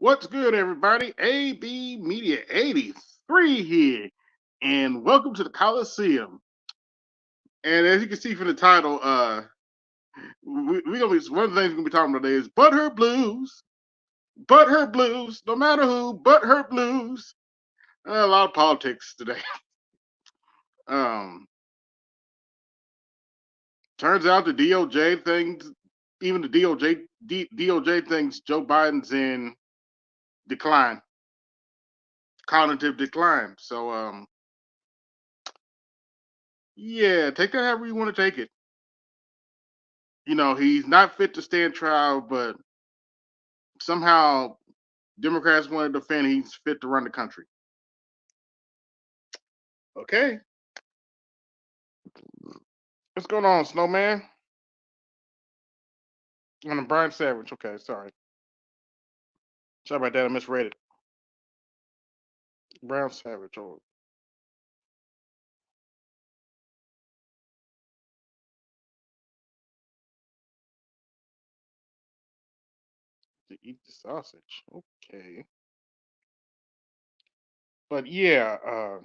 What's good, everybody? AB Media 83 here, and welcome to the Coliseum. And as you can see from the title, we gonna be one of the things we're gonna be talking about today is Butthurt Blues. Butthurt Blues, no matter who, Butthurt Blues. A lot of politics today. Um, Turns out the DOJ things, even the DOJ thinks Joe Biden's in decline, cognitive decline. So, yeah, take that however you want to take it. He's not fit to stand trial, but somehow Democrats want to defend he's fit to run the country. Okay. What's going on, Snowman? And Brian Savage. Okay, sorry. Sorry about that. I misread it. Brown Savage. Oh, to eat the sausage. Okay. But yeah, a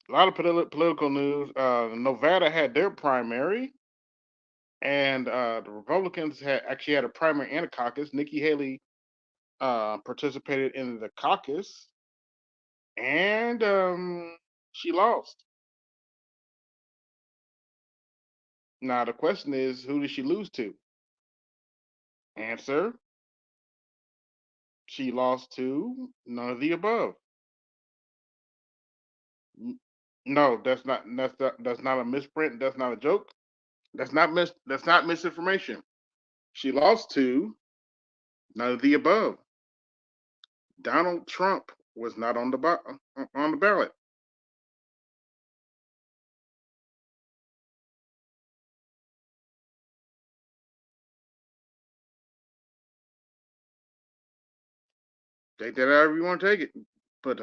lot of political news. Nevada had their primary, and the Republicans had a primary and a caucus. Nikki Haley participated in the caucus, and she lost. Now the question is, who did she lose to? Answer: she lost to none of the above. No, that's not a misprint. That's not a joke. That's not misinformation. She lost to none of the above. Donald Trump was not on the ballot. Take that however you want to take it. But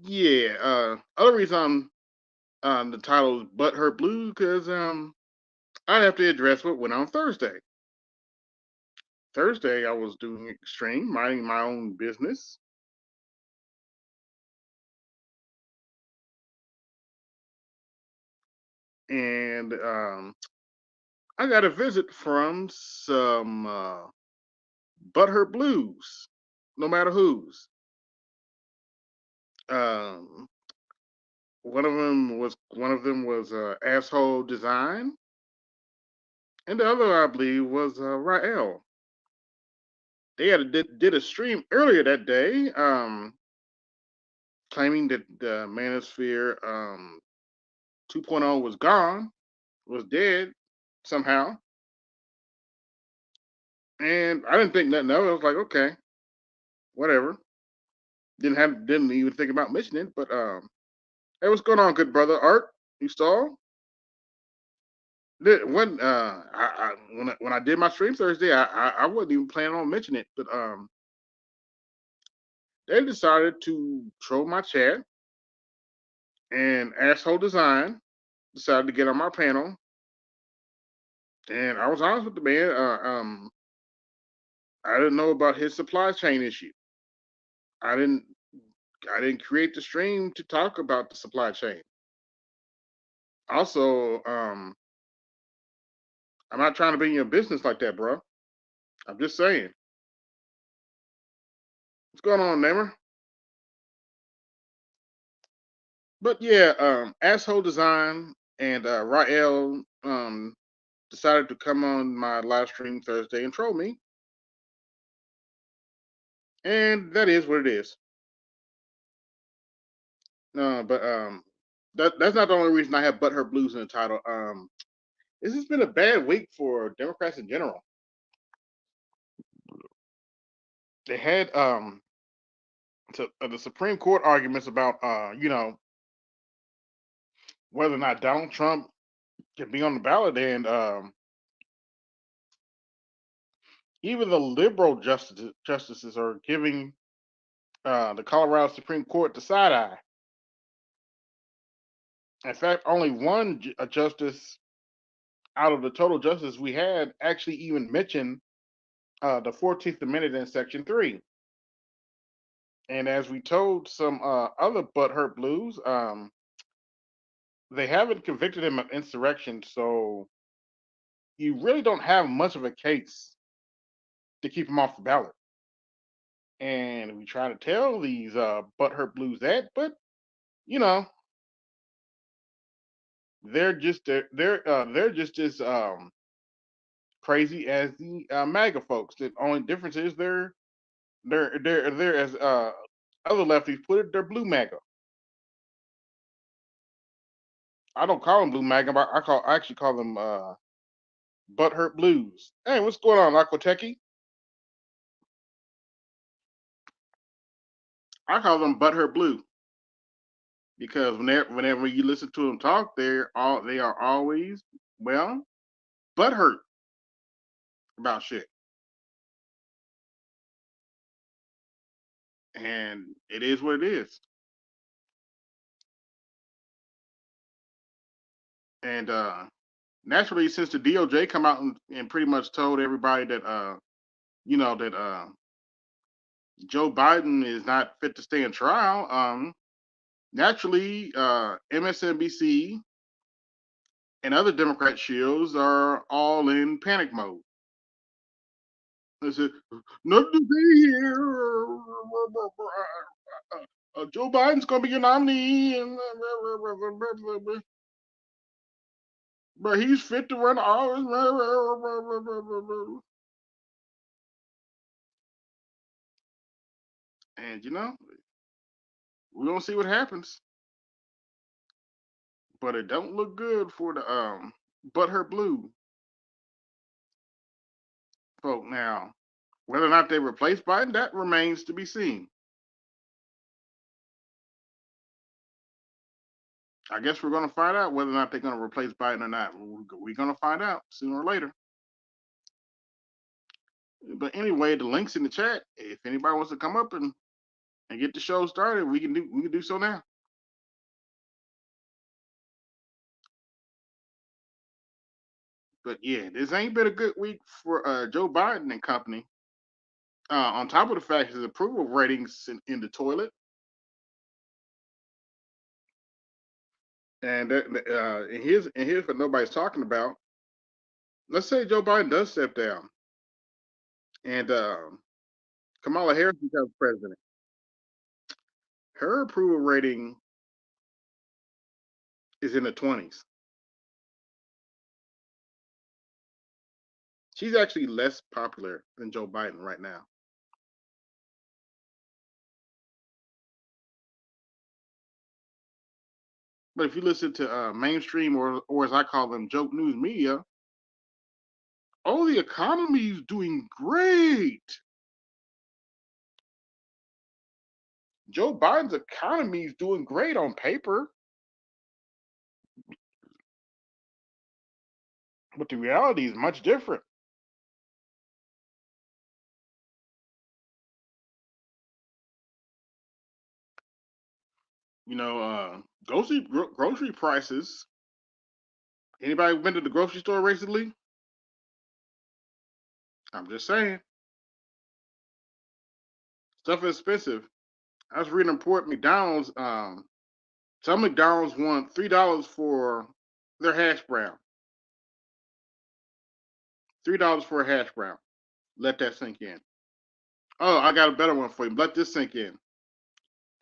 yeah. Other reason the title is Butthurt Blue because I'd have to address what went on Thursday. Thursday, I was doing extreme, minding my own business, and I got a visit from some Butthurt Blues, no matter whose. Um, one of them was asshole design, and the other, I believe, was Rael. They did a stream earlier that day, claiming that the Manosphere 2.0 was gone, was dead somehow. And I didn't think nothing of it. I was like, okay, whatever. Didn't even think about mentioning it. But hey, what's going on, good brother Art? You saw? When when I did my stream Thursday, I wasn't even planning on mentioning it, but they decided to troll my chat, and asshole design decided to get on my panel, and I was honest with the man. I didn't know about his supply chain issue. I didn't I didn't create the stream to talk about the supply chain. Also, I'm not trying to be in your business like that, bro. I'm just saying. What's going on, Namer? But yeah, asshole design and Rael decided to come on my live stream Thursday and troll me, and that is what it is. But that's not the only reason I have Butthurt Blues in the title. This has been a bad week for Democrats in general. They had the Supreme Court arguments about whether or not Donald Trump can be on the ballot, and even the liberal justices are giving the Colorado Supreme Court the side eye. In fact, only one justice out of the total justice we had actually even mentioned the 14th Amendment in Section 3. And as we told some other butthurt blues, they haven't convicted him of insurrection, so you really don't have much of a case to keep him off the ballot. And we try to tell these butthurt blues that, but you know, they're just as crazy as the MAGA folks. The only difference is they're as other lefties put it, they're blue MAGA. I don't call them blue MAGA, but I actually call them butthurt blues. Hey, what's going on, Aquateki? I call them butthurt blue because whenever you listen to them talk, they are always, well, butthurt about shit, and it is what it is. And naturally, since the DOJ come out and pretty much told everybody that that Joe Biden is not fit to stay in trial, naturally, MSNBC and other Democrat shields are all in panic mode. They said, nothing to see here. Joe Biden's going to be your nominee, and but he's fit to run office. And we're gonna see what happens. But it don't look good for the butthurt blue folk now. Whether or not they replace Biden, that remains to be seen. I guess we're going to find out whether or not they're going to replace Biden or not. We're going to find out sooner or later. But anyway, the links in the chat. If anybody wants to come up and get the show started, we can do so now. But yeah, this ain't been a good week for Joe Biden and company. On top of the fact his approval ratings in the toilet, and here's what nobody's talking about. Let's say Joe Biden does step down, and Kamala Harris becomes president. Her approval rating is in the 20s. She's actually less popular than Joe Biden right now. But if you listen to mainstream or as I call them, joke news media, oh, the economy is doing great. Joe Biden's economy is doing great on paper, but the reality is much different. Grocery prices. Anybody been to the grocery store recently? I'm just saying, stuff is expensive. I was reading a report McDonald's. Some McDonald's want $3 for their hash brown. $3 for a hash brown. Let that sink in. Oh, I got a better one for you. Let this sink in.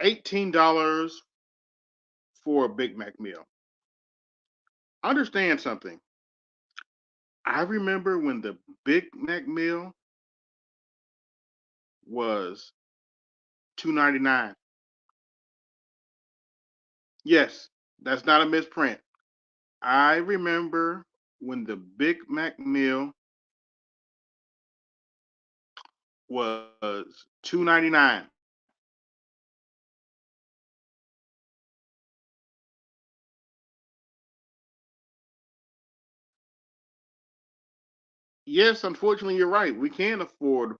$18 for a Big Mac meal. Understand something. I remember when the Big Mac meal was $2.99. Yes, that's not a misprint. I remember when the Big Mac meal was $2.99. Yes, unfortunately, you're right. We can't afford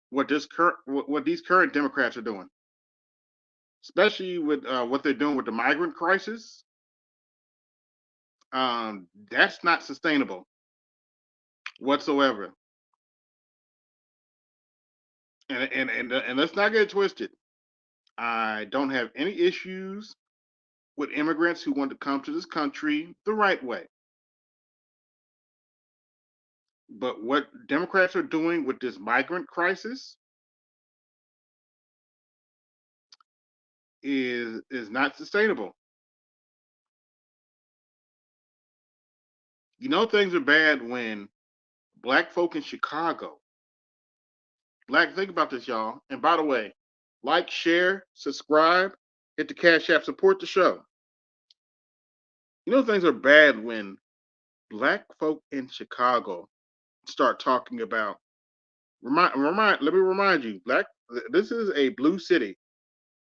what these current Democrats are doing, especially with what they're doing with the migrant crisis. That's not sustainable. whatsoever. And let's not get it twisted. I don't have any issues with immigrants who want to come to this country the right way. But what Democrats are doing with this migrant crisis is not sustainable. You know things are bad when black folk in Chicago. Black, think about this, y'all. And by the way, like, share, subscribe, hit the Cash App, support the show. You know things are bad when black folk in Chicago start talking about let me remind you, this is a blue city.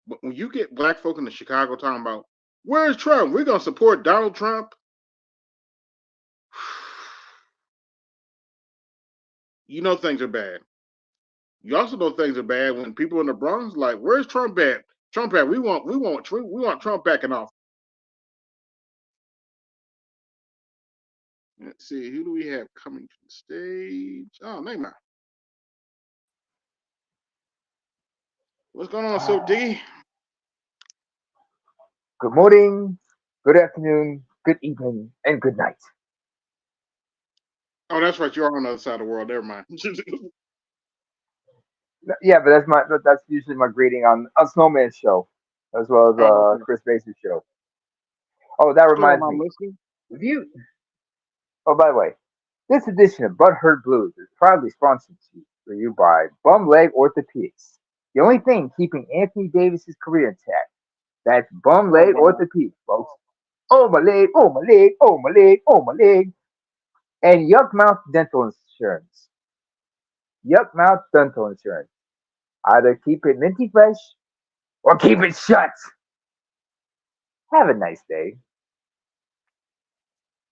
But when you get black folk in the Chicago talking about where's Trump? We're gonna support Donald Trump. You know things are bad. You also know things are bad when people in the Bronx like, where's Trump at? Trump at? We want Trump back in office. Let's see, who do we have coming to the stage? Oh, Neymar. What's going on, Silk D? Good morning, good afternoon, good evening, and good night. Oh, that's right. You're on the other side of the world. Never mind. Yeah, but that's usually my greeting on Snowman's show, as well as Oh, okay. Chris Bass's show. Oh, that Storm, reminds I'm me. listening. If you Oh, by the way, this edition of Butthurt Blues is proudly sponsored for you by Bum Leg Orthopedics. The only thing keeping Anthony Davis's career intact. That's Bum Oh, Leg wow. Orthopedics, folks. Oh my leg, oh my leg, oh my leg, oh my leg. And Yuck Mouth Dental Insurance. Yuck Mouth Dental Insurance. Either keep it minty fresh or keep it shut. Have a nice day.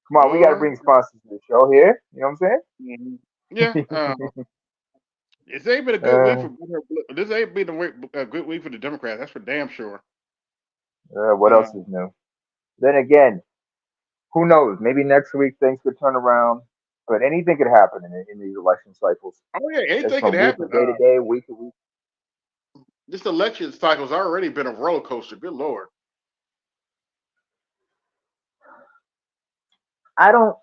Come on, we got to Boy. bring sponsors to the show here. You know what Mhm. I'm Yeah. saying? This ain't been a good week uh, for this ain't been a good week for the Democrats. That's for damn sure. what Uh, else is new? Then again, who knows? Maybe next week things could turn around. But anything could happen in these election cycles. oh yeah, It's anything could from week to happen. day to day, week to week. This election cycle's already been a roller coaster. Good lord. I don't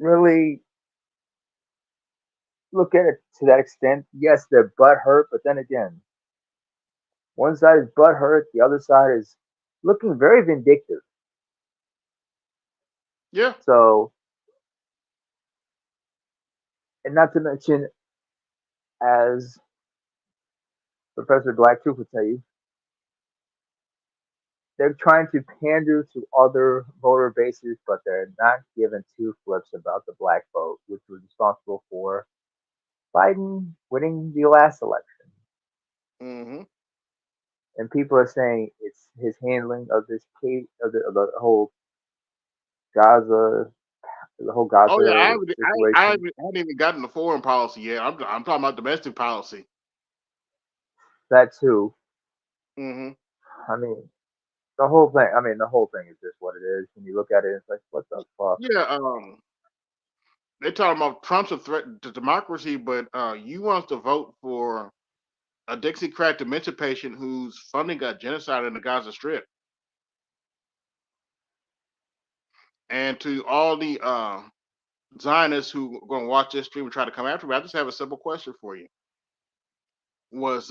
really look at it to that extent. Yes, their butt hurt, but then again, one side is butt hurt, the other side is looking very vindictive. Yeah. So, and not to mention, as Professor Black Truth would tell you, they're trying to pander to other voter bases, but they're not giving two flips about the black vote, which was responsible for Biden winning the last election. Hmm. And people are saying it's his handling of this case, of the whole Gaza, the whole Oh yeah, Gaza situation. I haven't even gotten the foreign policy yet. I'm talking about domestic policy. That too. Hmm. I mean, the whole thing. I mean, the whole thing is just what it is. When you look at it, it's like, what the fuck? Yeah. They're talking about Trump's a threat to democracy, but you want us to vote for a Dixiecrat dementia patient who's funding a genocide in the Gaza Strip. And to all the Zionists who are going to watch this stream and try to come after me, I just have a simple question for you. Was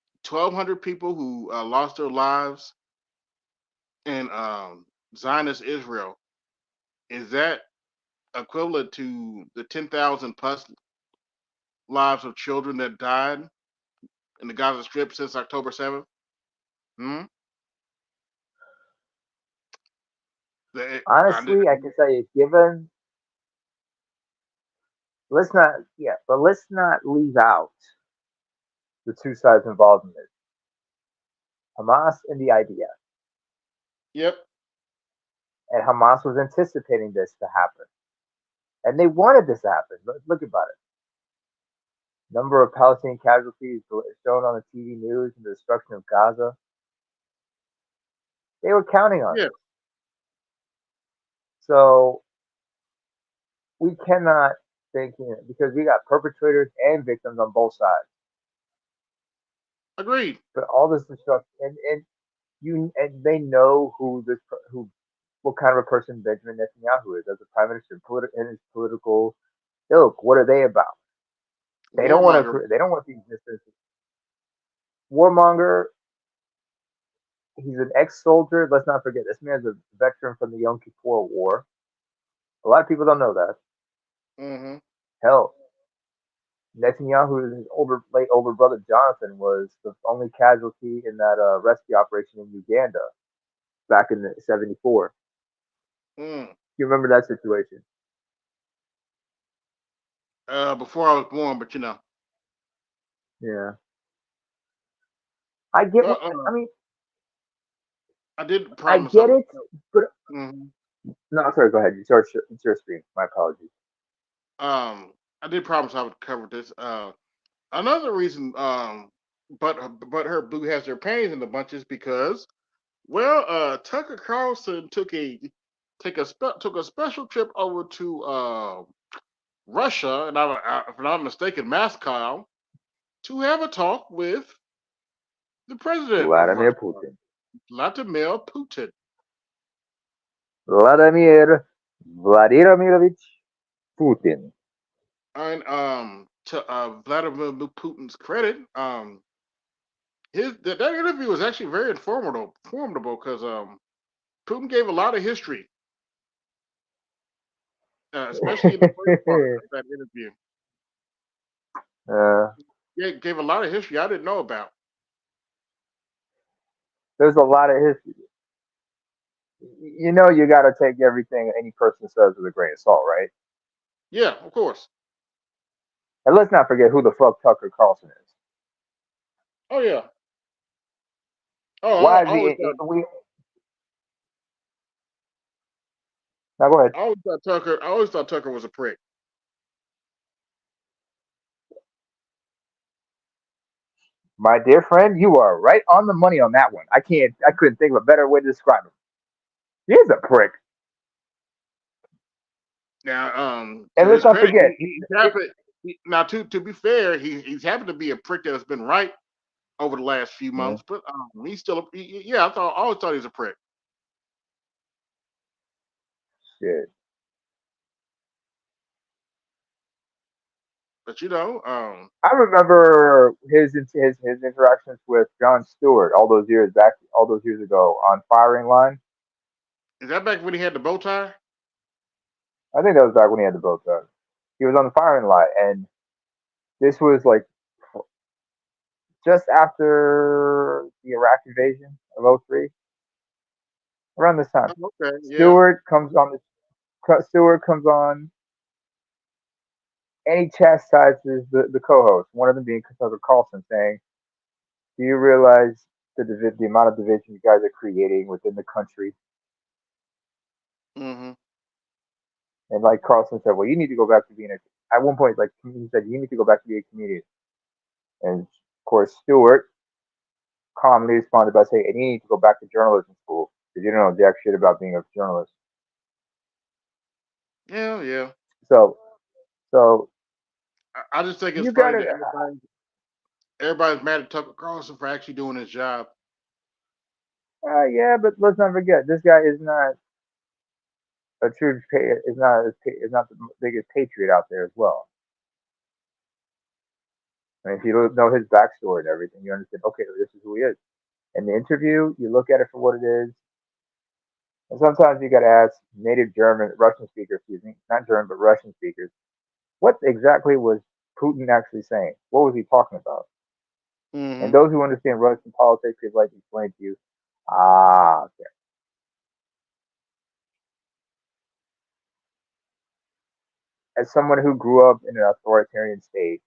1,200 people who lost their lives in Zionist Israel, is that equivalent to the 10,000 plus lives of children that died in the Gaza Strip since October 7th? Hmm? Honestly, I can tell you, given let's not leave out the two sides involved in this, Hamas and the IDF. Yep. And Hamas was anticipating this to happen. And they wanted this to happen. Look about it. Number of Palestinian casualties shown on the TV news and the destruction of Gaza. They were counting on Yeah. this. So we cannot think because we got perpetrators and victims on both sides. Agreed. But all this destruction, and they know who what kind of a person Benjamin Netanyahu is as a prime minister and his political ilk. What are they about? They don't want Warmonger. to. They don't want the existence. Warmonger. He's an ex-soldier. Let's not forget this man's a veteran from the Yom Kippur War. A lot of people don't know that. Mm-hmm. Hell, Netanyahu's late older brother Jonathan was the only casualty in that rescue operation in Uganda back in '74. Mm. You remember that situation? Before I was born, but Yeah, I get. but I mean, I did I promise I get would. it, but Mhm. no, sorry. Go ahead. It's your screen. My apologies. Um, I did promise I would cover this. Another reason, but her Blue has their panties in the bunches because, well, Tucker Carlson took a special trip over to Russia, and if I'm not mistaken, Moscow, to have a talk with the president of Vladimir Russia, Putin. Vladimir Putin. Vladimir Vladimirovich Putin. And to Vladimir Putin's credit, that interview was actually very formidable because Putin gave a lot of history, especially in the first part of that interview. uh, Gave a lot of history I didn't know about. there's a lot of history. You know, you got to take everything any person says with a grain of salt, right? Yeah, of course. And let's not forget who the fuck Tucker Carlson is. Oh yeah. Oh, Why is I always thought we now go ahead. I always thought Tucker was a prick. My dear friend, you are right on the money on that one. I couldn't think of a better way to describe him. He is a prick. Now, to And let's his not credit, forget, he's happened. Now, to be fair, he's happened to be a prick that has been right over the last few yeah, months, but he's still yeah. I always thought he was a prick. shit. But I remember his interactions with Jon Stewart all those years ago on firing line. is that back when he had the bow tie? I think that was back when he had the bow tie. He was on the firing line, and this was like just after the Iraq invasion of '03, around this time. Oh, okay, yeah. Stewart comes on, and he chastises the co-host, one of them being Tucker Carlson, saying, "Do you realize the amount of division you guys are creating within the country?" Mm-hmm. And like Carlson said, "Well, you need to go back to being a." At one point, like he said, "You need to go back to being a comedian." And of course, Stewart calmly responded by saying, "And you need to go back to journalism school because you don't know jack shit about being a journalist." Yeah, yeah. So, so I just think it's you funny gotta, that everybody's mad at Tucker Carlson for actually doing his job. yeah, but let's not forget this guy is not a true, is not the biggest patriot out there as well. I mean, if you know his backstory and everything, you understand. Okay, this is who he is. In the interview, you look at it for what it is, and sometimes you got to ask native German, Russian speakers, excuse me, not German, but Russian speakers, what exactly was Putin actually saying? What was he talking about? And Mm-hmm. those who understand Russian politics could like explain to you, ah, okay. As someone who grew up in an authoritarian state,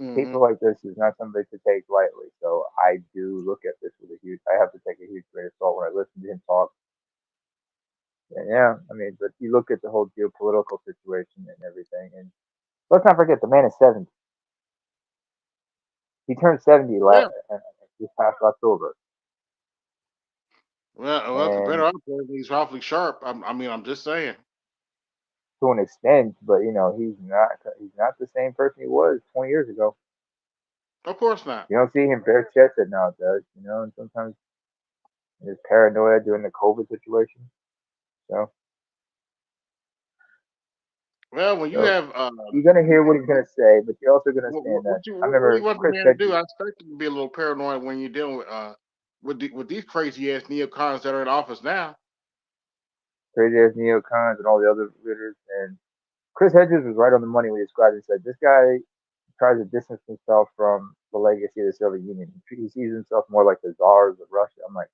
Mm-hmm. people like this is not something to take lightly. So I do look at this with a huge. I have to take a huge grain of salt when I listen to him talk. And yeah, I mean, but you look at the whole geopolitical situation and everything, and let's not forget the man is 70. He turned 70 Yeah. this past October, Well, for better and or worse, he's awfully sharp. I mean, I'm just saying. to an extent, but he's not the same person he was 20 years ago. Of course not. You don't see him bare chested nowadays, and sometimes there's paranoia during the COVID situation. So, Well, when you so have you're gonna hear what he's gonna say, but you're also gonna stand that. I what you remember want the Chris man to do, Hedges. I expect him to be a little paranoid when you're dealing with these crazy ass neocons that are in office now. Crazy ass neocons and all the other leaders. And Chris Hedges was right on the money when he described it. He said, this guy tries to distance himself from the legacy of the Soviet Union. He sees himself more like the czars of Russia. I'm like,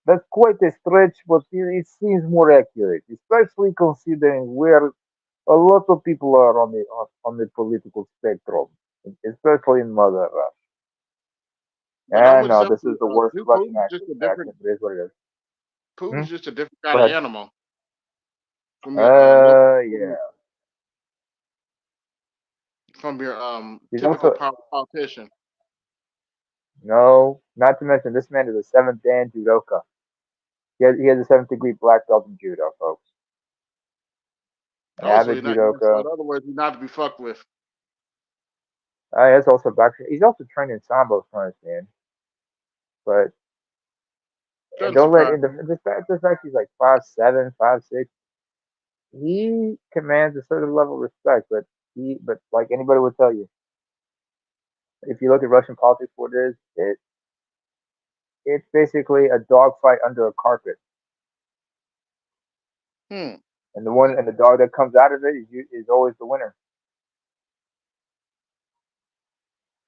that's quite a stretch, but it seems more accurate, especially considering where a lot of people are on the political spectrum, especially in Mother Russia. But I And would no, say this is the worst Russian Putin's just accent, a different but it is what it is. Hmm? Putin's just a different Go kind of ahead. animal Yeah. from your He's typical also politician. no, not to mention this man is a seventh Dan judoka. He has a seventh degree black belt in judo, folks. An Oh, so avid you're not. So in judoka. other words, he's not to be fucked with. He has also back. He's also trained in sambo, from what I understand. But and Doesn't don't let surprise in me. the fact he's like 5'7", 5'6". He commands a certain level of respect. But like anybody would tell you, if you look at Russian politics, what it's basically a dogfight under a carpet, Hmm. and the dog that comes out of it is always the winner.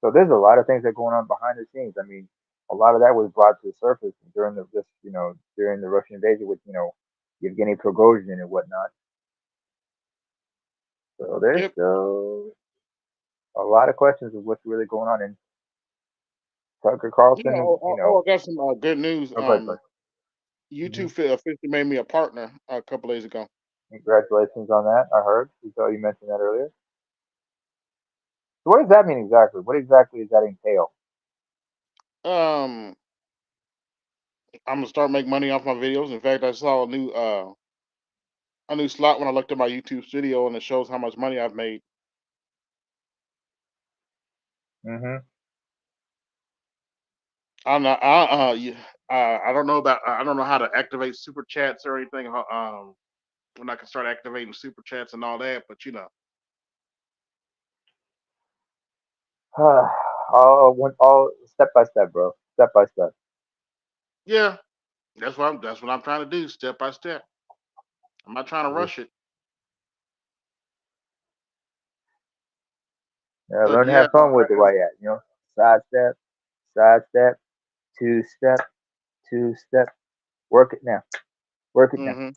So there's a lot of things that are going on behind the scenes. I mean, a lot of that was brought to the surface during the Russian invasion with Yevgeny Prigozhin and whatnot. So there's Yep. still a lot of questions of what's really going on. And Tucker Yeah. Carlson, I got some good news. oh, good, good. Hmm. YouTube officially made me a partner a couple days ago. Congratulations on that. I heard. You thought you mentioned that earlier. So what does that mean exactly? What exactly does that entail? Um, I'm gonna start making money off my videos. In fact, I saw a new slot when I looked at my YouTube studio, and it shows how much money I've made. Hmm. I'm not. I don't know about. I don't know how to activate super chats or anything. When I can start activating super chats and all that, but all step by step, bro. Step by step. yeah, that's what I'm trying to do, step by step. I'm not trying to Just rush it, but learn to yeah, have fun with it while you're at. Side step, side step, two step, two step. Work it now. Work it now. hmm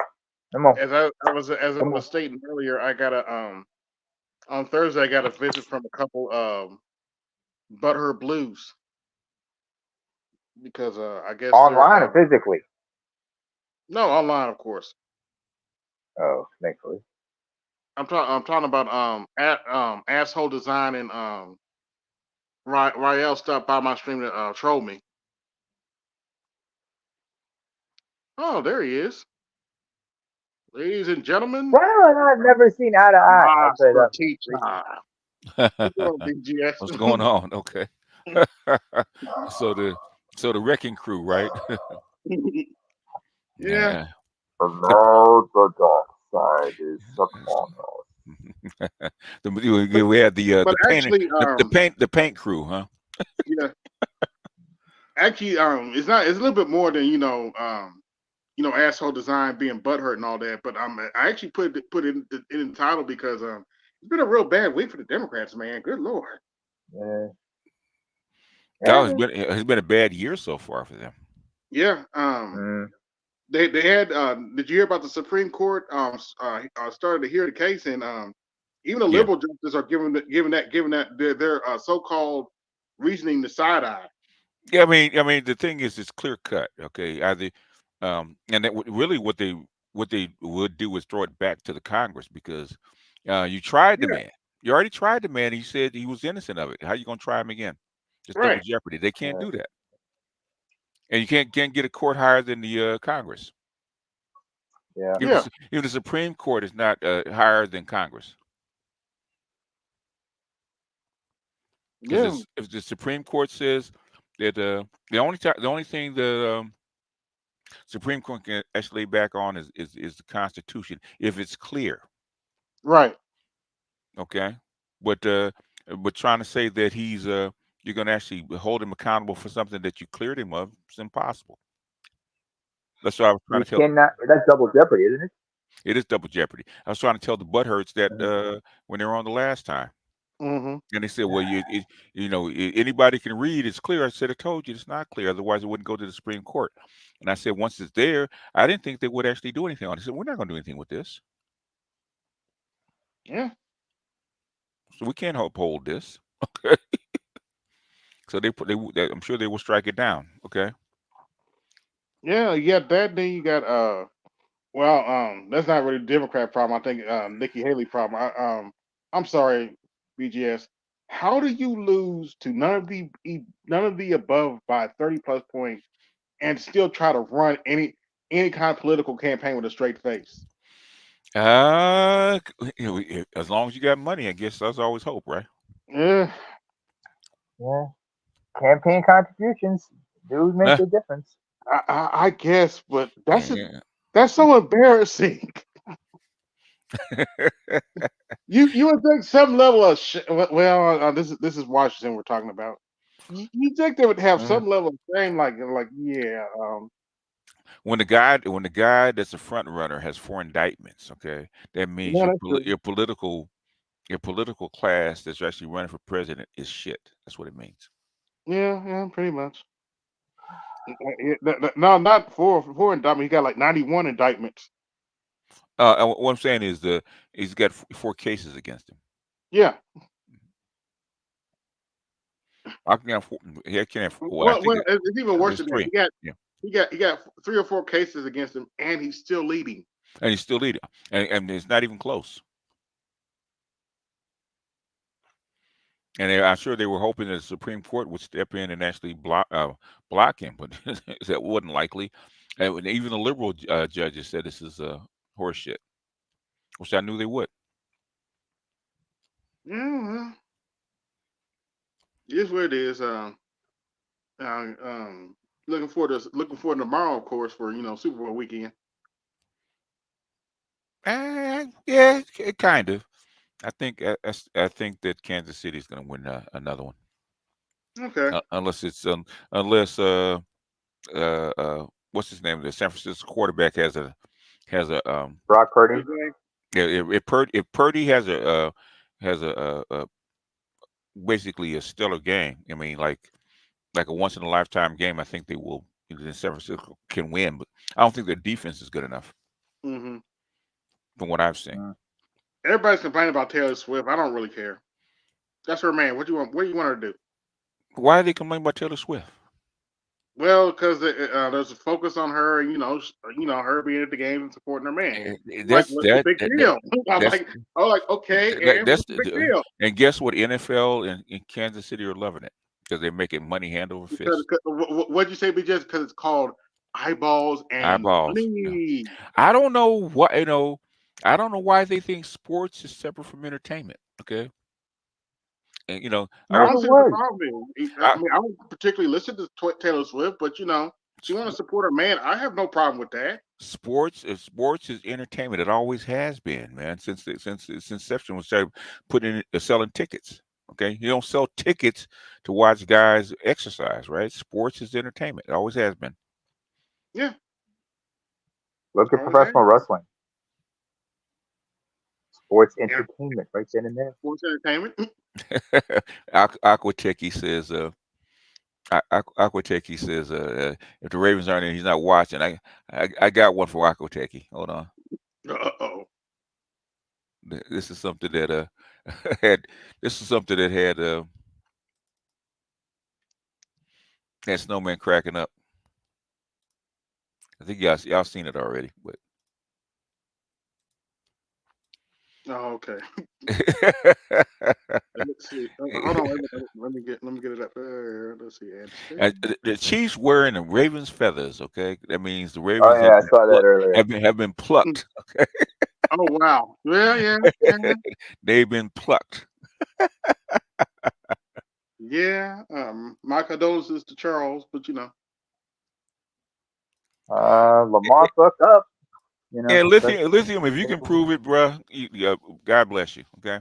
Come on. as I Come was on. stating earlier, I got a on Thursday I got a visit from a couple Butthurt Bluz because I guess they're Online or physically? no online of course. Oh, thankfully. I'm talking about asshole design and Rael stopped by my stream to troll me. Oh, there he is, ladies and gentlemen, Well, I've never seen eye to eye. I'll tell you master that much. teacher. What's going on, BGS? What's going on? Okay. so the so the wrecking crew, right? Yeah. Yeah. And The, now the dark side is upon us. But we had but the painting actually, the paint crew, huh? yeah, actually, it's not. It's a little bit more than asshole design being butthurt and all that. But I actually put it in the title because it's been a real bad week for the Democrats, man. Good lord. Yeah. That Yeah. has been a bad year so far for them. Yeah. Mm, They had. Did you hear about the Supreme Court? Started to hear the case, and even the Yeah. liberal justices are giving that their so-called reasoning the side eye. Yeah, I mean, the thing is, it's clear cut. Okay, either, and that really what they would do is throw it back to the Congress because you tried the Yeah. man. You already tried the man. He said he was innocent of it. How you gonna try him again? It's double Right. jeopardy. They can't yeah. do that, and you can't get a court higher than the Congress. Yeah. Even Yeah, even the Supreme Court is not higher than Congress. yeah, If the Supreme Court says that the only thing the Supreme Court can actually back on is the Constitution if it's clear. right. Okay, but trying to say that you're going to actually hold him accountable for something that you cleared him of, it's impossible. That's what I was trying You to tell. cannot. That's double jeopardy, isn't it? It is double jeopardy. I was trying to tell the butthurts that Mhm. when they were on the last time, Mm-hmm. and they said, "Well, anybody can read. It's clear." I said, "I told you it's not clear. Otherwise, it wouldn't go to the Supreme Court." And I said, "Once it's there, I didn't think they would actually do anything on it." They said, "We're not going to do anything with this, Yeah, so we can't uphold this." Okay, so I'm sure they will strike it down. Okay. yeah. You got that. Then you got well, that's not really a Democrat problem. I think Nikki Haley problem. I'm sorry, BGS. How do you lose to none of the above by 30 plus points and still try to run any kind of political campaign with a straight face? As long as you got money, I guess that's always hope, right? Yeah, Yeah. Campaign contributions do make a difference. I guess, but Yeah. that's so embarrassing. You would think some level of well, this is Washington we're talking about. You think they would have Mm. some level of shame, like yeah, When the guy that's a front runner has four indictments, okay, that means yeah, that's true. your political class that's actually running for president is shit. That's what it means. Yeah, yeah, pretty much. No, not four indictments. He got like 91 indictments. And what I'm saying is he's got four cases against him. Yeah. I can have four, he can have. Well, Well, it's even I think worse it's than that. three. Yeah, He got 3 or 4 cases against him, and he's still leading. and he's still leading, and it's not even close. And I'm sure they were hoping that the Supreme Court would step in and actually block him, but that wasn't likely. And even the liberal judges said this is horseshit, which I knew they would. Yeah, well, it is what it is. Looking forward to tomorrow, of course, for Super Bowl weekend. Yeah, kind of. I think that Kansas City is going to win another one, Okay. unless unless what's his name? The San Francisco quarterback has a Brock Purdy. Okay. yeah, if Purdy has a basically a stellar game. I mean, like a once in a lifetime game. I think they will. San Francisco can win, but I don't think their defense is good enough Hmm. from what I've seen. Mm. Everybody's complaining about Taylor Swift. I don't really care. That's her man. What do you want? What do you want her to do? Why are they complaining about Taylor Swift? Well, because there's a focus on her, and her being at the games and supporting her man. Like, That's what's the big deal? that's I'm like, okay, and that's what's the big deal? and guess what? NFL in Kansas City are loving it because they're making money hand over Because fist. what'd you say, BJ? Because it's called eyeballs and Eyeballs. Yeah. money. I don't know what I don't know why they think sports is separate from entertainment. Okay, and I don't Never see what the was. problem is. I I, mean, I don't particularly listen to Taylor Swift, but she want to support her man. I have no problem with that. sports is entertainment. It always has been, man. Since its inception, we started selling tickets. Okay, you don't sell tickets to watch guys exercise, right? Sports is entertainment. It always has been. Yeah, Look at always have. professional wrestling. Sports Yeah, entertainment right then and there. sports entertainment. Aquateki says, Aquateki says, if the Ravens aren't in, he's not watching. I got one for Aquateki. Hold on. Uh-oh. This is something that had. This is something that had Snowman cracking up. I think y'all seen it already, but Oh, okay. Let's see. Hold on. Let me get it up there. Let's see. The Chiefs wearing the Ravens feathers. Okay, that means the Oh Ravens yeah, I saw that earlier. have been plucked. Okay, Oh wow. Yeah, yeah, yeah, they've been plucked. yeah. My condolences to Charles, but Lamar fucked up. You know, Yeah, but lithium. If you can prove it, bruh, God bless you. Okay,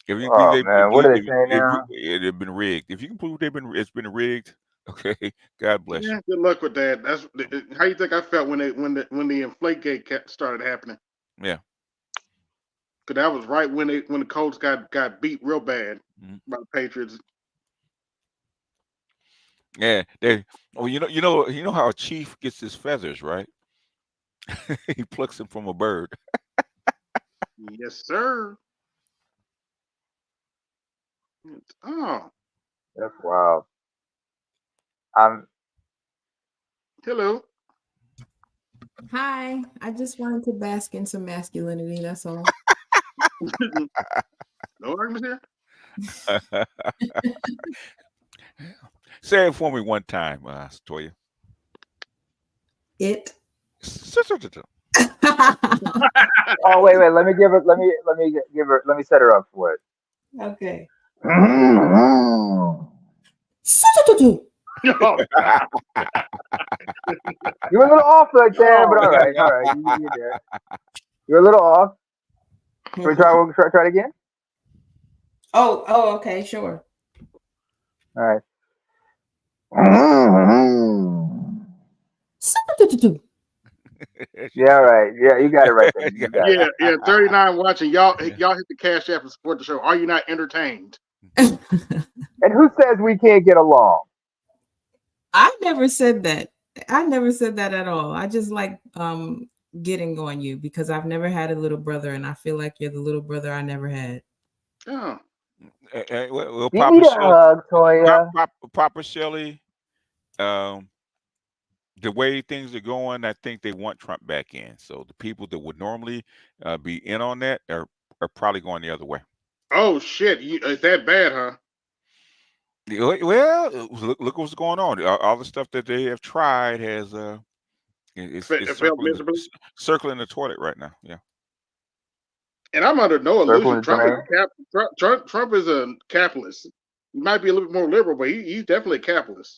if you can oh man, what are they saying if now? it had been rigged, if you can prove it's been rigged, okay, God bless you. yeah. Good luck with that. That's how you think I felt when the inflate gate started happening. Yeah. Cause that was right when the Colts got beat real bad Mhm. by the Patriots. Yeah, well, you know how a chief gets his feathers, right? He plucks them from a bird. Yes, sir. Oh, That's wild. I'm hello. Hi, I just wanted to bask in some masculinity. That's all. No arguments here. Say it for me one time, Toya. It. oh wait, let me give her give her let me set her up for it. Okay. You Oh God. were a little off right there, but Oh, all right, you're there. You're a little off. Should we try it again? Okay, sure. All right. Yeah, all right. Yeah, you got it right then. You got it. yeah, yeah. 39 watching y'all. Y'all hit the cash app and support the show. Are you not entertained? And who says we can't get along? I never said that. I never said that at all. I just like getting on you because I've never had a little brother and I feel like you're the little brother I never had. Oh, Well, You need Papa a Shelley, hug, Toya. Papa Shelley, um, the way things are going, I think they want Trump back in. So the people that would normally be in on that are probably going the other way. oh shit. It's that bad, huh? Well, look what's going on. All the stuff that they have tried has it's It failed miserably. circling the toilet right now. Yeah. And I'm under no illusion. Circling the Trump is drain. a Trump is a capitalist. He might be a little bit more liberal, but he's definitely a capitalist.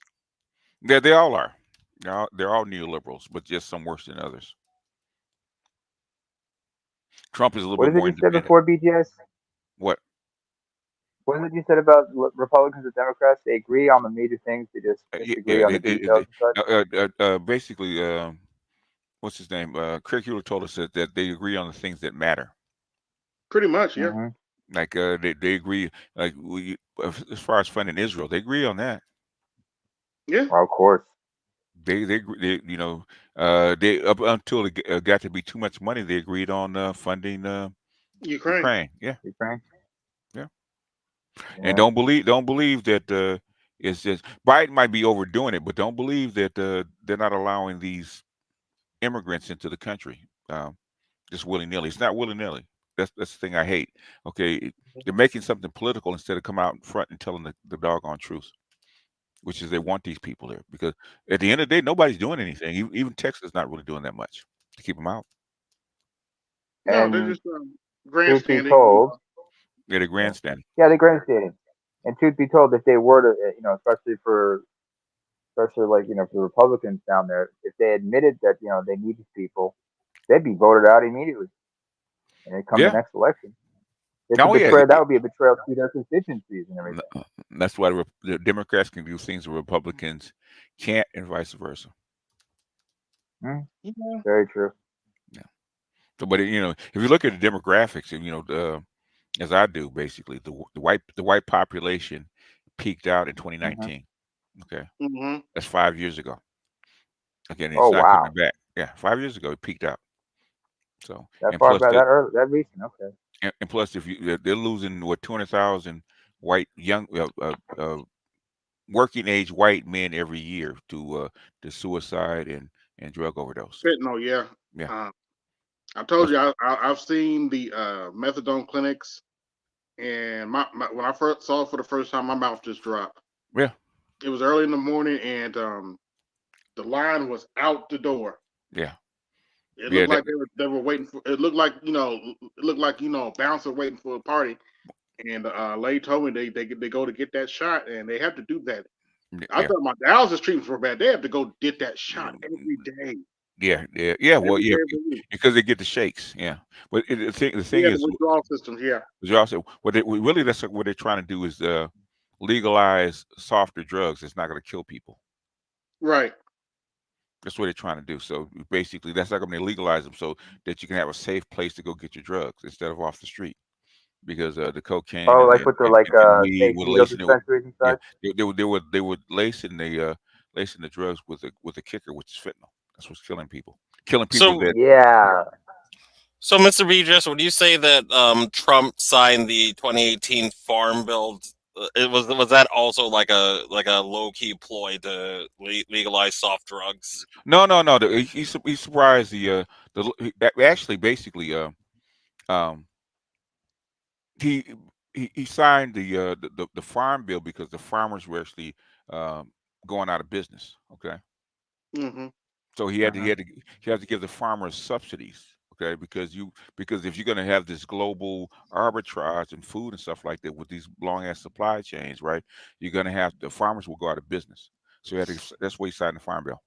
Yeah, they all are. They're all neoliberals, but just some worse than others. Trump is a little What bit is it more you said independent. before, BGS? What? What is it you said about Republicans and Democrats? They agree on the major things, they just disagree Yeah, on the details and such. basically, what's his name? Craig Hewlett told us that they agree on the things that matter. Pretty much, yeah. Hmm. Like they agree, like as far as funding Israel, they agree on that. Yeah. Well, of course. They up until it got to be too much money, they agreed on funding Ukraine. Ukraine. Yeah, Ukraine. yeah. And Yeah. don't believe that it's just Biden might be overdoing it, but don't believe that they're not allowing these immigrants into the country just willy nilly. It's not willy nilly. That's the thing I hate. Okay, they're making something political instead of coming out in front and telling the doggone truth, which is they want these people there because at the end of the day, nobody's doing anything. Even Texas is not really doing that much to keep them out. No, they're And just truth be grandstanding. told, Yeah, they're yeah, grandstanding. yeah, they're grandstanding. And truth be told, if they were to, especially like for the Republicans down there, if they admitted that they need these people, they'd be voted out immediately, and they come the Yeah. next election. It's a Oh yeah. betrayal. That would be a betrayal to their constituencies and N- everything. uh, That's why the Democrats can do things the Republicans can't, and vice versa. Mm, Yeah. very true. Yeah. So, but if you look at the demographics, and as I do, basically the white population peaked out in Hmm. 2019. Okay, Mm-hmm. that's 5 years ago. Again, Oh it's not coming wow, back. Yeah, 5 years ago it peaked out. So that and far plus back, that that early, that recent. Okay. and plus if they're losing what 200,000 white young working age white men every year to suicide and drug overdose. Fentanyl, yeah. Yeah. Uh, I told That's, you I've seen the methadone clinics, and when I first saw it for the first time, my mouth just dropped. yeah, It was early in the morning, and the line was out the door. yeah, It yeah. looked like they were waiting for. It looked like it looked like a bouncer waiting for a party. And lady told me they go to get that shot, and they have to do that. I Yeah. thought my dialysis treatments were bad. They have to go get that shot every day, Yeah. Well, every yeah, day of the week. because they get the shakes. Yeah, but the thing Yeah, the is, withdrawal systems. Yeah, you also really that's what they're trying to do is legalize softer drugs. It's not going to kill people. right. That's what they're trying to do. So basically, that's not going to legalize them so that you can have a safe place to go get your drugs instead of off the street. Because the cocaine Oh, and like and, with the and, like and and weed state were needle lacing it. dispensaries and Yeah, such. they were lacing the drugs with a kicker, which is fentanyl. That's what's killing people So, that Yeah. so Mr. Regis, would you say that Trump signed the 2018 Farm Bill? Was that also like a low key ploy to legalize soft drugs? no he surprised actually basically um he he signed the farm bill because the farmers were actually um going out of business. Okay. Hmm. So Uh-huh. he had to give the farmers subsidies, okay? Because if you're going to have this global arbitrage and food and stuff like that with these long ass supply chains, right? You're going to have the farmers will go out of business. So that's why he signed the farm bill.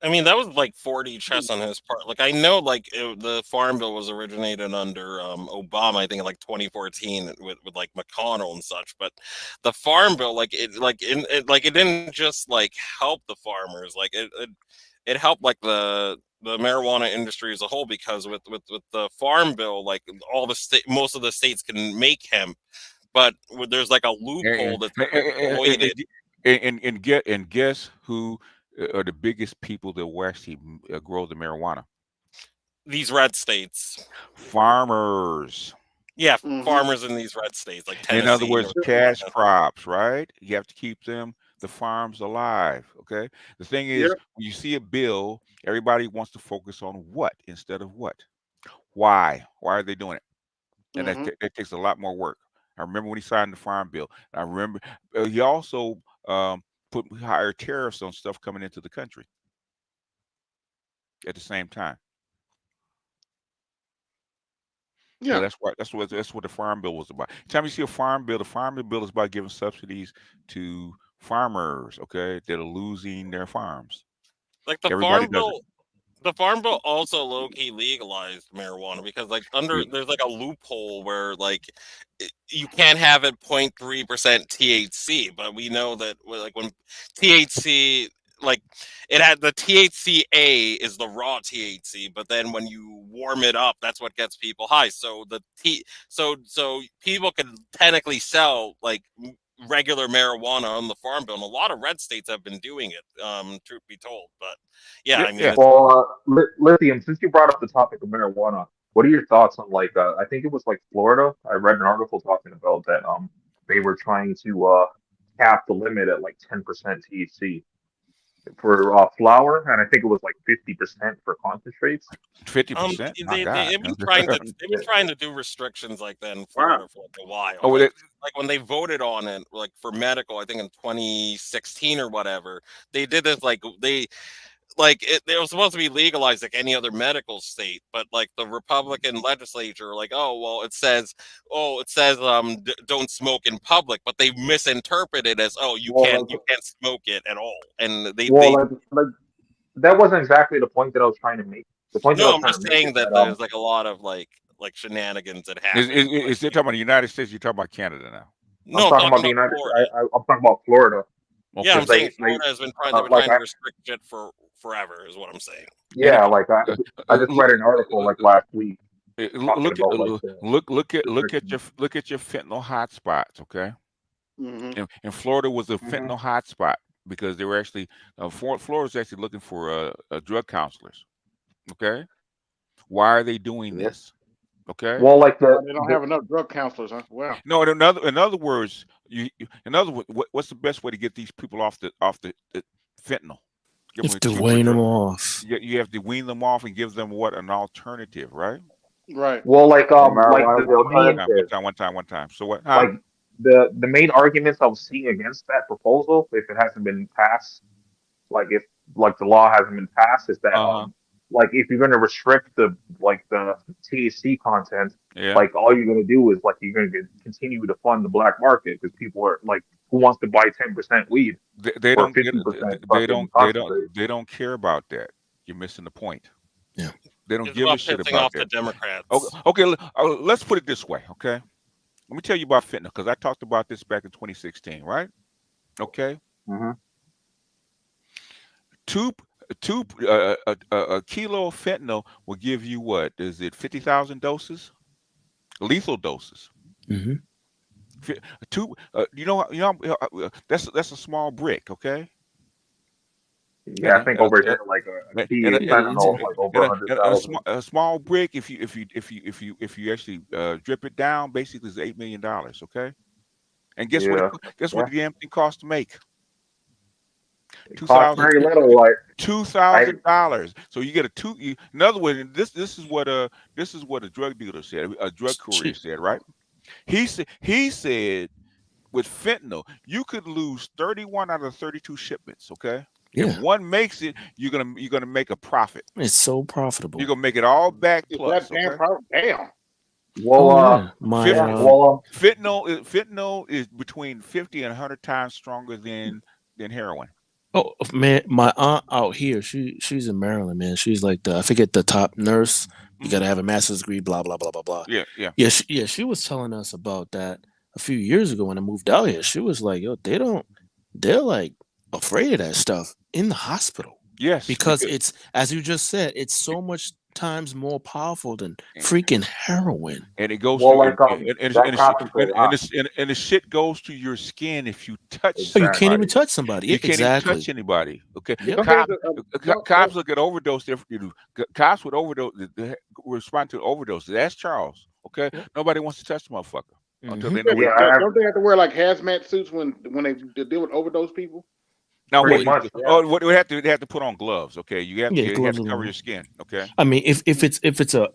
I mean, that was like 40 chess on his part. Like, I know, like, the Farm Bill was originated under Obama, I think, in like 2014 with like McConnell and such. But the Farm Bill, it didn't just like help the farmers. Like, it helped like the marijuana industry as a whole because with the Farm Bill, like most of the states can make hemp, but there's like a loophole And that's and, exploited. and guess who are the biggest people that will actually grow the marijuana? These red states. Farmers. Yeah, Hmm. farmers in these red states like In other Tennessee, words, North cash Carolina. crops, right? You have to keep the farms alive. Okay. The thing is, Yep. when you see a bill, everybody wants to focus on what instead of what. Why? Why are they doing it? And Hmm. that takes a lot more work. I remember when he signed the farm bill. I remember he also put higher tariffs on stuff coming into the country at the same time. So Yeah. that's what the farm bill was about. Time you see a farm bill, the farm bill is about giving subsidies to farmers, okay, that are losing their farms. Like Everybody does it. the Farm Bill also low key legalized marijuana because like under Yeah. there's like a loophole where like you can't have it 0.3% THC, but we know that like when THC like it had the THCA is the raw THC, but then when you warm it up, that's what gets people high. So so people can technically sell like regular marijuana on the Farm Bill, and a lot of red states have been doing it. Truth be told, but yeah, Yeah, I mean, yeah. it's Well, Lithium, since you brought up the topic of marijuana, what are your thoughts on like I think it was like Florida. I read an article talking about that they were trying to cap the limit at like 10% THC for flour, and I think it was like 50% for concentrates. 50%? My God. they've been trying to do restrictions like that in Wow. Florida for like a while. Oh, well, Like when they voted on it, like for medical, I think in 2016 or whatever, they did this it was supposed to be legalized like any other medical state, but like the Republican legislature, like, oh well, it says don't smoke in public, but they misinterpret it as, oh, Well, you can't smoke it at all, and well, they like that wasn't exactly the point that I was trying to make. The point that I no, was I'm trying to just make is saying that that there's like a lot of like shenanigans that happen. Like, is they talking about the United States? You're talking about Canada now. I'm no, I'm talking talking about the about United. Florida. I'm talking about Florida Yeah, Okay. I'm because saying they Florida has been trying. They were like trying to restrict it for forever, is what I'm saying. And yeah, like uh, I uh, just read an article like last week talking look at about like the restrictions. look at your fentanyl hotspots. Okay. Hmm. And Florida was a Hmm. fentanyl hotspot because they were actually Florida was actually looking for drug counselors. Okay. Why are they doing Yep. this? Okay. Well, like They don't have enough drug counselors, huh? Wow. No, in other words, in other words, what's the best way to get these people off the fentanyl? Give You them have a to cheaper wean them drug. off. You have to wean them off and give them what an alternative, right? Right. Well, So like one the, time, the one main time, one time, one time, one time. So what? Huh? like the main arguments I was seeing against that proposal, if it hasn't been passed, like if like the law hasn't been passed, is that Uh huh. like if you're going to restrict the THC content, Yeah. like all you're going to do is like you're going to continue to fund the black market because people are like, who wants to buy 10% weed They or don't get. 50% They fucking don't. They don't. concentrate? They don't care about that. You're missing the point. Yeah. They don't It's give a about shit pissing about off the that. Okay. Democrats. Okay. Let's put it this way. Okay. Let me tell you about fentanyl because I talked about this back in 2016. Right. Okay. Hmm. Two. A kilo of fentanyl will give you what? Is it 50,000 doses? Lethal doses. Hmm. Fi- Two. That's a small brick. Okay. Yeah, And I a, think a, over a, here, like a key and of a, fentanyl is like over and a a, hundred and thousand. a small brick, if you actually drip it down, basically is $8 million. Okay, and Yeah, guess what yeah, the damn thing costs to make? it Two costs thousand very little. Like two I, thousand dollars. So you get a two. In other words, this is what a drug dealer said, a drug courier Cheap. said, right? He said with fentanyl, you could lose 31 out of 32 shipments. Okay, if Yeah. one makes it, you're gonna make a profit. It's so You're profitable. gonna make it all back Is that plus. damn Okay. problem? Damn. well, Oh yeah. My Fif- yeah, well, fentanyl is between 50 and 100 times stronger than heroin. oh man, my aunt out here, she's in Maryland, man. She's like I forget the top nurse. You Hmm. gotta have a master's degree, blah blah blah blah blah. Yeah, yeah. She was telling us about that a few years ago when I moved out here. She was like, yo, they're like afraid of that stuff in the hospital Yes, because it's, as you just said, it's so much times more powerful than freaking heroin. and it goes well, to like that concentrate, huh? and the shit goes to your skin if you touch Oh, you can't even Exactly. somebody. touch somebody. Yeah, You can't even touch exactly. anybody. Okay, Yep. Don't they have cops to, don't, cops look at overdose. Cops with overdose they respond to overdose. That's Charles. Okay, Yep. nobody wants to touch the motherfucker until Hmm. they know yeah, what Yeah, he's but doing. don't they have to wear like hazmat suits when they deal with overdose people? Now pretty what? Well, much. Yeah. Oh, what they have to put on gloves. Okay, yeah, you have gloves to cover alone. your skin. Okay. I mean, if it's a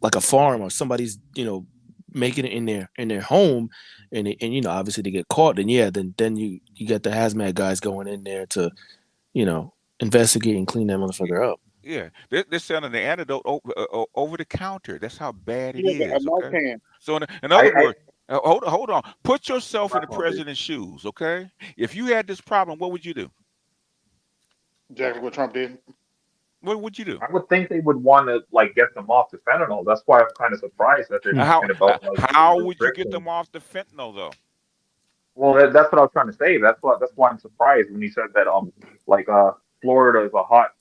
like a farm or somebody's making it in their home, and obviously they get caught, then yeah, then you get the hazmat guys going in there to investigate and clean that motherfucker up. Yeah, they're selling the antidote over the counter. That's how bad it Yeah, a is. Okay, Narcan. so in I, other I, words, hold on. Put yourself in the that's one thing. president's shoes. Okay, if you had this problem, what would you do? Exactly what Trump did. What would you do? I would think they would want to like get them off the fentanyl. That's why I'm kind of surprised that they're Hmm. How talking about like how would you get restricting. them off the fentanyl though? Well, that's what I was trying to say. That's why I'm surprised when you said that like Florida is a hot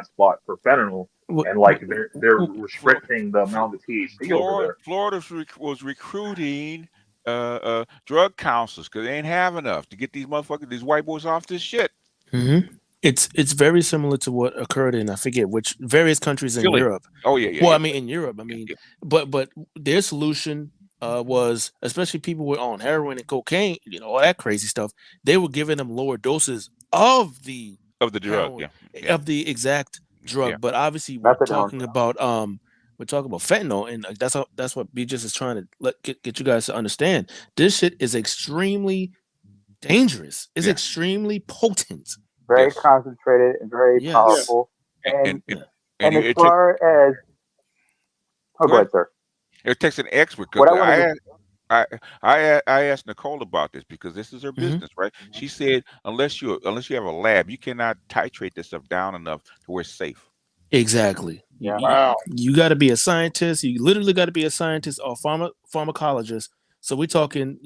spot for fentanyl, What, and like they're Flo- restricting the Flo- amount of THC over there. Florida was recruiting drug counselors because they ain't have enough to get these white boys off this shit. hmm it's very similar to what occurred in, I forget which, various countries in Philly. Europe. Oh yeah, yeah, Well, I yeah, mean in Europe, I yeah, mean, yeah. but their solution was, especially people were on heroin and cocaine, all that crazy stuff. They were giving them lower doses of the Of the drug. heroin, Yeah, yeah, of the exact yeah. drug. But obviously, Methadone. we're talking about fentanyl, and that's what BJS is trying to get you guys to understand. This shit is extremely dangerous. It's Yeah. extremely potent. Very Yes. concentrated and very Yeah. Yes. powerful. And and, And and, Yeah. and and you, as far as oh, go go ahead. ahead, sir. It takes an expert What because I wanted to I asked Nicole about this because this is her Hmm. business, right? She said unless you have a lab, you cannot titrate this stuff down enough to where it's safe. Exactly. yeah. Wow. You got to be a scientist. You literally got to be a scientist or pharmacologist. So we're talking,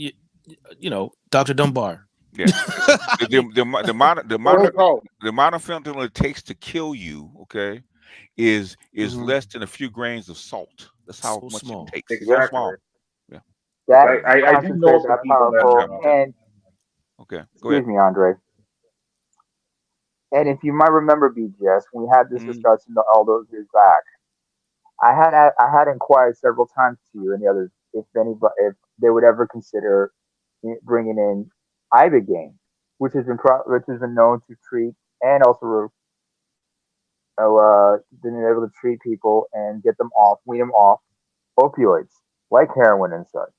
Dr. Dunbar. Yeah. The I the, mean, the, amou- the amount of the amount of Protocol. the amount of fentanyl it takes to kill you, okay, is Hmm. less than a few grains of salt. That's how so much it small. takes. So Exactly. small. Yeah. Because Right. I do know concentrated, some Okay. people that One are time. Mm-hmm. One time. and Okay. Go ahead. excuse me, Andre. And if you might remember, BGS, when we had this Mm, discussion all those years back, I had inquired several times to you and the others if they would ever consider bringing in ibogaine, which has been known to treat and also being able to treat people and get them off, wean them off opioids like heroin and such.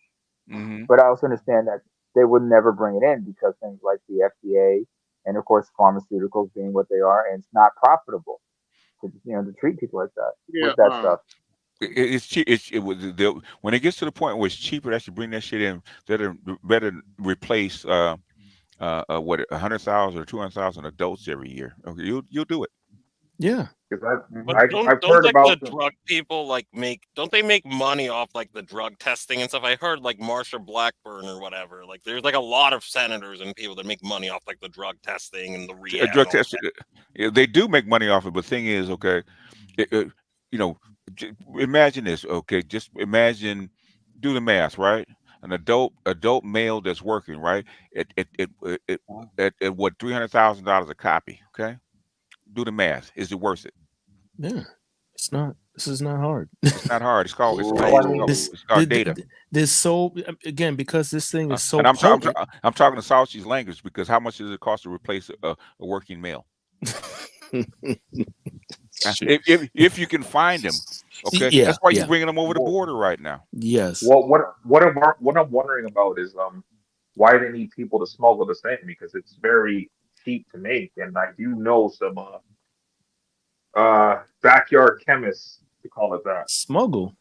Hmm. But I also understand that they would never bring it in because things like the FDA and of course pharmaceuticals being what they are, and it's not profitable to treat people like that Yeah. with that stuff. It's cheap. When it gets to the point where it's cheaper, they should bring that shit in. That are better replace what 100,000 or 200,000 adults every year. Okay, you'll do it. Yeah. Because But I've don't heard like the about them. drug people like make don't they make money off like the drug testing and stuff? I heard like Marsha Blackburn or whatever. Like there's like a lot of senators and people that make money off like the drug testing and the rehab and Drug all test. They do make money off it, but thing is, okay, it, you know, imagine this. Okay, just imagine, do the math, right? An adult male that's working, right? It at what $300,000 a copy. Okay, do the math. Is it worth it? Yeah. It's not. This is not hard. It's not hard. It's called it's called Well, I it's called, mean, this it's called data. there's so again because this thing is so And potent. I'm talking to Saucy's language because how much does it cost to replace a working male? Shoot. If you can find them, okay, Yeah, that's why you're yeah. bringing them over the border right now. Yes. well, what I'm wondering about is why they need people to smuggle this in because it's very cheap to make, and I do know some backyard chemists to call it that. Smuggle.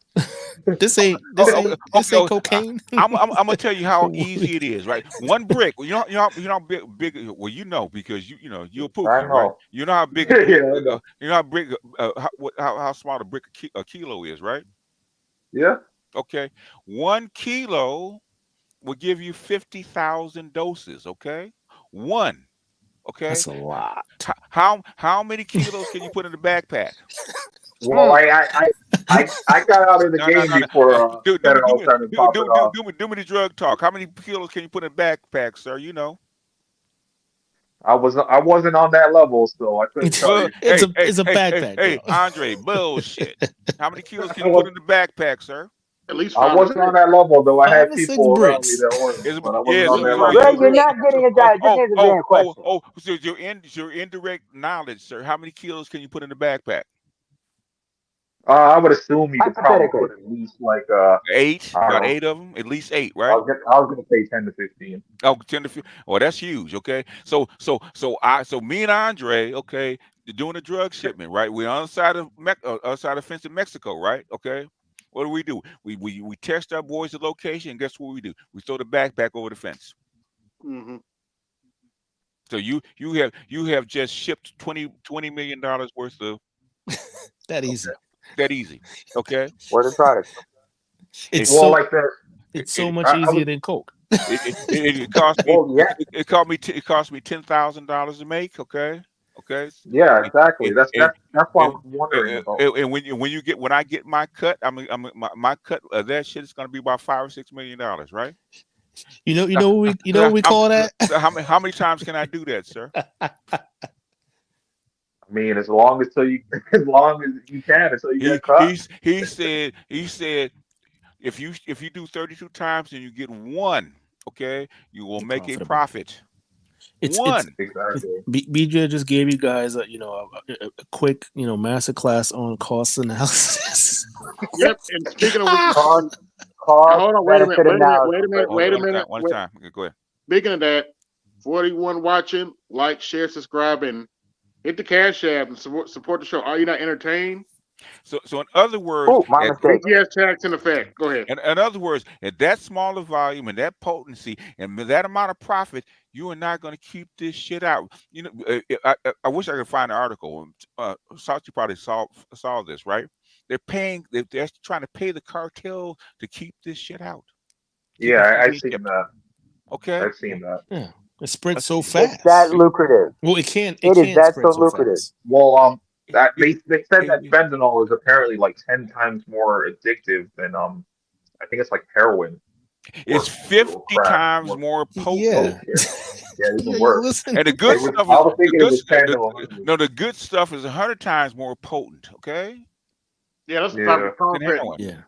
This ain't Okay, cocaine. I'm gonna tell you how easy it is, right? One brick. You know how big. Well, because you're a I pookie, right? know. You know how big. Yeah, I know. You know how big. How small a brick a kilo is, right? Yeah. Okay, 1 kilo will give you 50,000 doses. Okay, one. Okay, That's a lot. how many kilos can you put in the backpack? Well, I got out of the game before fentanyl started popping off. Do me the drug talk. How many kilos can you put in a backpack, sir? You know. I wasn't on that level, so I couldn't tell you. It's a backpack. Hey, though. Andre, bullshit. How many kilos can I you put in the backpack, sir? At least I 5 wasn't or on that level, though. I 5 had or 6 people around me bricks. that were, but I wasn't Yeah, on that so level. yet. you Yet. so So you you so so so you're not getting a guy. Just answer the damn question. so your indirect knowledge, sir. How many kilos can you put in the backpack? I would assume you could probably Hypothetically. put at least like Eight, I don't about know. 8 of them, at least 8, I right? was gonna say 10 to 15. Oh, 10 to 15. Well, that's huge. Okay, so me and Andre, okay, doing a drug shipment, right? We're on the side of outside of fence in Mexico, right? Okay, what do? We test our boys' location, and guess what we do? We throw the backpack over the fence. Mm-hmm. So you have just shipped $20 million worth of That easy. that easy. Okay, Where the product? It's Well, so like that. it's so it much I easier was. than coke. it cost me Well, yeah, it cost me $10,000 to make. Okay, yeah, and, exactly. That's what I and, was wondering about. and when I get my cut, my cut of that shit is gonna be about $5 or $6 million, right? You know what we call that? So how many times can I do that, sir? I mean, as long as you can until you get caught. He said if you do 32 times and you get one, okay, you will You're make a profitable. profit. It's One. Exactly. BJ just gave you guys a quick master class on cost analysis. Yep. And speaking of which, Cost hold on, wait a benefit minute. analysis. Wait a minute. One time. Okay, go ahead. Speaking of that, 41 watching, like, share, subscribe, and hit the cash app and support the show. Are you not entertained? So in other words, Oh, my mistake. BTS tax in effect. Go ahead. in other words, at that smaller volume and that potency and with that amount of profit, you are not going to keep this shit out. I wish I could find an article. Saucy probably saw this, right? They're trying to pay the cartel to keep this shit out. Yeah, I've seen that. Okay. I've seen that. Yeah, it spreads so fast. It's that lucrative. Well, it can't. It is that spread so lucrative. fast. Well, that they said that fentanyl is apparently like 10 times more addictive than I think it's like heroin. It's 50 times more potent. Yeah. Yeah, even worse. Listen. And the good I stuff was is thinking it was 10 to 100. the good stuff is 100 times more potent. Okay. Yeah, that's the Yeah. type of content.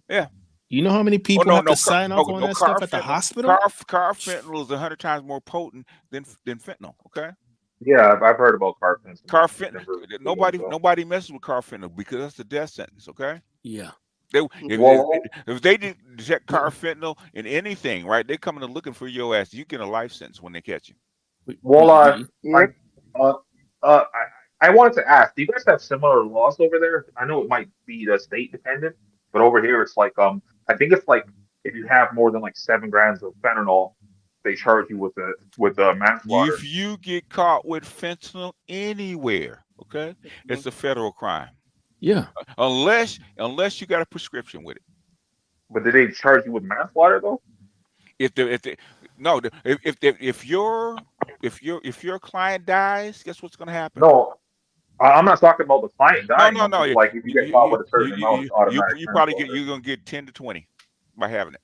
Yeah. You know how many people have to sign off on that stuff at the fentanyl. hospital? Car fentanyl is 100 times more potent than fentanyl. Okay. Yeah, I've heard about car fentanyl. Carfentanil. Never really got into Nobody messes with carfentanil because that's a death sentence. Okay. Yeah. They, it. Well, if they detect carfentanil in anything, right? They're coming and looking for your ass. You get a life sentence when they catch you. well, Yeah. uh, uh, I wanted to ask, do you guys have similar laws over there? I know it might be the state dependent, but over here it's like, I think it's like if you have more than like 7 grams of fentanyl, they charge you with a If manslaughter. you get caught with fentanyl anywhere, okay, it's a federal crime. Yeah. Unless you got a prescription with it. But did they charge you with manslaughter though? If the no the- if your client dies, guess what's gonna happen? No, I'm not talking about the client No, dying. no, I'm no. just like if you get caught with a certain amount, it's automatic You probably manslaughter. you're gonna get 10 to 20 by having it.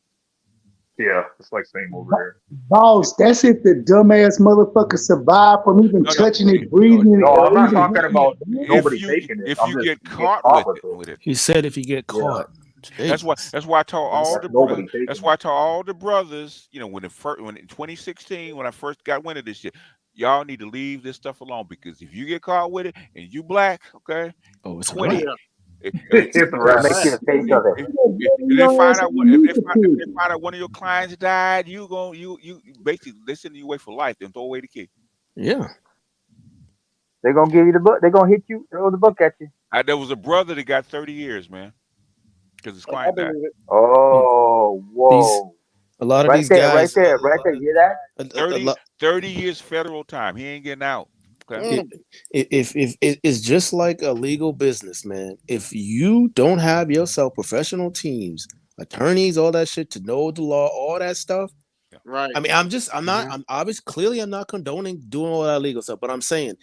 Yeah, it's like same over here. Boss, that's if the dumbass motherfucker survived from even No, no, touching it, no. breathing it, No, or I'm not even talking having about it. nobody taking it. If I'm you just get you get caught caught with it. with it. He said if you get Yeah, caught. Jesus. That's why I told all that's the nobody that's taking why it. I told all the brothers, when in 2016 when I first got wind of this shit, y'all need to leave this stuff alone because if you get caught with it and you black, okay, Oh, it's a Oh 20. wrap. yeah, It's a That's wrap. the Make shit you Right. the face of it. If, that if dirty they find ass out in the if they prison. find out one of your clients died, you basically they send you away for life and throw away the key. Yeah. They're gonna give you the book. They're gonna hit you, throw the book at you. There was a brother that got 30 years, man, because his I client died. believe it. Hmm. Oh, These whoa! a lot of Right these there, right guys. there, right there. You hear that? A lot. 30 years federal time. He ain't getting out. Okay. It, Mm. if it's just like a legal business, man. If you don't have yourself professional teams, attorneys, all that shit to know the law, all that stuff. Right. I mean, I'm obviously clearly I'm not condoning doing all that legal stuff, but I'm saying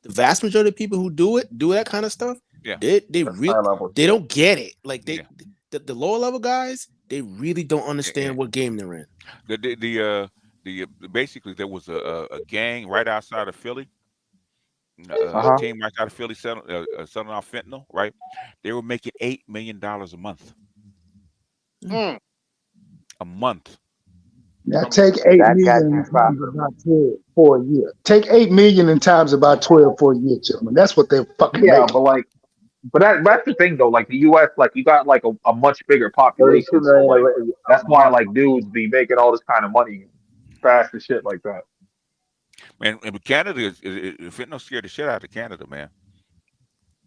the vast majority of people who do that kind of stuff, Yeah. they That's high level they shit. don't get it. Like Yeah. the lower level guys, they really don't Yeah. understand what game they're in. Basically there was a gang right outside of Philly. Uh A huh. team right out of Philly selling off fentanyl. Right. They were making $8 million a month. Mm. A month. Now Um, take 8 That million and goddamn times profitable. about 12 for a year. Take 8 million and times about 12 for a year, gentlemen. That's what they're fucking Yeah, making. but like, that's the thing though. Like the U.S., like you got like a much bigger 32 population, so million like a that's why month. like dudes be making all this kind of money fast and shit like that. And Canada fentanyl scared the shit out of Canada, man.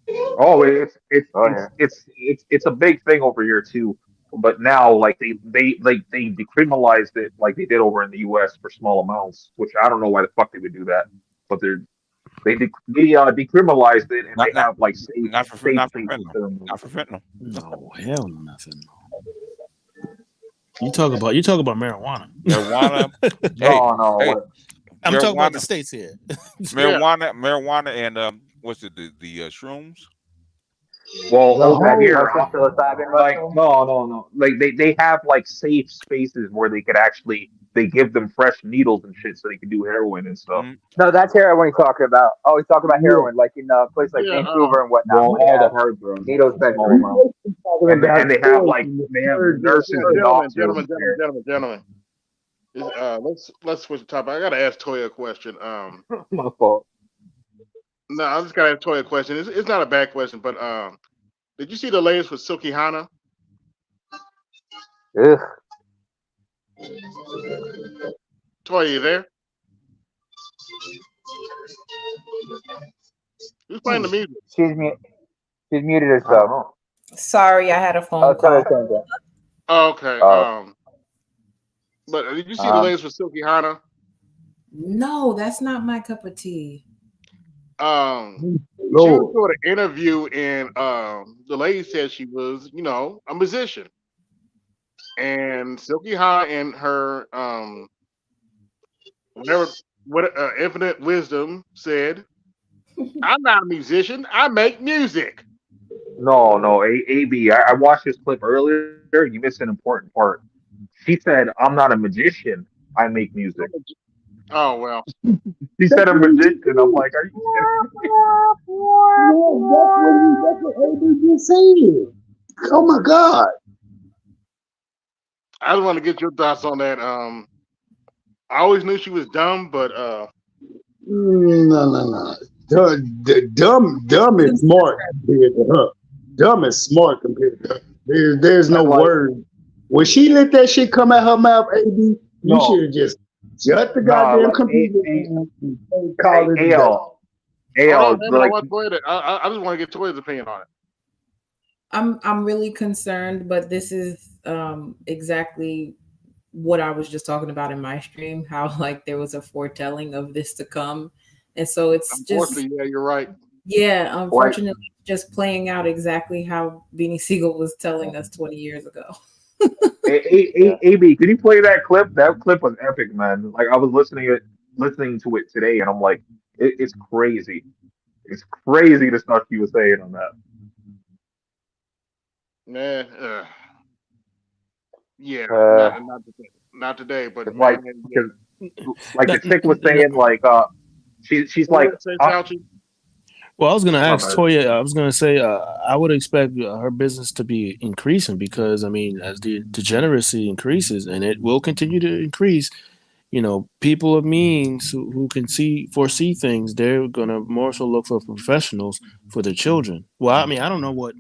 Oh, it's it's Oh it's yeah. it's it's it's a big thing over here too. But now, like they decriminalized it like they did over in the U.S. for small amounts, which I don't know why the fuck they would do that. But they decriminalized it and Not they not have like safe not for places fentanyl. to remove Not it. for fentanyl. No, hell no, nothing. You talk about marijuana. Marijuana. Hey, No, no, hey, what? I'm talking about the marijuana, states here. yeah. marijuana, and what's it? The shrooms. Well, The over whole here, like no. Like they have like safe spaces where they could actually they give them fresh needles and shit so they can do heroin and stuff. Mm, No, that's heroin he's talking about. Oh, he's talking about yeah. heroin, like in a place like Yeah. Vancouver and whatnot, where they all the have hard drugs needles in small We amounts. just talking about And they have like poison, the they have third nurses and gentlemen, doctors there. gentlemen. Let's switch the topic. I gotta ask Toya a question. My fault. No, I just gotta ask Toya a question. It's not a bad question, but did you see the latest with Silky Hana? Ugh. Toya, you there? Who's playing the music? She's muted herself. Sorry, I had a phone call. Oh, okay. But did you see the latest with Silky Hana? No, that's not my cup of tea. She was Lord. doing an interview, and the lady said she was, a musician, and Silky Hana and her infinite wisdom said, "I'm not a musician. I make music." No, AB. I watched this clip earlier. You missed an important part. She said, "I'm not a magician. I make music." Oh well. She said a magician. I'm like, are you kidding That's what AB just said. Oh my God. I just want to get your thoughts on that. I always knew she was dumb, but No. Dumb is smart compared to her. Dumb is smart compared to her. There's no Like, word. When she let that shit come out her mouth, AB, you no, should have just shut the nah, goddamn like computer and call it a day. AL, Hold on, like, I just want to get Toy's opinion on it. I'm really concerned, but this is exactly what I was just talking about in my stream, how like there was a foretelling of this to come. And so it's just, Unfortunately, yeah, you're right. yeah, like, unfortunately, just playing out exactly how Beanie Siegel was telling us 20 years ago. AB, can you play that clip? That clip was epic, man. Like I was listening to it today, and I'm like, it's crazy. It's crazy the stuff he was saying on that. Man, yeah, Uh, not today, but it's man, like, yeah. because like No, the chick was no, saying, like, she's Go like, ahead, say Fauci. well, I was gonna my ask bad. Toya. I was gonna say I would expect her business to be increasing because I mean, as the degeneracy increases, and it will continue to increase, people of means who can foresee things, they're gonna more so look for professionals for their children. Well, I mean, I don't know what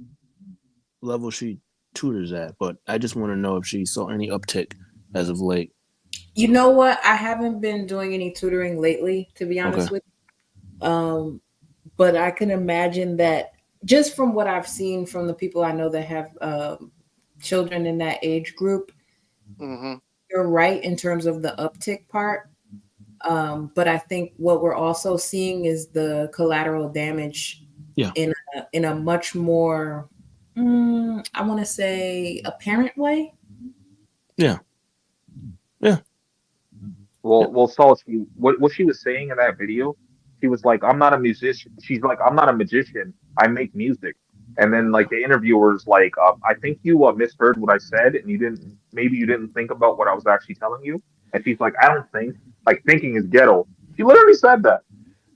level she tutors at, but I just want to know if she saw any uptick as of late. You know what? I haven't been doing any tutoring lately, to be honest Okay. with you. But I can imagine that just from what I've seen from the people I know that have children in that age group, Mm-hmm. you're right in terms of the uptick part. But I think what we're also seeing is the collateral damage Yeah. in a much more, I want to say, apparent way. Yeah. Well, Saul, what she was saying in that video, she was like, I'm not a musician. She's like, I'm not a magician. I make music. And then like the interviewer's like, I think you misheard what I said, and maybe you didn't think about what I was actually telling you. And she's like, I don't think, like thinking is ghetto. She literally said that.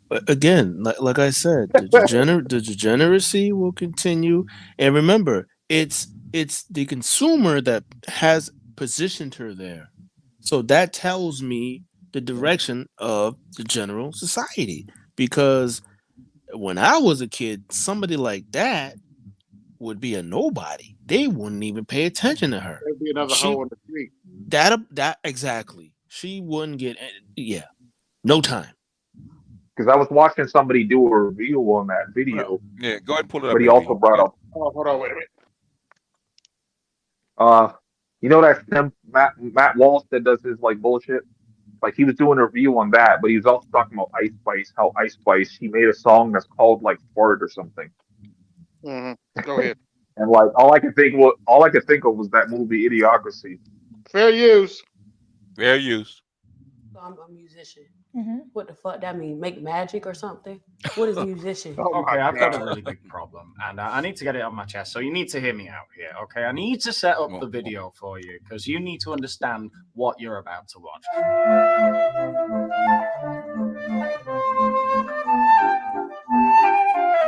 But again, like I said, the degeneracy will continue. And remember, it's the consumer that has positioned her there. So that tells me the direction of the general society. Because when I was a kid, somebody like that would be a nobody. They wouldn't even pay attention to her. There'd be another She hole in the street. that exactly. She wouldn't get no time. Because I was watching somebody do a review on that video, Yeah, go ahead and pull it but up, he AB. also brought up, Oh, hold on, wait a minute. you know that Matt Walsh that does his like bullshit. Like he was doing a review on that, but he was also talking about Ice Spice, how Ice Spice he made a song that's called like Fart or something. Mm-hmm. Go ahead. And like all I could think of was that movie Idiocracy. Fair use. Fair use. So I'm a musician. What the fuck that mean? Make magic or something? What is a musician? Oh Okay, my I've got a God. really big problem, and I need to get it on my chest. So you need to hear me out here, okay? I need to set up the video for you because you need to understand what you're about to watch.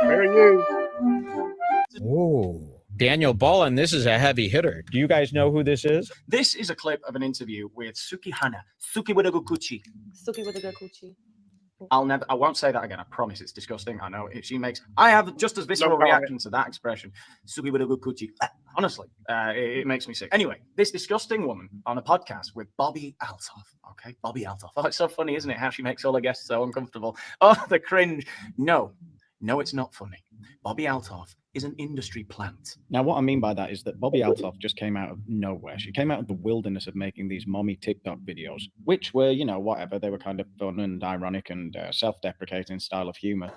Fair use. Oh, Daniel Ballin, this is a heavy hitter. Do you guys know who this is? This is a clip of an interview with Suki Hana, Suki with a good coochie. Suki with a good coochie. I won't say that again. I promise. It's disgusting. I know. I have just as visceral reaction to that expression. Suki with a good coochie. Honestly, it makes me sick. Anyway, this disgusting woman on a podcast with Bobby Altoff. Okay, Bobby Altoff. Oh, it's so funny, isn't it? How she makes all her guests so uncomfortable. Oh, the cringe. No, it's not funny. Bobby Altoff is an industry plant. Now, what I mean by that is that Bobby Altoff just came out of nowhere. She came out of the wilderness of making these mommy TikTok videos, which were, whatever. They were kind of fun and ironic and self-deprecating style of humor.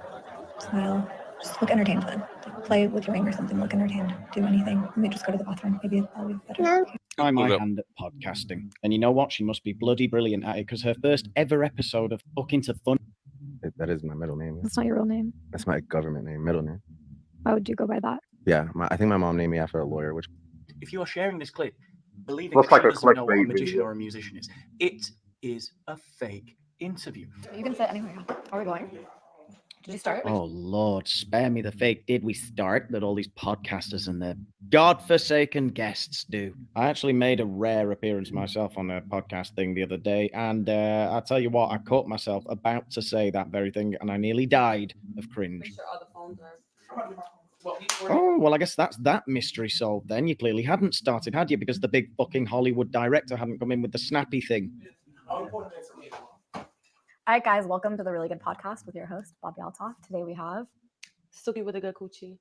Smile. Just look entertained then. Like play with your ring or something. Look entertained. Do anything. Maybe just go to the bathroom. Maybe that'll be better. Try my hand at podcasting. And you know what? She must be bloody brilliant at it because her first ever episode of Fucking to Fun. That is my middle name. That's not your real name. That's my government name, middle name. Why would you go by that? Yeah, I think my mom named me after a lawyer, which... If you are sharing this clip, believing Looks that like she a doesn't know what a clickbait magician video. or a musician is, it is a fake interview. You can sit anywhere. Are we going? Did you start? Oh Lord, spare me the fake. Did we start that all these podcasters and their godforsaken guests do? I actually made a rare appearance myself on a podcast thing the other day, and I tell you what, I caught myself about to say that very thing, and I nearly died of cringe. Make sure all the phones are. Oh, well, I guess that's that mystery solved then. You clearly hadn't started, had you? Because the big fucking Hollywood director hadn't come in with the snappy thing. All right, guys, welcome to the Really Good Podcast with your host, Bobby Altoff. Today we have Suki with a good coochie.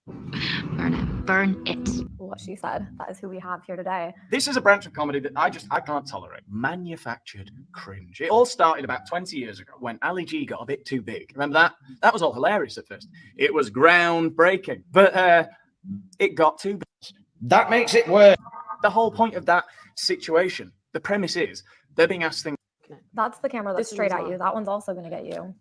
Burn it. Burn it. What she said. That is who we have here today. This is a branch of comedy that I can't tolerate. Manufactured cringe. It all started about 20 years ago when Ali G got a bit too big. Remember that? That was all hilarious at first. It was groundbreaking, but it got too big. That makes it worse. The whole point of that situation, the premise is they're being asked things. That's the camera that's This straight one's at you. on. That one's also going to get you.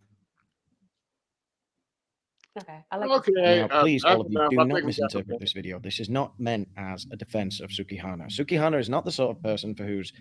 Okay, I like. Okay. Now, please, all of you, I do think not we got misinterpret this video. This is not meant as a defense of Sukihana. Sukihana is not the sort of person for whose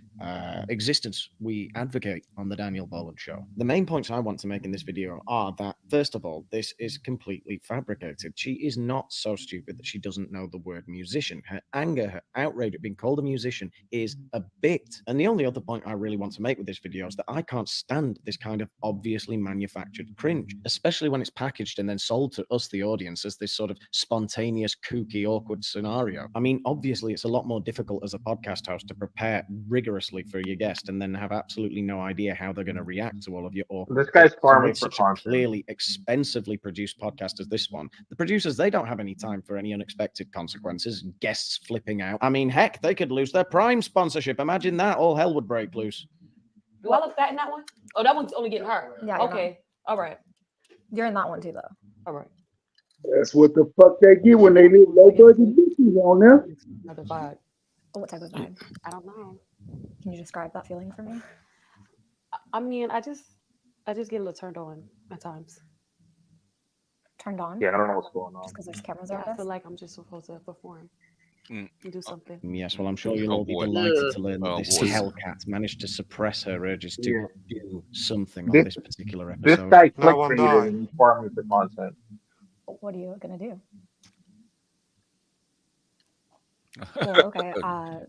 existence we advocate on the Daniel Boland Show. The main points I want to make in this video are that, first of all, this is completely fabricated. She is not so stupid that she doesn't know the word musician. Her anger, her outrage at being called a musician is a bit. And the only other point I really want to make with this video is that I can't stand this kind of obviously manufactured cringe, especially when it's packaged and then sold to us, the audience, as this sort of spontaneous, kooky, awkward scenario. I mean, obviously, it's a lot more difficult as a podcast host to prepare rigorously for your guest and then have absolutely no idea how they're going to react to all of your awkward. This guy's So farming with for such a content. clearly expensively produced podcast as this one, the producers, they don't have any time for any unexpected consequences, guests flipping out. I mean, heck, they could lose their Prime sponsorship. Imagine that. All hell would break loose. Do I look fat in that one? Oh, that one's only getting hurt. Yeah, you're Okay. All right. You're in that one too, though. All right. That's what the fuck they get when they leave low budget bitches on there. Another vibe. Oh, what type of vibe? I don't know. Can you describe that feeling for me? I mean, I just get a little turned on at times. Turned on? Yeah, I don't know what's going on. Just because there's cameras Yeah, around I us? feel like I'm just supposed to perform and do something. Yes, well, I'm sure you'll Oh, all be boy. delighted to learn that Oh, this boy. Hellcat managed to suppress her urges to Yeah. do something on This- this particular This episode. guy No one clickbaited died. and he's farming for content. What are you going to do? Well, okay.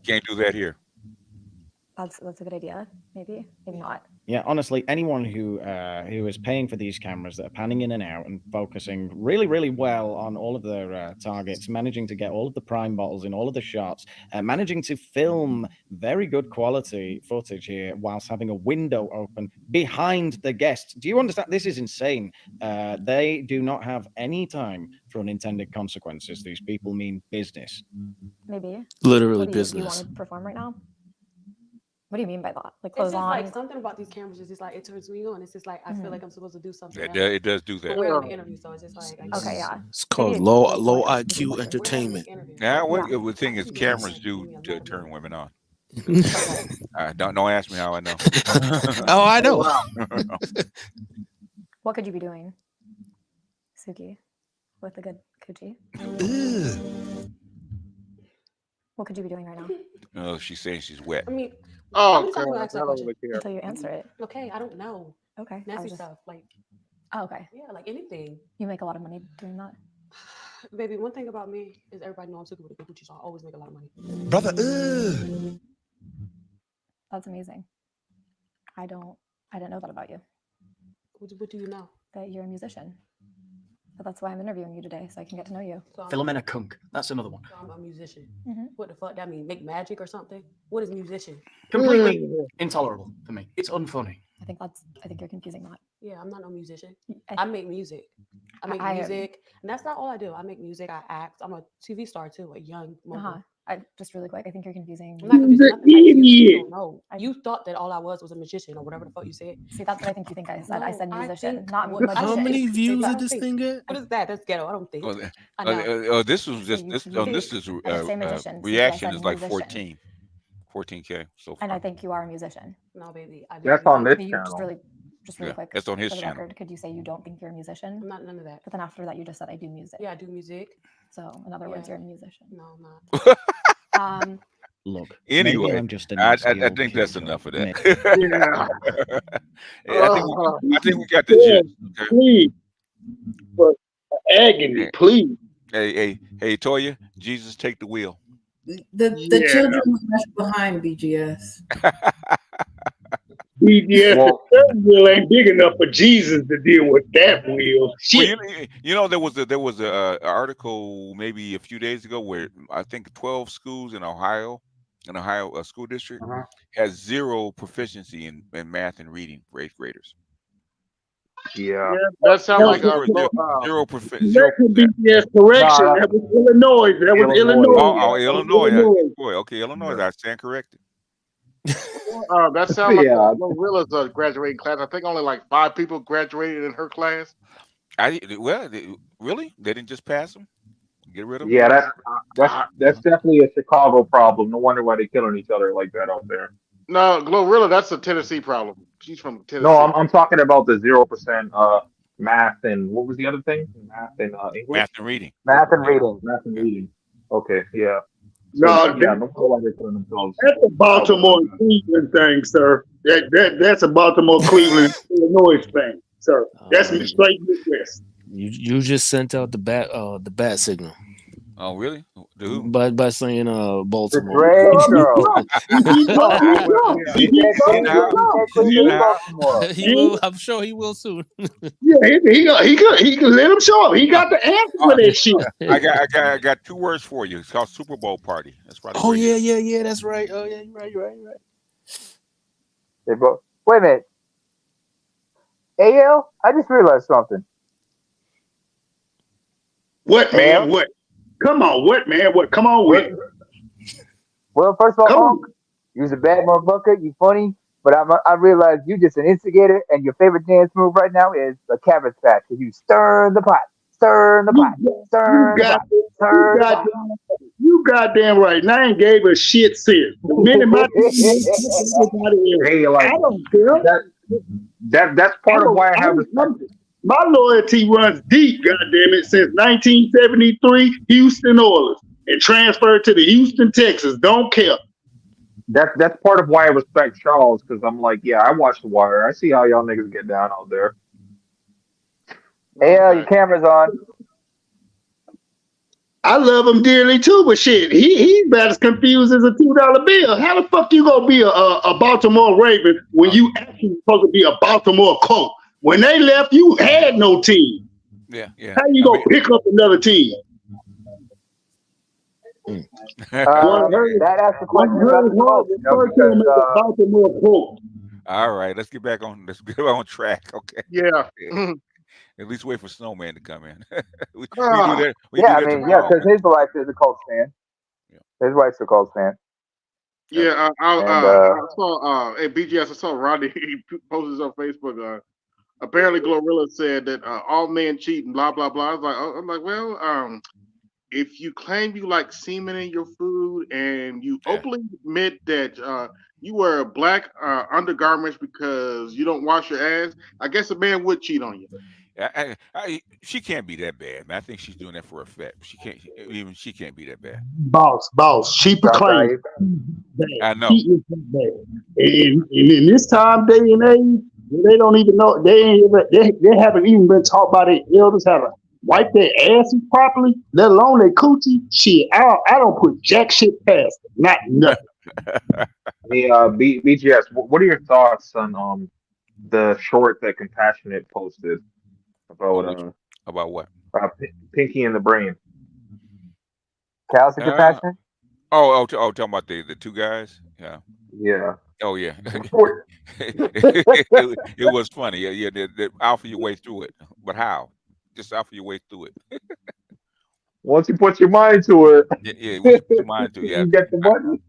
Can't do that here. That's a good idea. Maybe not. Yeah, honestly, anyone who is paying for these cameras that are panning in and out and focusing really, really well on all of their targets, managing to get all of the prime bottles in all of the shots, managing to film very good quality footage here whilst having a window open behind the guest. Do you understand? This is insane. They do not have any time for unintended consequences. These people mean business. Maybe. Literally What do you business. want to perform right now? What do you mean by that? Like It's clothes just on? like something about these cameras is just like it turns me on. It's just like I feel like I'm supposed to do something. It does do But that. we're on the interview, so it's just like I Okay, yeah. It's called Maybe low it's low like- IQ entertainment. Now, Yeah. the thing is, cameras do turn women on. Don't ask me how I know. Oh, I know. What could you be doing, Suki, with a good coochie? What could you be doing right now? Oh, she's saying she's wet. I mean, Oh, I'm God. gonna ask that question. Until you answer it. Okay, I don't know. Okay. I Nasty was just- stuff, like Oh, okay. yeah, like anything. You make a lot of money doing that. Baby, one thing about me is everybody knows I'm super with a good coochie, so I always make a lot of money. Brother, That's amazing. I didn't know that about you. What do you know? That you're a musician. But that's why I'm interviewing you today, so I can get to know you. So I'm, Philomena Kunk. That's another one. so I'm a musician. Mhm. What the fuck that mean? Make magic or something? What is musician? Completely intolerable for me. It's unfunny. I think you're confusing that. Yeah, I'm not no musician. I I make music. I make I- music, and that's not all I do. I make music. I act. I'm a TV star too, a young mogul. Uh-huh. Just really quick, I think you're confusing. I'm not confused. He's Nothing. an Like, you idiot. don't know. You thought that all I was a magician or whatever the fuck you said. See, that's what I think you think I said. I No, said I musician, think not what- magician. how many think- views I did don't this think- thing get? What is that? That's ghetto. I don't think. Oh, I know. this was just You- this. you- This is I didn't say magician, so I reaction said is like musician. 14K so And I far. think you are a musician. No, baby. I do That's music. on this Maybe you channel. just really Yeah, quick. that's on his for the channel. record, could you say you don't think you're a musician? I'm not none of that. But then after that, you just said I do music. Yeah, I do music. So in other words, Yeah. you're a musician. No, I'm not. Look, Anyway, maybe I'm just a I nasty old think that's killjoy. enough of that. Maybe. I think we got the gist. Okay? Please. But agony, please. Hey, Toya, Jesus, take the wheel. The Yeah. children were left behind, BGS. BGS, Well, the third wheel ain't big enough for Jesus to deal with that wheel. Well, Shit. you know, there was a article maybe a few days ago where I think 12 schools in Ohio, school district, uh-huh. has zero proficiency in math and reading for eighth graders. Yeah. Yeah, that sounds Now, like Zero correction, percent. BGS, correction. Nah, That was Illinois. That was Illinois. Illinois. Oh, That was Illinois. Illinois. Boy, okay, Illinois. Yeah. I stand corrected. that sounds like Yeah. Glorilla's graduating class. I think only like 5 people graduated in her class. Really? They didn't just pass them? Get rid of them? Yeah, that's definitely a Chicago problem. No wonder why they're killing each other like that out there. No, Glorilla, that's a Tennessee problem. She's from Tennessee. No, I'm talking about the 0% math and what was the other thing? Math and English. Math and reading. Math and reading. Math and reading. Okay, yeah. So, No, yeah, no wonder why they're killing themselves. that's a Baltimore and Cleveland thing, sir. That's a Baltimore, Cleveland, Illinois thing, sir. That's straight Midwest. You just sent out the bat signal. Oh, really? Who? By saying The Baltimore. Dre girl. He will. I'm sure he will soon. Yeah, he can let him show up. He got the answer for that shit. I got 2 words for you. It's called Super Bowl party. That's probably. Oh yeah. That's right. Oh yeah, you're right. Wait a minute. AL, I just realized something. What, man? What? Come on, what, man? What? Come on, what? Well, first of all, Unc, you're a bad motherfucker. You funny, but I realize you just an instigator, and your favorite dance move right now is the cabbage patch. Cause you stir the pot, stir the pot, stir the pot, stir the pot. You goddamn right. And I ain't gave a shit since. The minute my hey, like, I don't care. That's part of why I have respect. My loyalty runs deep, goddamn it, since 1973, Houston Oilers, and transferred to the Houston Texans. Don't care. That's part of why I respect Charles, because I'm like, yeah, I watch The Wire. I see how y'all niggas get down out there. Hey, your camera's on. I love him dearly too, but shit, he's about as confused as a $2 bill. How the fuck you gonna be a Baltimore Raven when you actually supposed to be a Baltimore Colt? When they left, you had no team. Yeah. How you gonna pick up another team? That asks the question about the Baltimore Colt. All right, let's get back on track. Okay. Yeah. At least wait for Snowman to come in. we do because his wife is a Colts fan. His wife's a Colts fan. Yeah, I saw BGS. I saw Rodney. He posted this on Facebook. Apparently, Glorilla said that all men cheat and blah blah blah. I'm like, well, if you claim you like semen in your food and you openly admit that you wear black undergarments because you don't wash your ass, I guess a man would cheat on you. She can't be that bad, man. I think she's doing that for effect. She can't be that bad. Boss. She proclaims. I know. She is that bad. And in this time, day and age, they don't even know. They haven't even been taught by their elders how to wipe their asses properly, let alone their coochie. Shit, I don't put jack shit past it. Not nothing. Hey, BGS, what are your thoughts on the short that Compassionate posted about what? Pinky and the Brain. Calcium Compassion? Talking about the 2 guys? Yeah. Yeah. Oh yeah. it was funny. Yeah. The alpha your way through it, but how? Just alpha your way through it. Once you put your mind to it. Yeah. Once you put your mind to it, yeah. You get the money.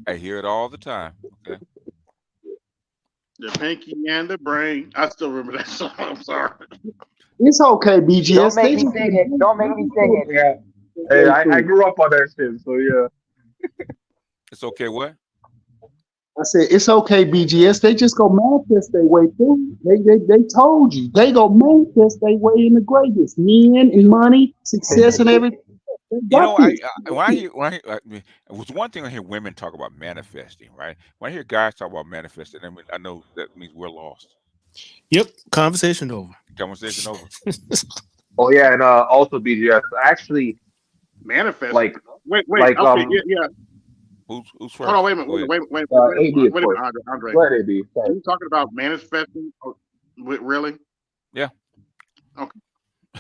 I hear it all the time. Okay. The pinky and the brain. I still remember that song. I'm sorry. It's okay, BGS. Don't make me sing it. Don't make me sing it. Yeah. Hey, I grew up on that shit, so yeah. It's okay. What? I said it's okay, BGS. They just go manifest their way through. They told you they go manifest their way in the greatness, men and money, success and everything. You know, it was one thing I hear women talk about manifesting, right? When I hear guys talk about manifesting, I know that means we're lost. Yep. Conversation over. Conversation over. Oh yeah, and also BGS. Actually, Manifest. like Wait. like Okay. Yeah. Who's first? Hold on. Wait a minute. Go ahead. Wait AB a of minute, course. Andre. Go ahead, AB. Are Sorry. you talking about manifesting? Really? Yeah. Okay.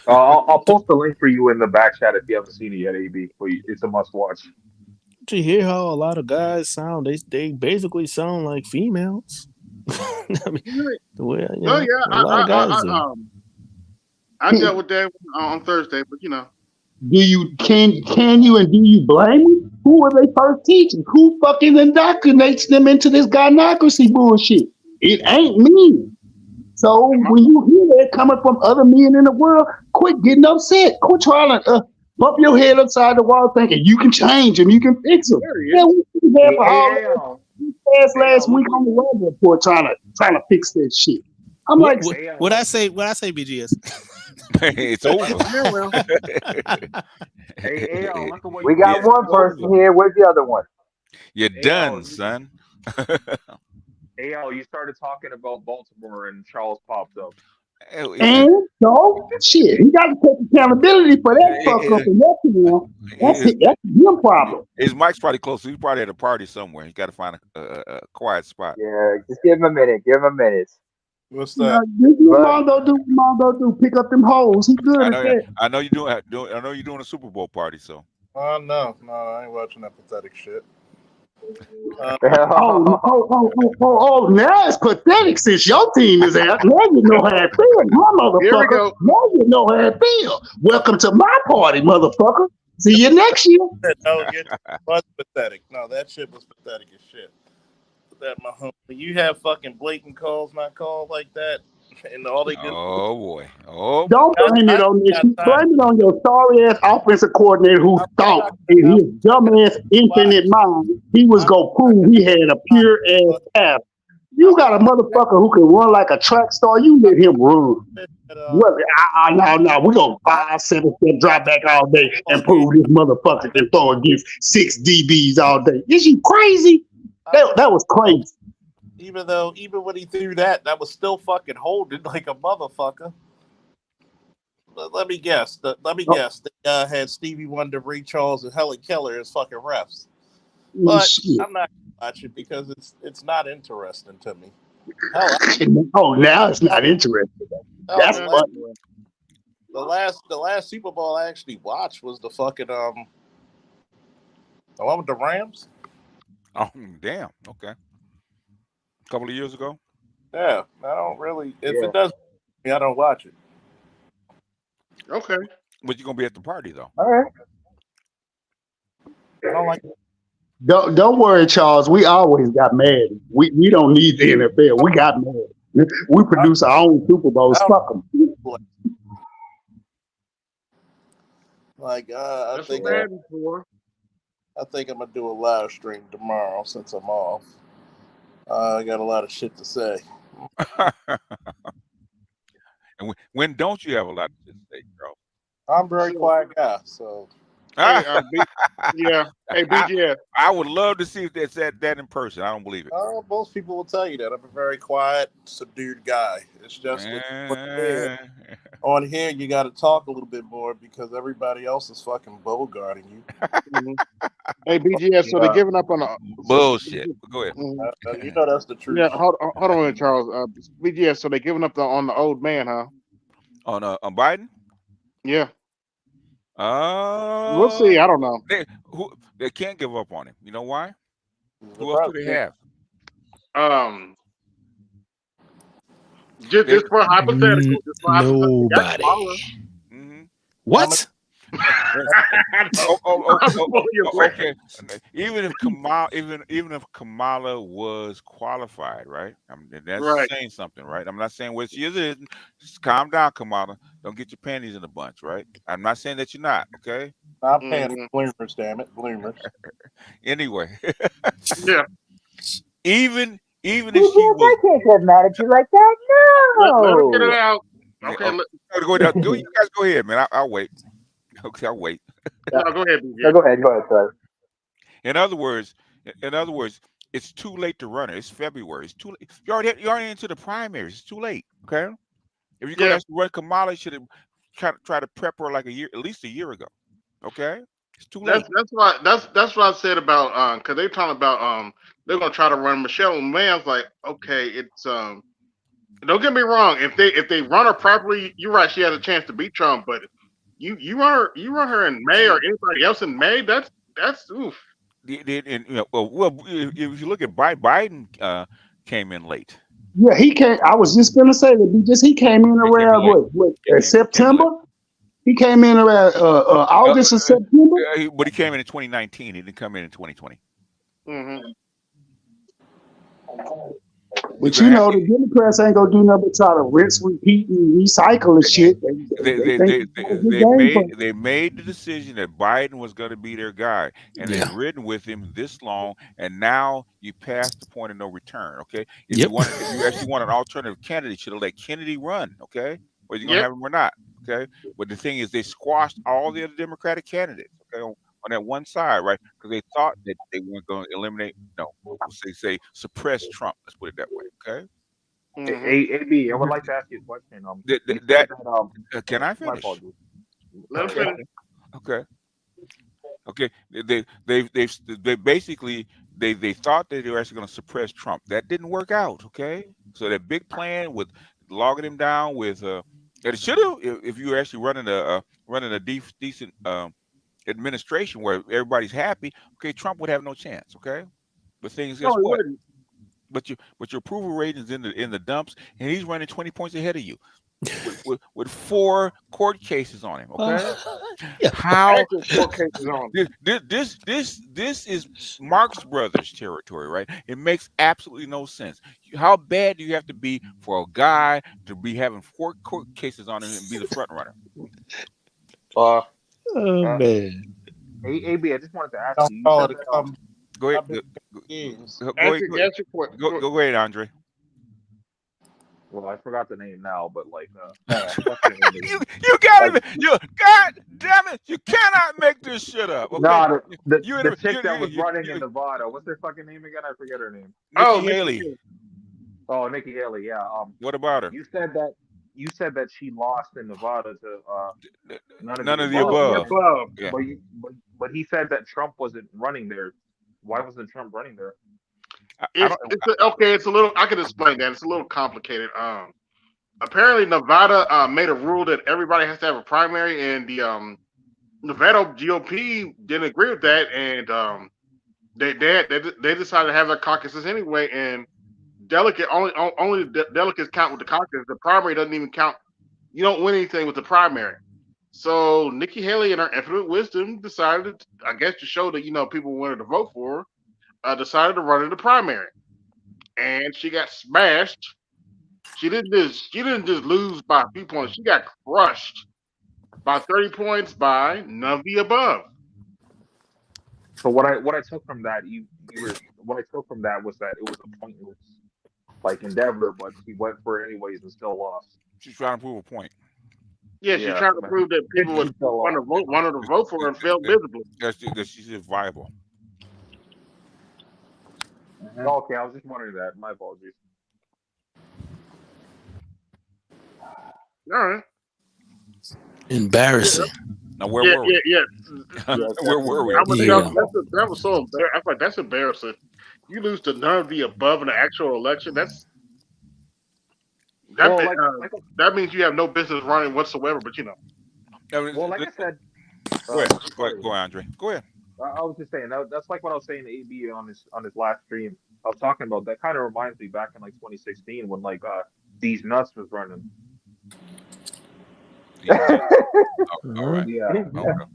I'll post the link for you in the back chat if you haven't seen it yet, AB. It's a must watch. Did you hear how a lot of guys sound? They basically sound like females. I mean, the way Well, yeah. a lot of guys do. I dealt with that on Thursday, but you know. Can you and do you blame them? Who are they first teaching? Who fucking indoctrinates them into this gynocracy bullshit? It ain't me. So when you hear that coming from other men in the world, quit getting upset. Quit trying to bump your head upside the wall thinking you can change them, you can fix them. Yeah, we had for all last week on the weather report trying to fix that shit. I'm like, what I say, BGS. It's over. We got one person here. Where's the other one? You're done, son. AL, you started talking about Baltimore and Charles popped up. And so shit, he got to take accountability for that fuck up and that's his problem. His mic's probably close. He's probably at a party somewhere. He got to find a quiet spot. Yeah, just give him a minute. What's that? Mongo do pick up them hoes. He good at that. I know you're doing a Super Bowl party, so. No, I ain't watching that pathetic shit. Now it's pathetic since your team is out. Now you know how it feels, my motherfucker. Now you know how it feels. Welcome to my party, motherfucker. See you next year. Was pathetic. No, that shit was pathetic as shit. That my home. You have fucking blatant calls, not calls like that, and all they do. Oh boy! Oh. Don't blame it on this. Blame it on your sorry ass offensive coordinator who thought in his dumb ass infinite mind he was gonna prove he had a pure ass pass. You got a motherfucker who can run like a track star. You let him run. No, we're gonna 5-7-step drop back all day and prove this motherfucker can throw against 6 DBs all day. Is you crazy? That was crazy. Even when he threw that was still fucking holding like a motherfucker. Let me guess. They had Stevie Wonder, Ray Charles, and Helen Keller as fucking refs. But I'm not watching because it's not interesting to me. Now it's not interesting. That's funny. The last Super Bowl I actually watched was the fucking the one with the Rams. Oh damn! Okay, a couple of years ago. Yeah, I don't really. If it does, I don't watch it. Okay, but you're gonna be at the party though. All right. I don't like. Don't worry, Charles. We always got mad. We don't need the NFL. We got mad. We produce our own Super Bowls. Fuck them. Like I think I'm gonna do a live stream tomorrow since I'm off. I got a lot of shit to say. And when don't you have a lot of shit to say, Charles? I'm a very quiet guy, so. Hey, BGS. I would love to see if that's that in person. I don't believe it. Most people will tell you that I'm a very quiet, subdued guy. It's just on here you got to talk a little bit more because everybody else is fucking bogarting you. Hey, BGS. So they're giving up on the bullshit. Go ahead. You know that's the truth. Yeah, hold on a minute, Charles. BGS. So they're giving up on the old man, huh? On Biden? Yeah. We'll see. I don't know. They can't give up on him. You know why? Who else do they have? Just for hypothetical. Nobody. What? Okay. Even if Kamala was qualified, right? I mean, that's saying something, right? I'm not saying what she is. Just calm down, Kamala. Don't get your panties in a bunch, right? I'm not saying that you're not, okay? I'm panties bloomers, damn it, bloomers. Anyway, yeah. Even if she was, I can't get mad at you like that. No. Let her get it out. Okay. You guys go ahead, man. I'll wait. Okay, I'll wait. No, go ahead. No, go ahead. Sorry. In other words, It's too late to run it. It's February. It's too late. You're already into the primaries. It's too late. Okay. If you're gonna Yeah, actually run Kamala, you should have try to prep her like at least a year ago. Okay. It's too late. that's what I said about because they're talking about they're gonna try to run Michelle. And man's like, okay, it's don't get me wrong. If they run her properly, you're right. She has a chance to beat Trump. But you run her in May or anybody else in May. That's oof. And, well, if you look at Biden, came in late. Yeah, he came. I was just gonna say that he came in He came in around late. what He came in September. late. He came in around August or September. But he came in 2019. He didn't come in 2020. Mm-hmm. But you know, the Democrats ain't gonna do nothing but try to rinse, repeat, and recycle and shit. They made the decision that Biden was going to be their guy, and they've ridden with him this long, and now you passed the point of no return. Okay, if you actually want an alternative candidate, you should have let Kennedy run. Okay, whether you're going to have him or not. Okay, but the thing is, they squashed all the other Democratic candidates. Okay, on that one side, right? Because they thought that they weren't going to eliminate. No, say suppress Trump. Let's put it that way. Okay. AB, I would like to ask you a question. You said that, can I my finish? apologies. Let him finish. Okay. They basically they thought that they were actually going to suppress Trump. That didn't work out. Okay. So that big plan with logging him down with and it should have if you were actually running a decent administration where everybody's happy. Okay, Trump would have no chance. Okay, but things guess what? But your approval rating's in the dumps, and he's running 20 points ahead of you, with 4 court cases on him. Okay, how court cases on this is Marx Brothers territory, right? It makes absolutely no sense. How bad do you have to be for a guy to be having 4 court cases on him and be the front runner? Oh man. AB, I just wanted to ask you. Go ahead. Go ahead, Andre. Well, I forgot the name now, but like, you got it. God damn it! You cannot make this shit up. Okay? No, the chick that was running in Nevada. What's her fucking name again? I forget her name. Nikki Haley. Oh, Nikki Haley. Yeah. What about her? You said that she lost in Nevada to none of the above. Yeah. But he said that Trump wasn't running there. Why wasn't Trump running there? It's a little. I can explain that. It's a little complicated. Apparently Nevada made a rule that everybody has to have a primary, and the Nevada GOP didn't agree with that, and they decided to have their caucuses anyway. And only the delegates count with the caucus. The primary doesn't even count. You don't win anything with the primary. So Nikki Haley, in her infinite wisdom, decided, I guess, to show that people wanted to vote for her, decided to run in the primary, and she got smashed. She didn't just lose by a few points. She got crushed by 30 points by none of the above. So what I took from that, what I took from that was that it was a pointless endeavor, but she went for it anyways and still lost. She's trying to prove a point. Yeah, she's trying to prove that people wanted to vote for her and failed miserably. That she's viable. Okay, I was just wondering that. My apologies. All right. Embarrassing. Now where were we? Yeah. Where were we? That was so embarrassing. I was like, that's embarrassing. You lose to none of the above in the actual election. That means you have no business running whatsoever. But Well, like I said, go ahead, Andre. Go ahead. I was just saying that's like what I was saying to AB on his last stream. I was talking about that. Kind of reminds me back in 2016 when These Nuts was running. All right. Yeah. Okay.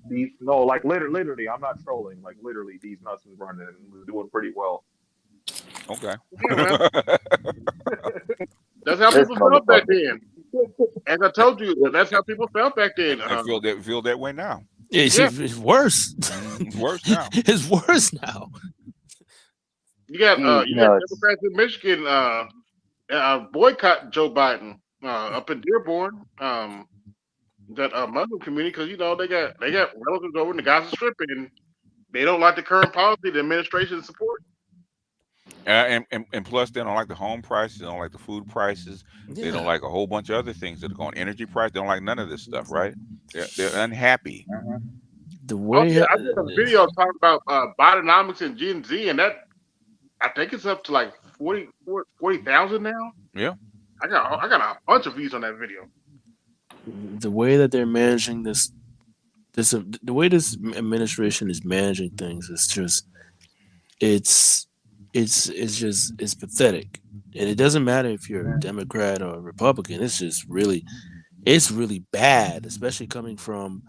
Literally, I'm not trolling. Literally, These Nuts was running and was doing pretty well. Okay. That's how people felt back then. As I told you, that's how people felt back then. I feel that way now. Yeah, it's worse. It's worse now. It's worse now. You got Democrats in Michigan boycott Joe Biden up in Dearborn. That Muslim community, because they got relatives over in the Gaza Strip, and they don't like the current policy the administration supports. And plus, they don't like the home prices. They don't like the food prices. They don't Yeah. like a whole bunch of other things that are going. Energy price. They don't like none of this stuff, right? They're unhappy. The Oh way yeah, I did a video talking about Bidenomics and Gen Z, and that I think it's up to like 40,000 now. Yeah. I got a bunch of views on that video. the way that they're managing the way this administration is managing things is just it's it's pathetic, and it doesn't matter if you're a Democrat or a Republican. It's just really bad, especially coming from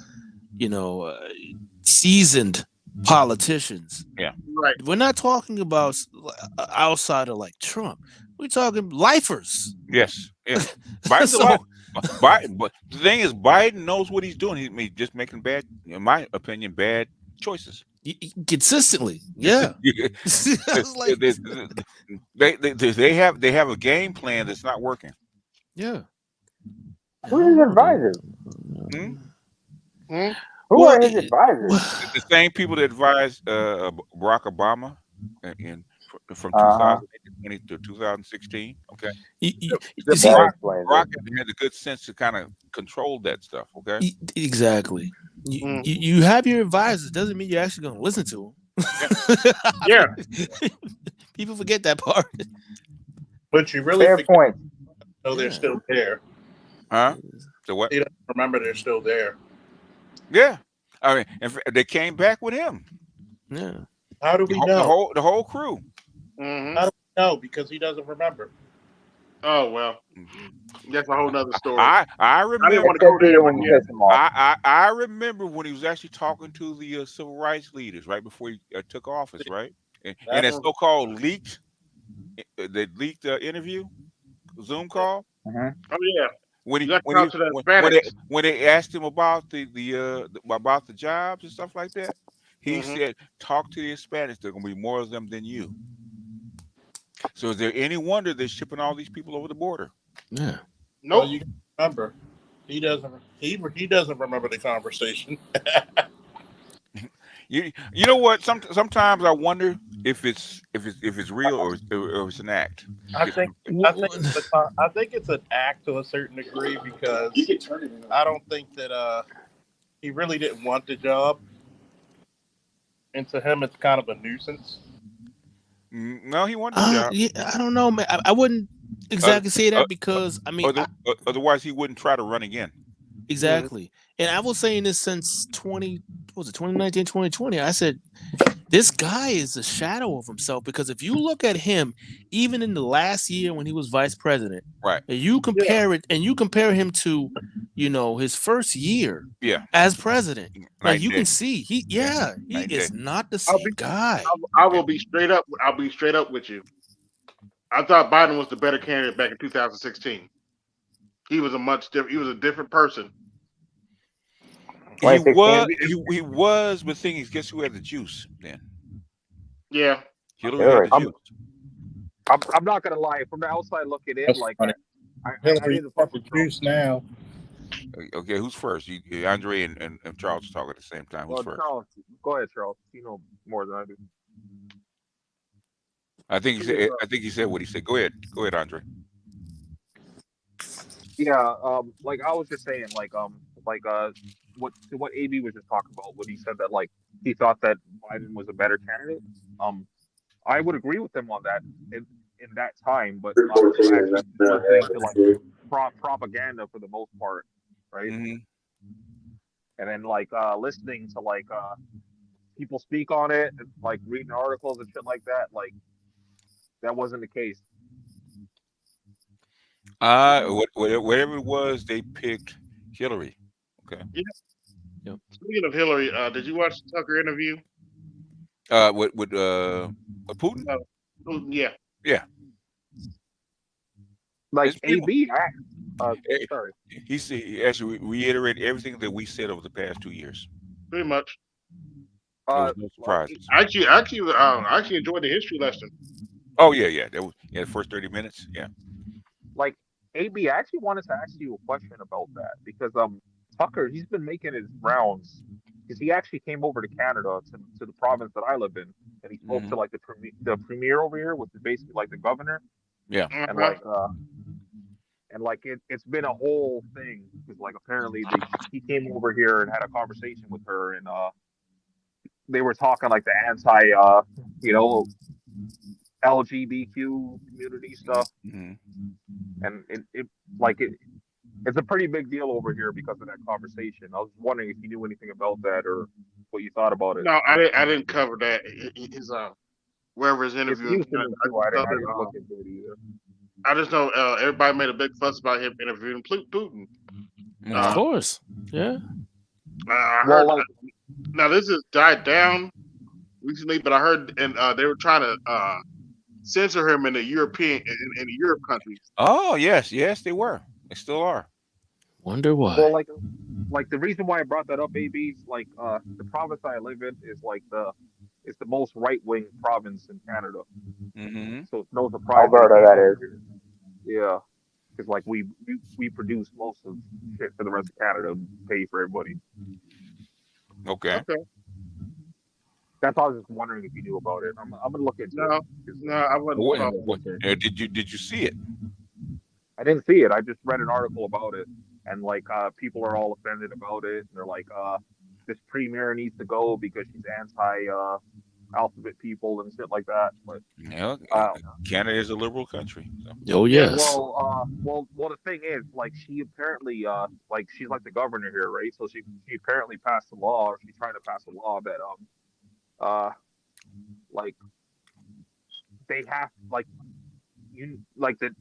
seasoned politicians. Yeah. Right. We're not talking about outside of like Trump. We're talking lifers. Yes. Yeah. Biden's So- alive. Biden, but the thing is, Biden knows what he's doing. He's just making bad, in my opinion, bad choices. Consistently, yeah. It's like- they have a game plan that's not working. Yeah. Who are his advisors? Hmm? Who are his advisors? The same people that advised Barack Obama from Uh-huh. 2020 to 2016. Okay, You The see- Barack had the good sense to kind of control that stuff. Okay, Exactly. You have your advisors. Doesn't mean you're actually going to listen to them. Yeah. People forget that part. But you really Fair forget- point. No, they're still there. huh? So what? You don't remember they're still there. Yeah, I mean, they came back with him. Yeah. How do we The know? whole crew. Mm-hmm. How do we know? Because he doesn't remember. Oh well, that's a whole nother story. I I remember didn't want to go there when you. I remember when he was actually talking to the civil rights leaders right before he took office, right? And that so-called leaked, the leaked interview, Zoom call. Oh yeah. When You got to talk to the Hispanics. when they asked him about about the jobs and stuff like that, he said, "Talk to the Hispanics. There are going to be more of them than you." So is there any wonder they're shipping all these people over the border? Yeah. Nope. Well, you remember. He doesn't. He doesn't remember the conversation. You know what? Sometimes I wonder if it's real or it's an act. I think it's an act to a certain degree because I don't think that he really didn't want the job, and to him it's kind of a nuisance. No, he wanted the job. Yeah, I don't know, man. I wouldn't exactly say that because I mean, otherwise he wouldn't try to run again. exactly. And I was saying this since 2019, 2020. I said, this guy is a shadow of himself because if you look at him, even in the last year when he was vice president, right? And you compare you compare him to, his first year, as president. Like you can see, he is not the same guy. I will be straight up. I'll be straight up with you. I thought Biden was the better candidate back in 2016. He was He was a different person. He was, but thing is, guess who had the juice then? Yeah. Hillary had the juice. I'm not gonna lie. From the outside looking in, That's like funny. I Hillary's didn't got the juice now. Okay, who's first? Andre and Charles talk at the same time. Who's first? Charles, go ahead, Charles. You know more than I do. I think he said what he said. Go ahead, Andre. Yeah, like I was just saying, what AB was just talking about when he said that like he thought that Biden was a better candidate. I would agree with him on that in that time, but obviously actually listening to like propaganda for the most part, right? Mm-hmm. And then like listening to like people speak on it, and, like reading articles and shit like that, like that wasn't the case. Whatever it was, they picked Hillary. Okay. Yeah. Yep. Speaking of Hillary, did you watch the Tucker interview? With Putin? Yeah. Yeah. Like AB. Sorry. He actually reiterated everything that we said over the past 2 years. Pretty much. There was no surprises. I actually enjoyed the history lesson. Oh yeah. That was the first 30 minutes. Yeah. Like AB, I actually wanted to ask you a question about that because Tucker, he's been making his rounds because he actually came over to Canada to the province that I live in, and he spoke to like the premier over here, which is basically like the governor, Yeah. and like it's been a whole thing because like apparently he came over here and had a conversation with her, and they were talking like the anti you know LGBTQ community stuff, and it's a pretty big deal over here because of that conversation. I was wondering if you knew anything about that or what you thought about it. No, I didn't cover that. His wherever his interview. It's news to me too. I didn't look into it either. I just know everybody made a big fuss about him interviewing Putin. Of course, yeah. I heard. Now this has died down recently, but I heard and they were trying to censor him in the European in the Europe countries. Oh yes, they were. They still are. Wonder why. Well, like the reason why I brought that up, AB, is like the province I live in is like it's the most right wing province in Canada. So it's no surprise. Alberta, that is. Yeah, because like we produce most of shit for the rest of Canada, and pay for everybody. Okay. That's all I was just wondering if you knew about it. I'm gonna look into it. No, I wasn't. Did you see it? I didn't see it. I just read an article about it, and like people are all offended about it. They're like, this premier needs to go because she's anti alphabet people and shit like that. But Canada is a liberal country. So. Oh yes. Well, the thing is, like, she apparently, like, she's like the governor here, right? So she apparently passed a law, or she's trying to pass a law that like they have like the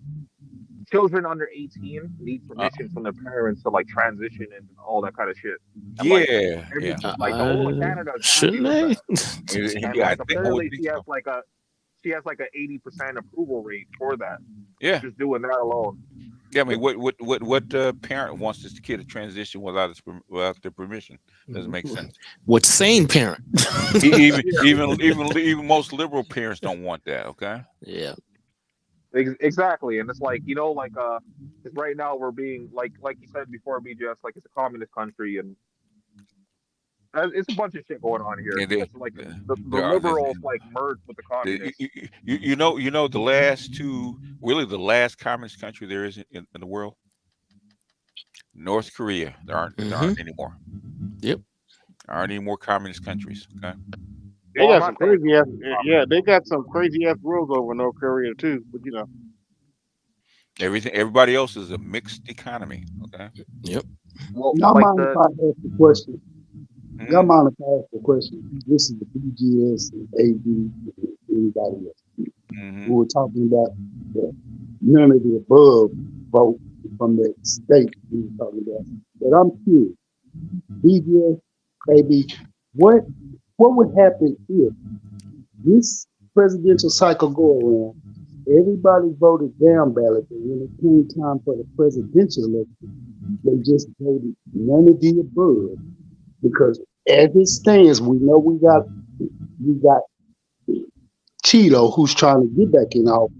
children under 18 need permission from their parents to like transition and all that kind of shit. And, yeah, like the whole of Canada shouldn't they? And like, apparently she has like a 80% approval rate for that. Yeah, just doing that alone. Yeah, I mean, what parent wants this kid to transition without their permission? Doesn't make sense. What sane parent? even most liberal parents don't want that. Okay. Yeah. Exactly, and it's like, you know, like right now we're being like you said before, BGS, like it's a communist country, and it's a bunch of shit going on here. It's like the liberals like merged with the communists. You know the last communist country there is in the world, North Korea. There aren't anymore. Yep. There aren't any more communist countries. Okay. They got some crazy ass. Yeah, they got some crazy ass rules over North Korea too. But you know, everybody else is a mixed economy. Okay. Yep. Well, y'all mind if I ask the question? Y'all mind if I ask the question? This is the BGS and AD and anybody else. We were talking about the none of the above vote from the state we were talking about. But I'm curious, BGS, AB, what would happen if this presidential cycle go around, everybody voted down ballot, and when it came time for the presidential election, they just voted none of the above? Because as it stands, we know we got Cheeto, who's trying to get back in office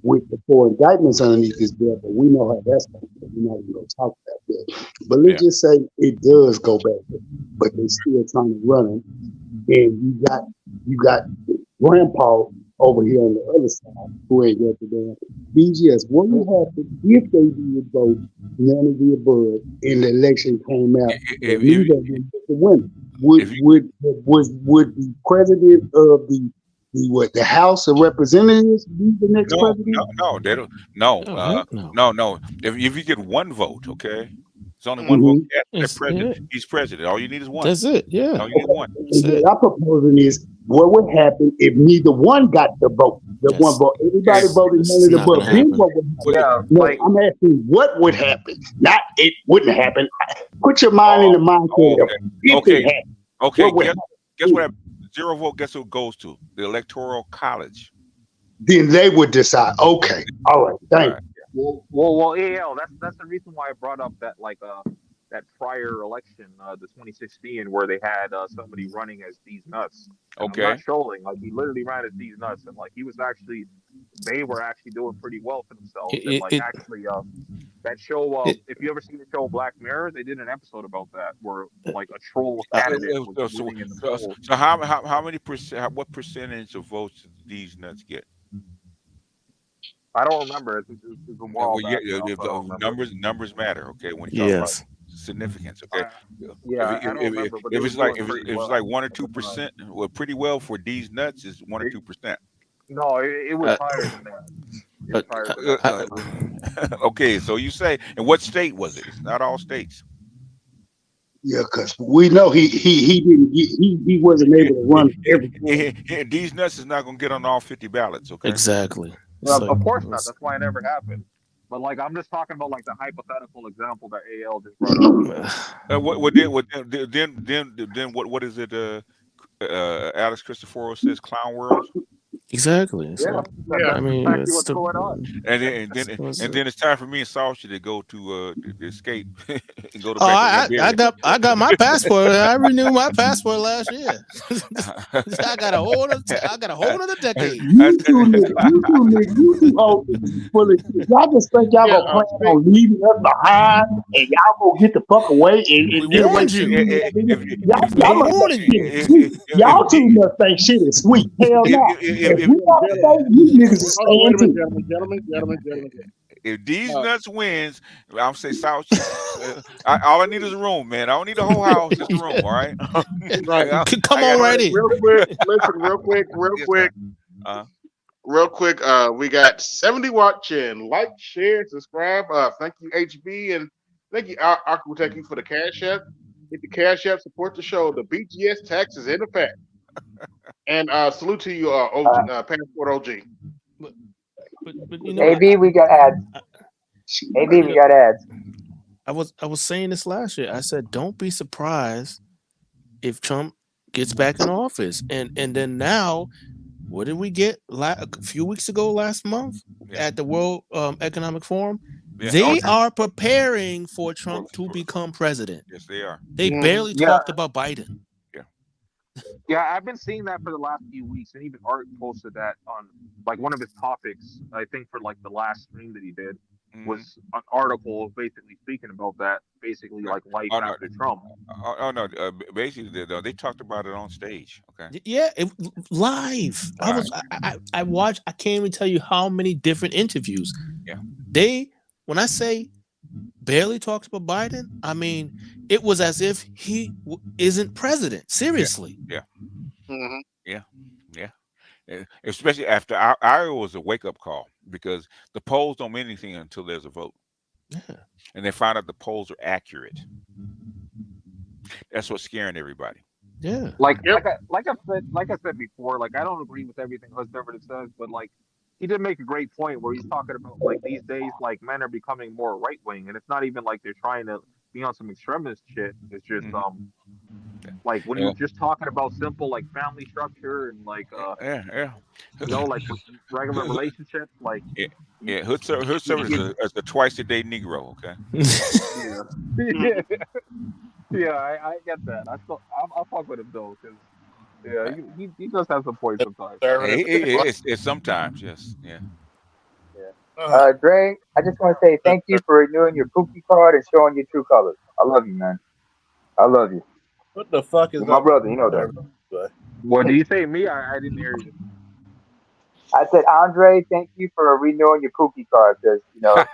with the 4 indictments underneath his belt, but we know how that's going to go. We're not even going to talk about that. But let's just say it does go back, but they're still trying to run it. And you got Grandpa over here on the other side who ain't got the damn BGS. What would happen if they did vote none of the above and the election came out? Would the president of the House of Representatives be the next president? No, they don't. No. If you get one vote, okay. It's only one vote. President. He's president. All you need is one. That's it. Yeah. All you need one. What I'm proposing is what would happen if neither one got the vote? One vote. Everybody voted none of the above. Then what would happen? No, I'm asking what would happen. Not it wouldn't happen. Put your mind in the mindset of if it happened. Okay. Guess what happens? 0 vote. Guess who it goes to? The Electoral College. Then they would decide. Okay. All right. Thank you. Well, that's the reason why I brought up that that prior election, the 2016, where they had somebody running as these nuts. Okay. I'm not trolling. Like, he literally ran as these nuts, and like they were actually doing pretty well for themselves. And like That show, It, if you ever seen the show Black Mirror, they did an episode about that where like a troll I, candidate was winning in the polls. So how many percent? What percentage of votes did these nuts get? I don't remember. It's a while Well, back now, so I don't remember. numbers matter. Okay, when you talk about yes. significance. Okay, Yeah, I don't remember, but it if was it's like doing pretty if it's well like 1 or at the time. 2%, well, pretty well for these nuts is 1 or 2%. No, it was Uh, higher than that. It was higher than that. Uh, Probably. okay, so you say, and what state was it? It's not all states. Yeah, because we know he didn't he wasn't able to run everything. These nuts is not going to get on all 50 ballots. Okay, Exactly. Well, So of course not. That's why it never happened. But like, I'm just talking about like the hypothetical example that AL just brought up. then what is it? Alex Christopher says clown world. exactly. Yeah, So Yeah. I mean, exactly it's what's going on. And then it's time for me and Sasha to go to the escape and go to oh, back to I got my passport. I renewed my passport last year. I got a whole other decade. You two old full of shit. Y'all just think y'all gonna plan on leaving us behind and y'all gonna get the fuck away and get away warned from you. y'all must think y'all too much think shit is sweet. Hell no. If we not today, you niggas is Wait staying a minute, too. gentlemen. If these nuts wins, I'll say South. All I need is a room, man. I don't need the whole house, just a room. All right. Right. Come on right in. Real quick, listen, real quick. We got 70 watching. Like, share, subscribe. Thank you, HB, and thank you, Aquatech, for the cash app. Hit the cash app, support the show. The BGS tax is in effect. And salute to you, Passport OG. But you know, AB, we got ads. AB, we got ads. I was saying this last year. I said, don't be surprised if Trump gets back in office. And then now, what did we get a few weeks ago, last month, at the World Economic Forum? Yeah. They are preparing for Trump to become president. Yes, they are. They barely talked about Biden. Yeah, I've been seeing that for the last few weeks, and even Art posted that on like one of his topics. I think for like the last stream that he did was an article basically speaking about that, basically like life after Trump. No, basically they talked about it on stage. Okay. Yeah, live. I watched. I can't even tell you how many different interviews. Yeah. When I say barely talks about Biden, I mean it was as if he isn't president. Seriously. Yeah. Yeah. Especially after Iowa was a wake up call because the polls don't mean anything until there's a vote. Yeah. And they found out the polls are accurate. That's what's scaring everybody. Yeah. Like I said before, like I don't agree with everything Husband says, but like he did make a great point where he's talking about like these days, like men are becoming more right wing, and it's not even like they're trying to be on some extremist shit. It's just like when you're just talking about simple like family structure and like you know, like regular relationships, like hood service is a twice a day Negro. Okay. I get that. I'll fuck with him though, because he does have some points sometimes. It's sometimes, yes, yeah. Dre, I just want to say thank you for renewing your Pookie card and showing your true colors. I love you, man. I love you. What the fuck is my brother? You know that. What do you say? Me? I didn't hear you. I said, Andre, thank you for renewing your Pookie card because you're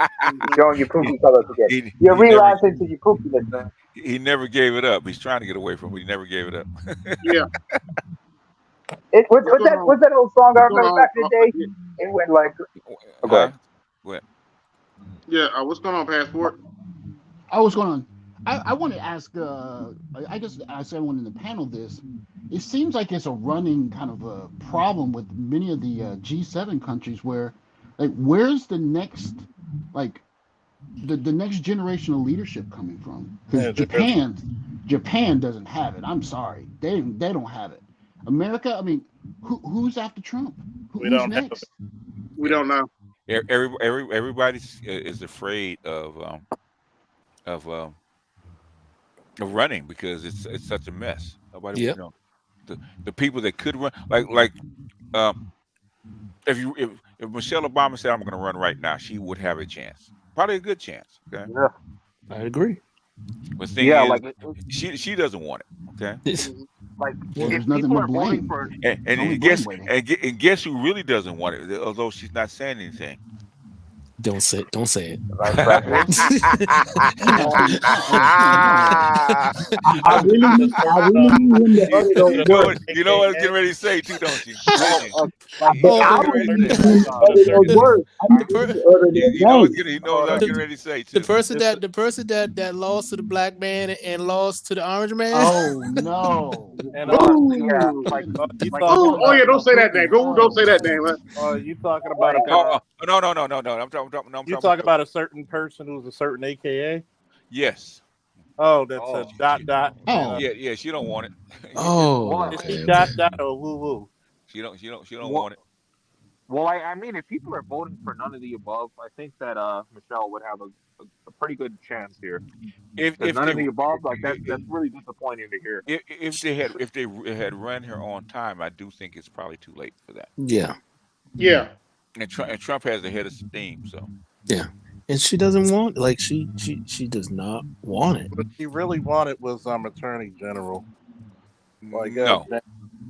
showing your Pookie colors again. You're relapsing to your Pookiness, man. He never gave it up. He's trying to get away from it. He never gave it up. Yeah. What's that old song I remember back in the day? It went like. Okay. What? Yeah. What's going on, Passport? What's going on? I want to ask. I guess ask everyone in the panel this. It seems like it's a running kind of a problem with many of the G7 countries where, like, where's the next, like, the next generation of leadership coming from? Because Japan doesn't have it. I'm sorry, they don't have it. America, I mean, who's after Trump? Who's next? We don't know. Everybody is afraid of running because it's such a mess. Nobody, the people that could run, like if Michelle Obama said I'm going to run right now, she would have a chance. Probably a good chance. Okay. Yeah. I agree. But the thing Yeah, is, like she doesn't want it. Okay. like Well, if there's nothing people to are voting blame. for And It's only blame waiting. guess who really doesn't want it? Although she's not saying anything. Don't say it. Don't say it. Vice President. Pelosi? She has to. She ain't doing that. I really need him to Money don't You know work. what? You know what I was getting ready to say too, don't you? Don't you? like, You but know what I I was Oh, getting don't ready to need say. him to utter those words. I the need per- him to utter their You know names. he knows what I was getting ready to say the too. person that lost to the black man and lost to the orange man. Oh no! And Yeah, Ooh, like you like talking Oh, oh about? yeah, don't say that name. Oh, don't say that Oh, name. You talking about like Oh, no. I'm talking you about talking about a certain person who's a certain AKA? yes. Oh, that's a dot dot. And oh, Yeah. She don't want it. Oh, is okay, she okay. dot or woo woo? She don't Well, want it. well, I mean, if people are voting for none of the above, I think that Michelle would have a pretty good chance here. Because If none they of the above, like that's really disappointing to hear. if they had run her on time, I do think it's probably too late for that. Yeah, Yeah. And Trump has the head of steam, so yeah. And she doesn't want she does not want it. What she really wanted was Attorney General. Like no,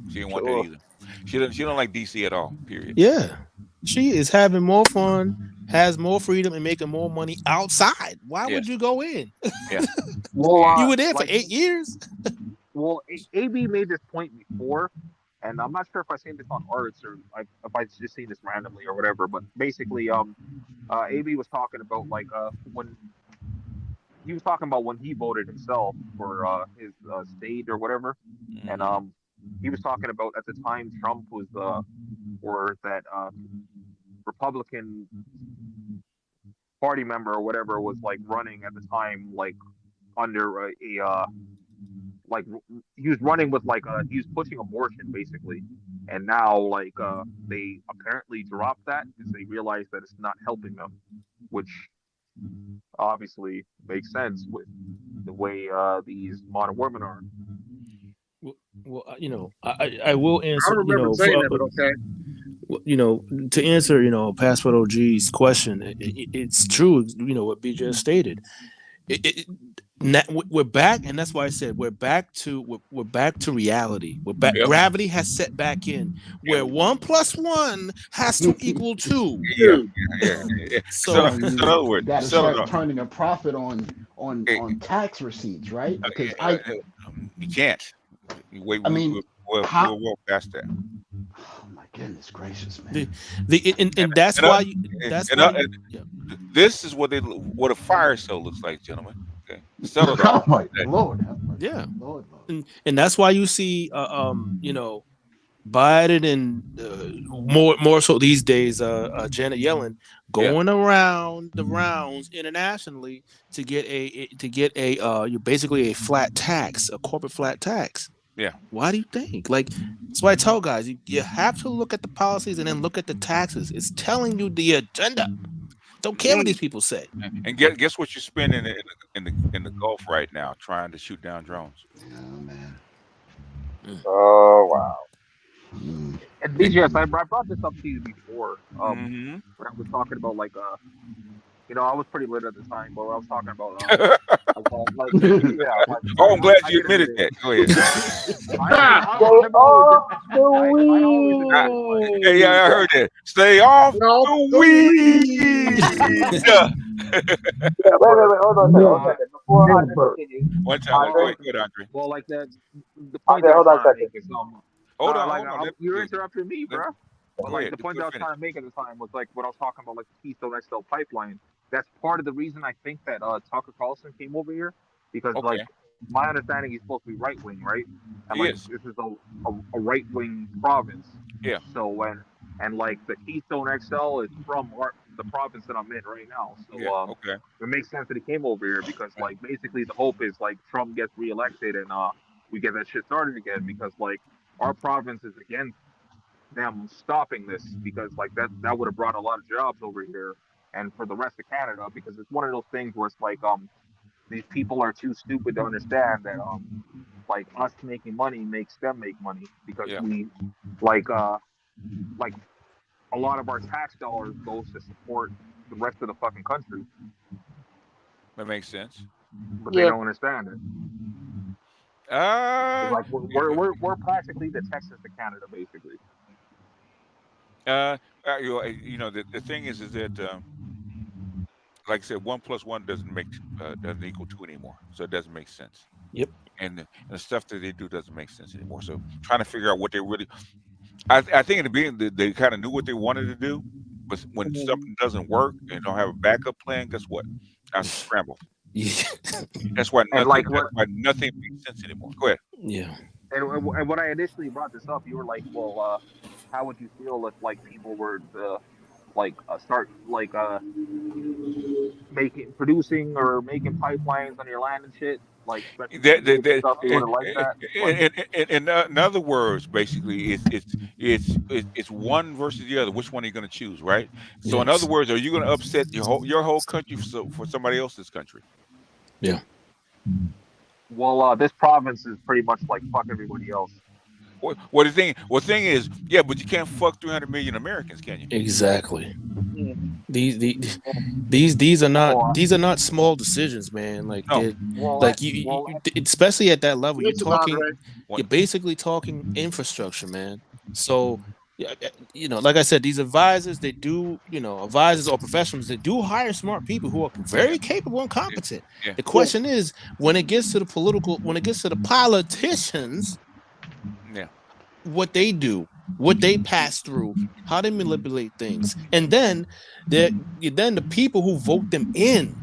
she didn't want that either. She don't like DC at all. Period. Yeah, she is having more fun, has more freedom, and making more money outside. Why would Yes. you go in? Yeah. Well, You were there for like 8 years. well, AB made this point before, and I'm not sure if I seen this on Arts or if I just seen this randomly or whatever. But basically, AB was talking about like when he was talking about when he voted himself for his state or whatever, and he was talking about at the time Trump was or that Republican party member or whatever was like running at the time like under like he was running with like he was pushing abortion basically, and now like they apparently dropped that because they realized that it's not helping them, which obviously makes sense with the way these modern women are. Well, I will I answer. don't remember saying that, but okay. To answer, Passport OG's question, it's true. What B just stated. We're back, and that's why I said we're back to reality. We're back. Yep. Gravity has set back in, where 1 + 1 has to equal 2. Yeah. So, in other words, got to settle start down. turning a profit on tax receipts, right? Because You can't. I mean, We're how? well past that. Oh my goodness gracious, man! and that's why this is what a fire show looks like, gentlemen. Okay, settle down. Oh my Lord, have mercy. Yeah, Lord. and that's why you see, Biden and more so these days, Janet Yellen going around the rounds internationally to get you basically a flat tax, a corporate flat tax. Yeah. Why do you think? Like, that's why I tell guys you have to look at the policies and then look at the taxes. It's telling you the agenda. Don't care what these people say. And guess what you're spending in the Gulf right now, trying to shoot down drones. Oh man. Oh wow. And BGS, I brought this up to you before. When I was talking about like I was pretty lit at the time, but I was talking about I'm glad you admitted that. Go ahead. Hey, I heard that. Stay off the weed. Wait, hold on a second. Before Andre continue. One time, go ahead, Andre. Well, like the point Andre, that I hold was on a trying to second. make is Hold on. you're interrupting me, bro. But Go like ahead. the point that I was trying to make at the time was like what I was talking about, like the Keystone XL pipeline. That's part of the reason I think that Tucker Carlson came over here because like my understanding he's supposed to be right wing, right? And like this is a right wing province. Yeah. So and like the Keystone XL is from the province that I'm in right now. So it makes sense that he came over here because like basically the hope is like Trump gets reelected and we get that shit started again because like our province is against them stopping this because like that would have brought a lot of jobs over here and for the rest of Canada because it's one of those things where it's like these people are too stupid to understand that like us making money makes them make money because we like a lot of our tax dollars goes to support the rest of the fucking country. That makes sense. But they don't understand it. Like we're practically the Texas to Canada, basically. You know, the thing is that like I said, 1 + 1 doesn't equal 2 anymore, so it doesn't make sense. Yep. And the stuff that they do doesn't make sense anymore. So trying to figure out what they really, I think in the beginning they kind of knew what they wanted to do, but when something doesn't work and don't have a backup plan, guess what? That's scrambled. Yeah. That's why And nothing makes sense anymore. Go ahead. Yeah. And when I initially brought this up, you were like, "Well, how would you feel if like people were to start producing or making pipelines on your land and shit, like stuff sort of like that?" In other words, basically, it's one versus the other. Which one are you going to choose, right? So, in other words, are you going to upset your whole country for somebody else's country? Yeah. Well, this province is pretty much like fuck everybody else. Well, the thing is, yeah, but you can't fuck 300 million Americans, can you? Exactly. These are not small decisions, man. Like especially at that level, you're basically talking infrastructure, man. So you know, like I said, these advisors, they do, you know, advisors or professionals, they do hire smart people who are very capable and competent. Yeah. The question is, when it gets to the politicians, what they do, what they pass through, how they manipulate things, and then the people who vote them in.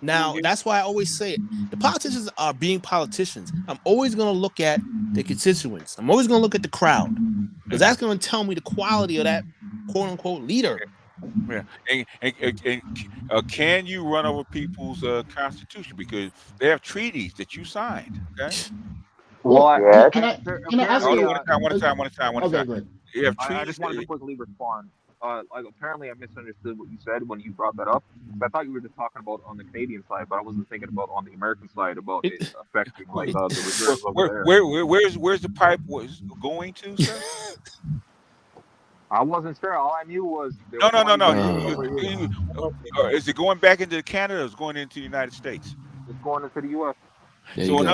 Now, that's why I always say it. The politicians are being politicians. I'm always going to look at the constituents. I'm always going to look at the crowd, because that's going to tell me the quality of that quote unquote leader. Yeah, and can you run over people's constitution because they have treaties that you signed? Okay. Well, can I ask you one at a time. Okay, good. You have I just wanted to quickly respond. Apparently, I misunderstood what you said when you brought that up. I thought you were just talking about on the Canadian side, but I wasn't thinking about on the American side about it affecting like the reserves over there. Where's the pipe was going to, sir? I wasn't sure. All I knew was no. Is it going back into Canada or is it going into the United States? It's going into the U.S. So in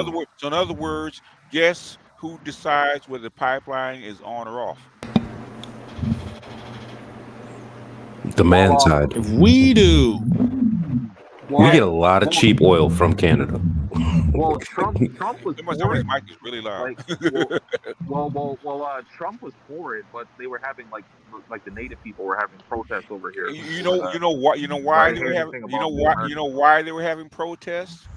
other words, guess who decides whether the pipeline is on or off? Demand side. We do. We get a lot of cheap oil from Canada. Well, Trump was for it. Mic is really loud. Trump was for it, but they were having like the native people were having protests over here. You know why they were having protests?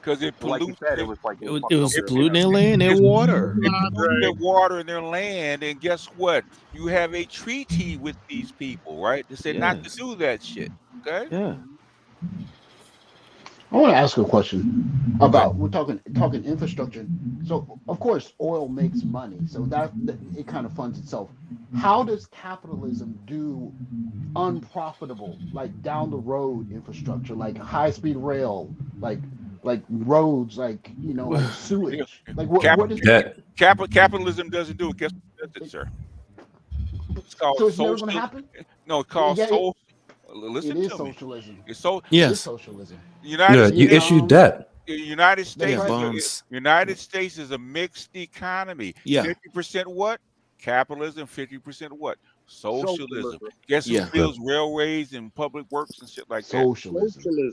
Because it pollutes. Like you said, it was polluting their land, their water. It polluted their water and their land, and guess what? You have a treaty with these people, right? They said not to do that shit. Okay. Yeah. I want to ask a question about we're talking infrastructure. So of course oil makes money, so that it kind of funds itself. How does capitalism do unprofitable, like down the road infrastructure, like high speed rail, like roads, like sewage? Like what is that? Capitalism doesn't do it. Guess what does it, sir? It's called so it's never going to happen? No, it's called social. Listen it is to socialism. Me. It's so It is socialism. You issue debt. United States is a mixed economy. Yeah. 50% what? Capitalism. 50% what? Socialism. Guess who builds railways and public works and shit like that?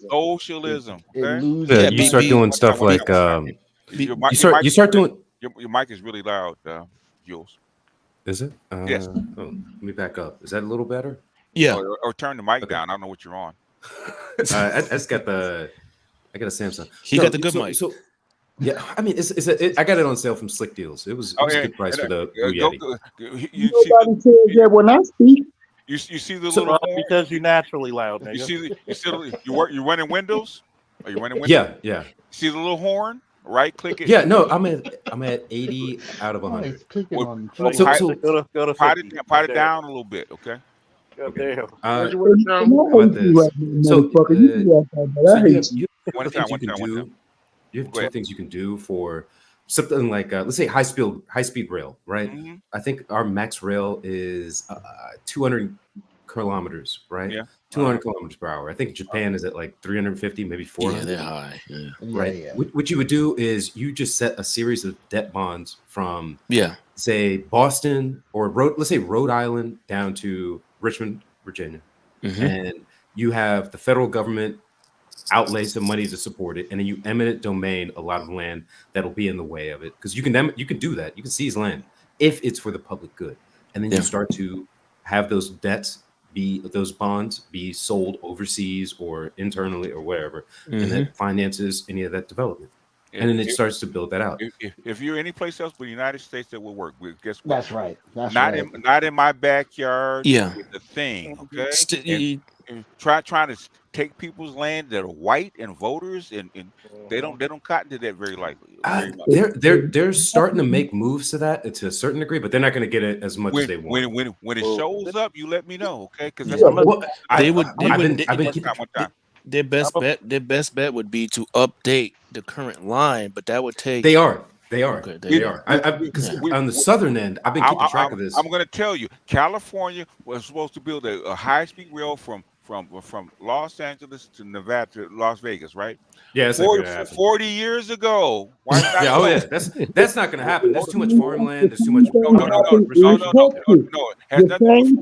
Socialism. Okay? You start doing stuff like you start doing. Your mic is really loud, Jules. Is it? Yes. Let me back up. Is that a little better? Yeah. Or turn the mic down. I don't know what you're on. I got a Samsung. He got the good mic. So yeah, I mean, I got it on sale from Slick Deals. It was a good price for the Yeti. Nobody says that when I speak. You see the little horn? Because you're naturally loud. You see you're running Windows? Are you running Windows? Yeah. See the little horn? Right click it. Yeah, no, I'm at 80 out of 100. Pot it down a little bit, okay? You have two things you can do for something like let's say high speed rail, right? Mm-hmm. I think our max rail is 200 kilometers, right? Yeah. 200 kilometers per hour. I think Japan is at like 350, maybe 400. Yeah, they're high. Yeah. Right. Yeah. What you would do is you just set a series of debt bonds from, Yeah. say, Boston or let's say Rhode Island down to Richmond, Virginia. Mhm. And you have the federal government outlay some money to support it, and then you eminent domain a lot of land that'll be in the way of it, because you can do that. You can seize land if it's for the public good, and then Yeah. you start to have those those bonds be sold overseas or internally or wherever, and that finances any of that development, and then it starts to build that out. If you're any place else but the United States, that will work. Guess what? That's right. That's not right. not in my backyard. Yeah. Is the thing, okay? St- And trying to take people's land that are white and voters, and they don't cotton to that very likely. Very much. They're starting to make moves to that to a certain degree, but they're not going to get it as much as they want. When it shows up, you let me know, okay? Because that's their best bet would be to update the current line, but that would take. They are. Okay, They are. Because on the southern end, I've been keeping track of this. I'm going to tell you, California was supposed to build a high-speed rail from Los Angeles to Nevada to Las Vegas, right? Yeah, it's 40 years ago. Why not? Yeah, that's not going to happen. There's too much farmland. There's too much. No. Has nothing.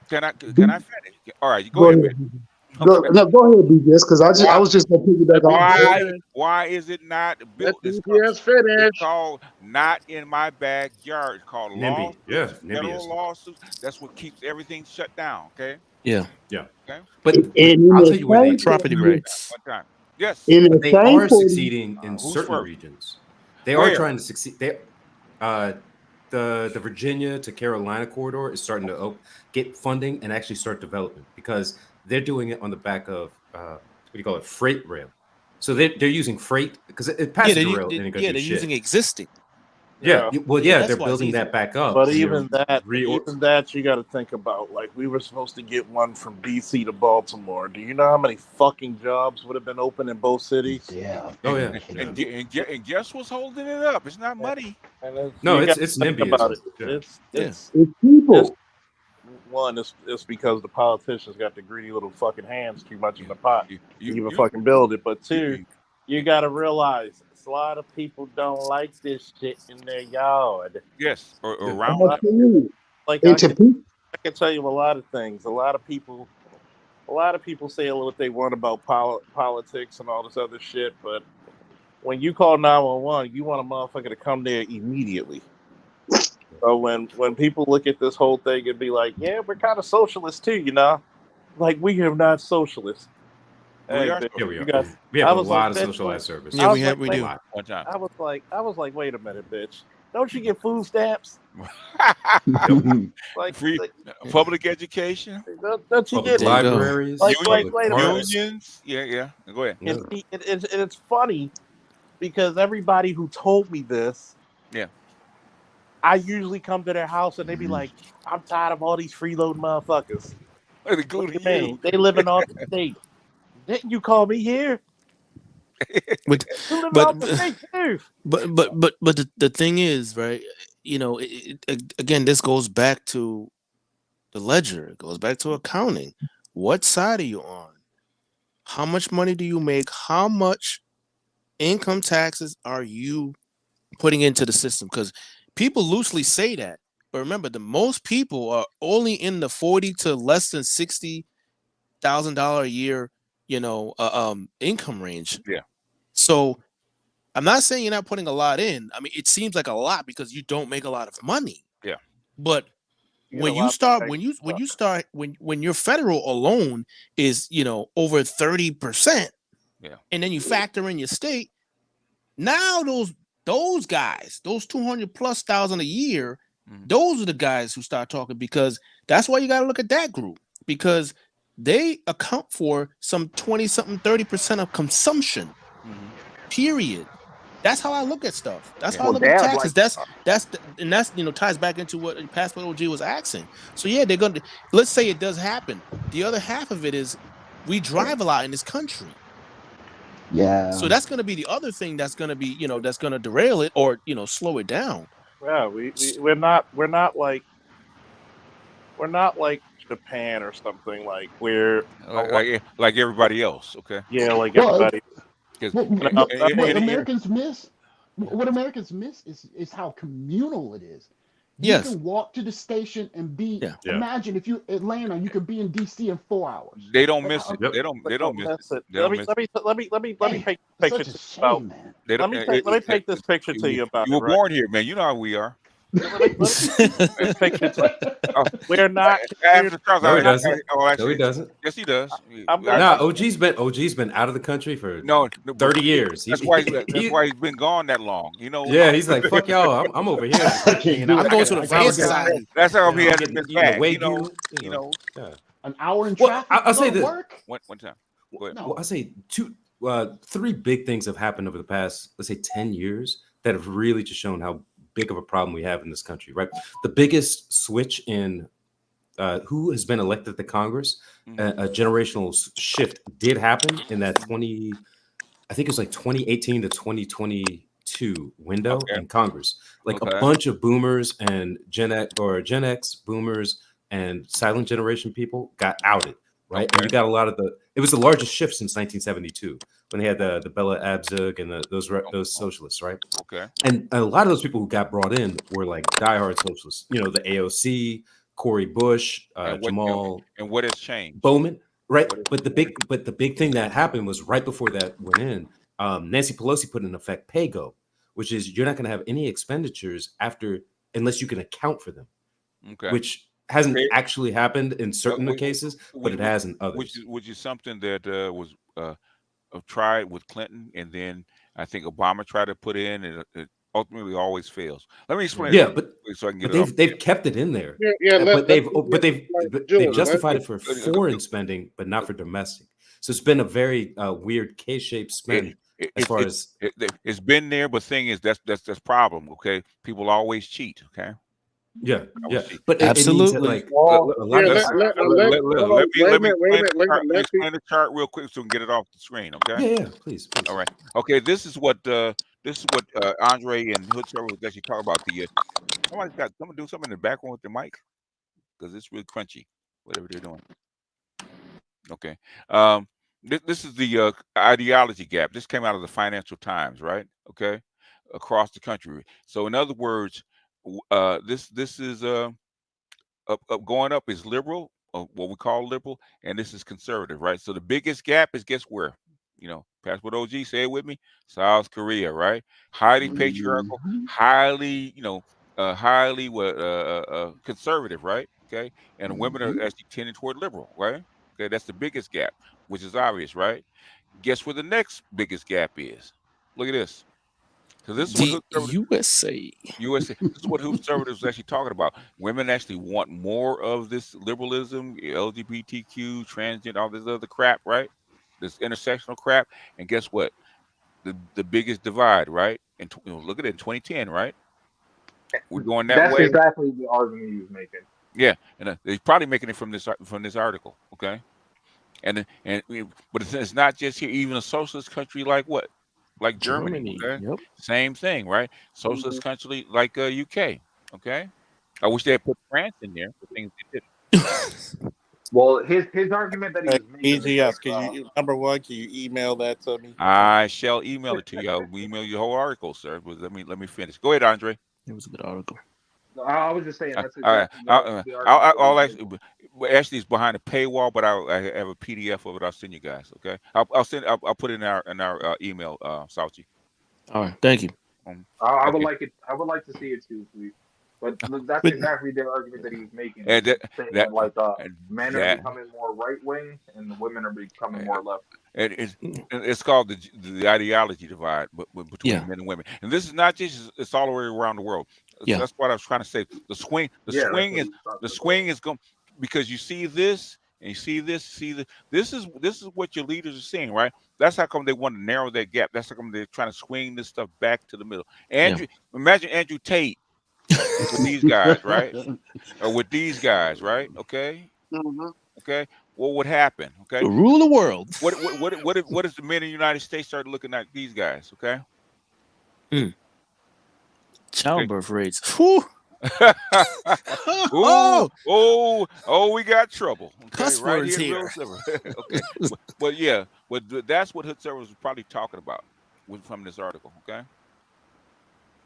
Can I finish? All right, you go ahead. Go ahead, BJS, because I was just going to piggyback on. Why is it not built? It's called not in my backyard. It's called NIMBY. Yeah, federal lawsuits. That's what keeps everything shut down. Okay. Yeah. Okay. But I'll tell you where property rights. One time. Yes. But they are succeeding in certain regions. They are trying to succeed. The Virginia to Carolina corridor is starting to get funding and actually start development, because they're doing it on the back of what do you call it, freight rail. So they're using freight because it passes the rail. They're using existing. Yeah, well, yeah, that's they're why building that back up. But even that, you got to think about. Like, we were supposed to get one from DC to Baltimore. Do you know how many fucking jobs would have been open in both cities? Yeah. Oh yeah. And guess what's holding it up? It's not money. No, it's NIMBY. About it. Yeah. It's people. One, it's because the politicians got the greedy little fucking hands too much in the pot to even fucking build it. But two, you got to realize a lot of people don't like this shit in their yard. Yes, or around. Like I can tell you a lot of things. A lot of people say what they want about politics and all this other shit, but when you call 911, you want a motherfucker to come there immediately. So when people look at this whole thing and be like, yeah, we're kind of socialist too, you know? Like, we are not socialists. We are. We have a lot of socialized service. Yeah, we do. I was like, wait a minute, bitch. Don't you get food stamps? Like free public education. Don't you get libraries? Unions. Yeah. Go ahead. And it's funny because everybody who told me this, I usually come to their house and they be like, I'm tired of all these freeload motherfuckers. Including you. They live in off the state. Didn't you call me here? But the thing is, right? You know, again, this goes back to the ledger. It goes back to accounting. What side are you on? How much money do you make? How much income taxes are you putting into the system? Because people loosely say that, but remember, the most people are only in the $40,000 to less than $60,000 a year, income range. Yeah. So I'm not saying you're not putting a lot in. I mean, it seems like a lot because you don't make a lot of money. Yeah. But when your federal alone is, over 30%, and then you factor in your state, now those guys, those 200,000+ a year, those are the guys who start talking, because that's why you got to look at that group, because they account for some 20-something, 30% of consumption. Period. That's how I look at stuff. That's how I look at taxes. That's ties back into what Passport OG was asking. So yeah, they're gonna, let's say it does happen. The other half of it is we drive a lot in this country. Yeah. So that's gonna be the other thing that's gonna be, that's gonna derail it or slow it down. Yeah, we're not like We're not like Japan or something like where like everybody else. Okay. Yeah, like Well, everybody. what Americans miss, what Americans miss is how communal it is. You Yes. can walk to the station and be. Yeah. Imagine if you Atlanta, you could be in DC in 4 hours. They don't miss it. They don't miss it. They Let don't me miss let me paint this picture Such a to shame, about. man. Let me paint this picture to you about You it. were born here, man. You know how we are. Let me this picture to you. We're not. No, he doesn't. No, he doesn't. Yes, he does. Nah, OG's been out of the country for No, 30 years. That's why he's been gone that long. You know. Yeah, he's like, fuck y'all. I'm over here. I'm going to the fancy side. That's how he had getting this eating back. the You know. Wagyu, You know. Yeah. An hour in Well, traffic. I'll say to this. work. One time. Go ahead. Well, I'll say three big things have happened over the past, let's say, 10 years that have really just shown how big of a problem we have in this country, right? The biggest switch in who has been elected to Congress, a generational shift did happen in that I think it was like 2018 to 2022 window in Congress. Like a bunch of boomers and Gen X boomers and silent generation people got outed, right? And you got a lot of it was the largest shift since 1972 when they had the Bella Abzug and those socialists, right? Okay. And a lot of those people who got brought in were like diehard socialists, you know, the AOC, Cori Bush, Jamal, and what has changed? Bowman, right? But the big thing that happened was right before that went in, Nancy Pelosi put in effect PAYGO, which is you're not going to have any expenditures unless you can account for them, which hasn't actually happened in certain cases, but it has in others. Which is something that was tried with Clinton, and then I think Obama tried to put in, and it ultimately always fails. Let me explain. Yeah, but so I can get they've kept it in there. Yeah, they've justified it for foreign spending, but not for domestic. So it's been a very weird K-shaped spend as far as it's been there. But thing is, that's problem. Okay, people always cheat. Okay. Yeah, but absolutely. It means that, let me explain the chart real quick so we can get it off the screen. Okay. Yeah, please. All right. Okay. This is what Andre and Hood Server was actually talking about. Someone do something in the background with the mic because it's really crunchy. Whatever they're doing. Okay. This is the ideology gap. This came out of the Financial Times, right? Okay, across the country. So in other words, this is going up is liberal, what we call liberal, and this is conservative, right? So the biggest gap is guess where? You know, pass what OG said with me. South Korea, right? Highly patriarchal, highly, highly conservative, right? Okay, and women are actually tending toward liberal, right? Okay, that's the biggest gap, which is obvious, right? Guess where the next biggest gap is? Look at this. So this is what USA. This is what conservatives are actually talking about. Women actually want more of this liberalism, LGBTQ, transgender, all this other crap, right? This intersectional crap. And guess what? The biggest divide, right? And look at it in 2010, right? We're going that way. That's exactly the argument he was making. Yeah, and he's probably making it from this article, okay? But it's not just here. Even a socialist country like what? Like Germany, okay? Yep. Same thing, right? Socialist country like UK, okay? I wish they had put France in there for things they did. Well, his argument that he was making. Easy, yes. Can you number one? Can you email that to me? I shall email it to you. I'll email you the whole article, sir. But let me finish. Go ahead, Andre. It was a good article. I was just saying that's actually, it's behind a paywall, but I have a PDF of it. I'll send you guys. Okay, I'll put it in our email, Sauchi. All right, thank you. I would like it. I would like to see it too, please. But that's exactly the argument that he was making. And men are becoming more right wing, and the women are becoming more left. It's called the ideology divide between men and women, and this is not just it's all the way around the world. So that's what I was trying to say. The swing is going because you see this and you see this, this is what your leaders are seeing, right? That's how come they want to narrow that gap. That's how come they're trying to swing this stuff back to the middle. Imagine Andrew Tate with these guys, right? Or with these guys, right? Okay. Okay. What would happen? Okay. To rule the world. What if the men in the United States started looking at these guys? Okay. Childbirth rates. Whew. We got trouble. Okay, Cuss right words here, here. Real Silver. Okay, but yeah, that's what Hood Server was probably talking about from this article. Okay.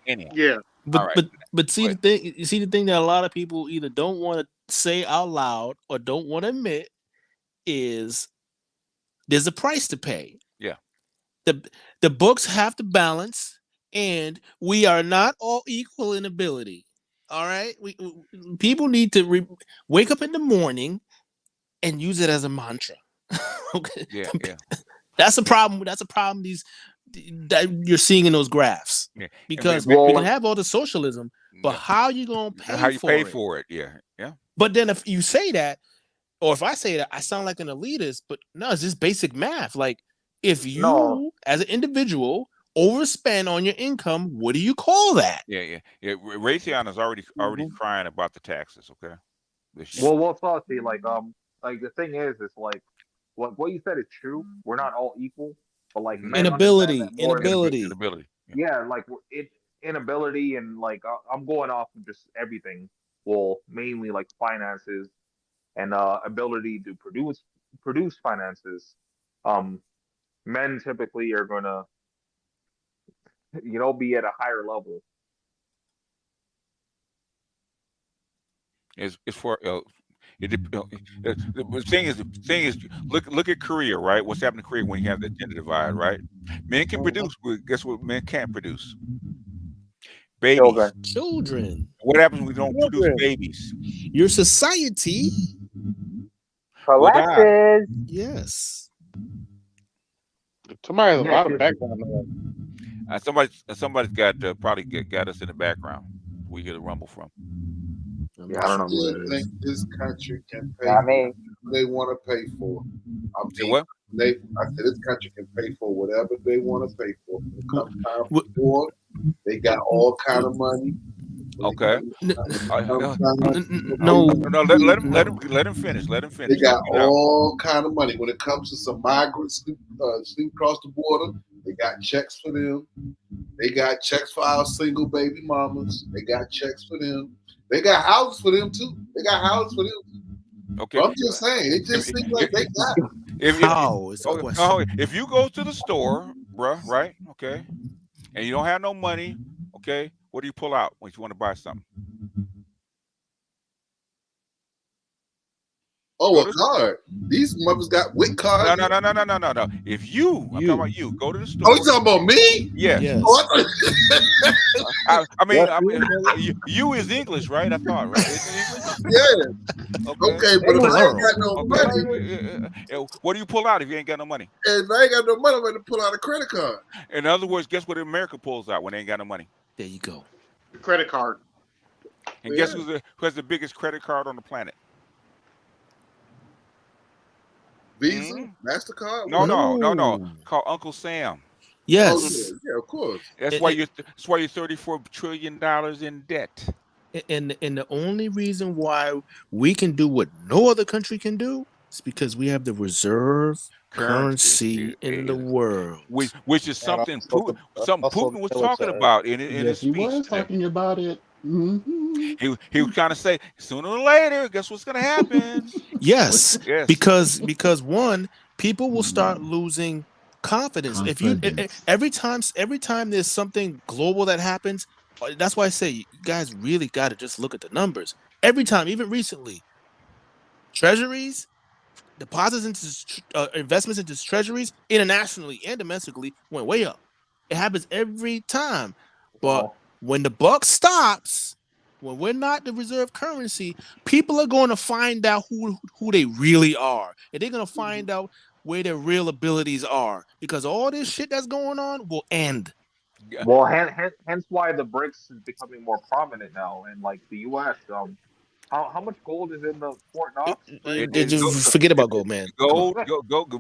Anyhow, Yeah. all right. But see the thing. You see the thing that a lot of people either don't want to say out loud or don't want to admit is there's a price to pay. Yeah. The books have to balance, and we are not all equal in ability. All right, people need to wake up in the morning and use it as a mantra. Okay. Yeah. That's a problem. That's a problem. That you're seeing in those graphs. Yeah. Because we can have all the socialism, but how you gonna pay how you for pay it? for it? Yeah. But then if you say that, or if I say that, I sound like an elitist. But no, it's just basic math. Like if you, as an individual, overspend on your income, what do you call that? Yeah. Raytheon is already crying about the taxes. Okay. Well, Saucy, like the thing is, it's like what you said is true. We're not all equal, but like men inability. Yeah, like inability, and like I'm going off of just everything. Well, mainly like finances and ability to produce finances. Men typically are gonna, be at a higher level. It's for the thing is look at Korea, right? What's happening in Korea when you have the gender divide, right? Men can produce, but guess what? Men can't produce babies. Children. What happens when we don't produce babies? Your society collapses. Yes. Somebody has a lot of background noise. Somebody's got probably got us in the background. We hear the rumble from. Yeah, I don't know who I that think is. this country can pay whatever they want to pay for. What? I said this country can pay for whatever they want to pay for. When it comes time for war, they got all kind of money. Okay. No. Let him finish. Let him finish. They got all kind of money. When it comes to some migrants sleep across the border, they got checks for them. They got checks for our single baby mamas. They got checks for them. They got houses for them too. Okay. But I'm just saying, it just seems like they got it. If you go to the store, bruh, right? Okay, and you don't have no money, okay, what do you pull out when you want to buy something? Oh, a card. These mothers got WIC cards. No. If you, I'm talking about you, go to the store. Oh, you talking about me? Yes. Oh, I mean, you is English, right? I thought, right? Isn't it English? Yeah. Okay, but if I ain't got no money, what do you pull out if you ain't got no money? If I ain't got no money, I'm going to pull out a credit card. In other words, guess what America pulls out when they ain't got no money? There you go. Credit card. And guess who has the biggest credit card on the planet? Visa, MasterCard. No. Called Uncle Sam. Yes. Oh, yeah, of course. That's why you're $34 trillion in debt. And the only reason why we can do what no other country can do is because we have the reserve currency in the world, which is something Putin was talking about in his speech. He was talking about it. Mm-hmm. He was trying to say sooner or later, guess what's going to happen? Yes. Because one, people will start losing confidence. If you every time there's something global that happens, that's why I say you guys really got to just look at the numbers. Every time, even recently, treasuries, deposits into investments into treasuries internationally and domestically went way up. It happens every time, but when the buck stops, when we're not the reserve currency, people are going to find out who they really are, and they're going to find out where their real abilities are, because all this shit that's going on will end. Well, hence why the BRICS is becoming more prominent now, and like the U.S. How much gold is in the Fort Knox? Forget about gold, man. Gold. Gold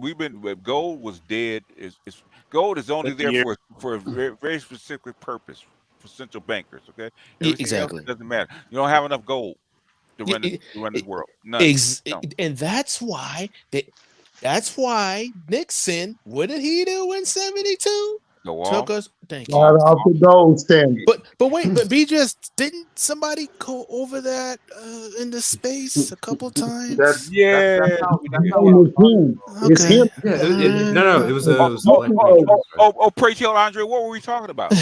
was dead. Gold is only there for a very, very specific purpose for central bankers. Okay, exactly. It doesn't matter. You don't have enough gold to run the world. None. And that's why Nixon. What did he do in '72? The wall. took us. Thank you. Right off the gold standard. But wait, but BJS, didn't somebody go over that into space a couple times? Yeah. That's how it's him. It's him. Yeah, no, it was Black Oh, Rangers, right? pray tell Andre, what were we talking about?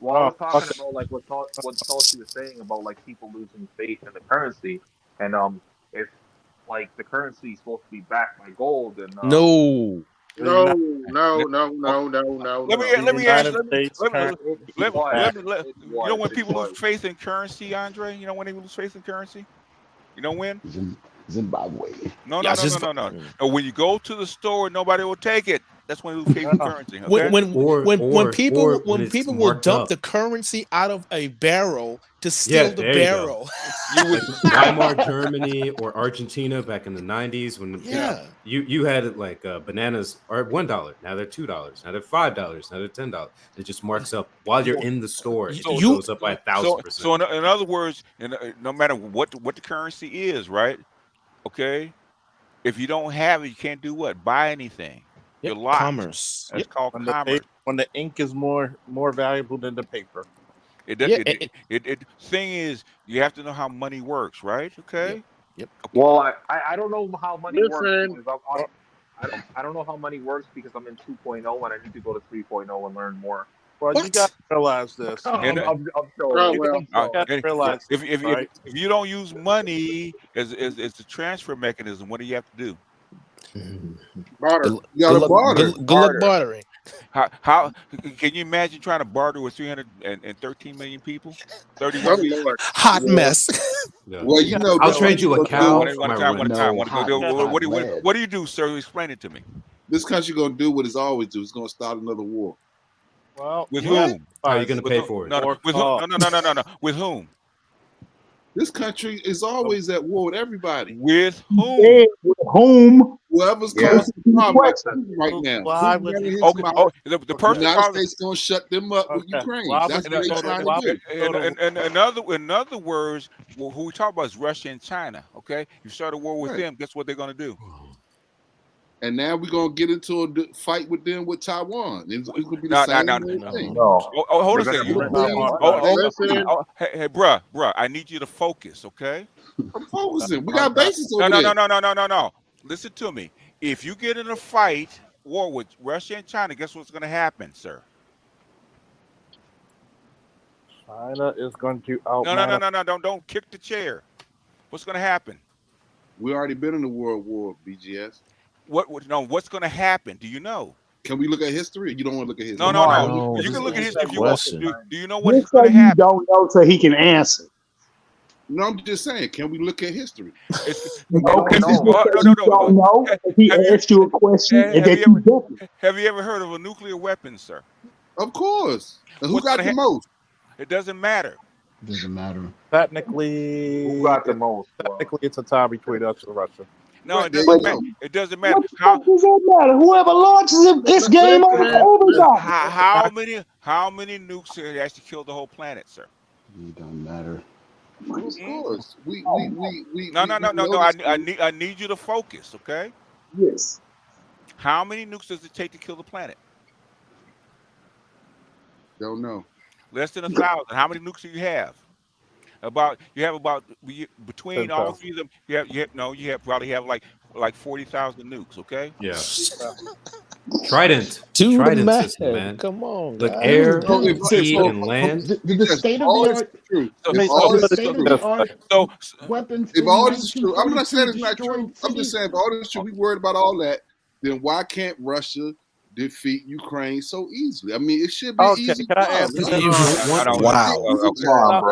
Well, I was talking about like what Tulsi was saying about like people losing faith in the currency, and if like the currency is supposed to be backed by gold, and No. No. Let me ask. You know when people lose faith in currency, Andre? You know when they lose faith in currency? You know when? Zimbabwe. No. When you go to the store, nobody will take it. That's when you lose faith in currency. Okay? When people will dump up. the currency out of a barrel to steal the barrel. You would Weimar Germany or Argentina back in the 90s when you had like bananas are $1, now they're $2, now they're $5, now they're $10. It just marks up while you're in the store. It goes up by 1,000%. So in other words, no matter what the currency is, right? Okay, if you don't have it, you can't do what? Buy anything. You're locked. Commerce. That's called commerce. When the ink is more valuable than the paper. Thing is, you have to know how money works, right? Okay. Yep. Okay. Well, I don't know how money works because I don't know how money works because I'm in 2.0 and I need to go to 3.0 and learn more. Well, you got to realize this. I'm sorry. You got to realize if you don't use money as a transfer mechanism, what do you have to do? Barter. You gotta barter. Good luck bartering. How can you imagine trying to barter with 313 million people? 30 hot mess. Well, you know, I'll trade you a cow. One time. What do you do, sir? Explain it to me. This country gonna do what it's always do. It's gonna start another war. Well, with whom? How are you gonna pay for it? No. No. With whom? This country is always at war with everybody. With whom? Yeah, with whom? Whoever's causing the problem right now. The person. The United States gonna shut them up with Ukraine. That's what they're trying to do. In other words, who we talk about is Russia and China. Okay, you start a war with them. Guess what they're gonna do? And now we're gonna get into a fight with them with Taiwan. It's gonna be the same thing. Hold on a second. Hey, bruh, I need you to focus, okay? I'm focusing. We got bases over there. No. Listen to me. If you get in a war with Russia and China, guess what's gonna happen, sir? China is going to out. No. Don't kick the chair. What's gonna happen? We already been in a world war, BGS. What's going to happen? Do you know? Can we look at history? You don't want to look at history? No. You can look at history if you want. Do you know what's going to happen? You don't know so he can answer. No, I'm just saying. Can we look at history? No. If he asked you a question, have you ever heard of a nuclear weapon, sir? Of course. And who got the most? It doesn't matter. Doesn't matter. Technically, who got the most? Technically, it's a tie between us and Russia. No, it doesn't matter. It doesn't matter. How does that matter? Whoever launches it, it's game over everybody. How many nukes have actually killed the whole planet, sir? It doesn't matter. Of course. No. I need you to focus, okay? Yes. How many nukes does it take to kill the planet? Don't know. Less than 1,000. How many nukes do you have? Between all three of them. You probably have like 40,000 nukes. Okay. Yeah. Trident system, man. Come on. Look, air, sea, and land. The state of the art. If all this is true, weapons. If all this is true, I'm not saying it's not true. I'm just saying if all this is true, we worried about all that. Then why can't Russia defeat Ukraine so easily? I mean, it should be easy. Can I ask? Wow.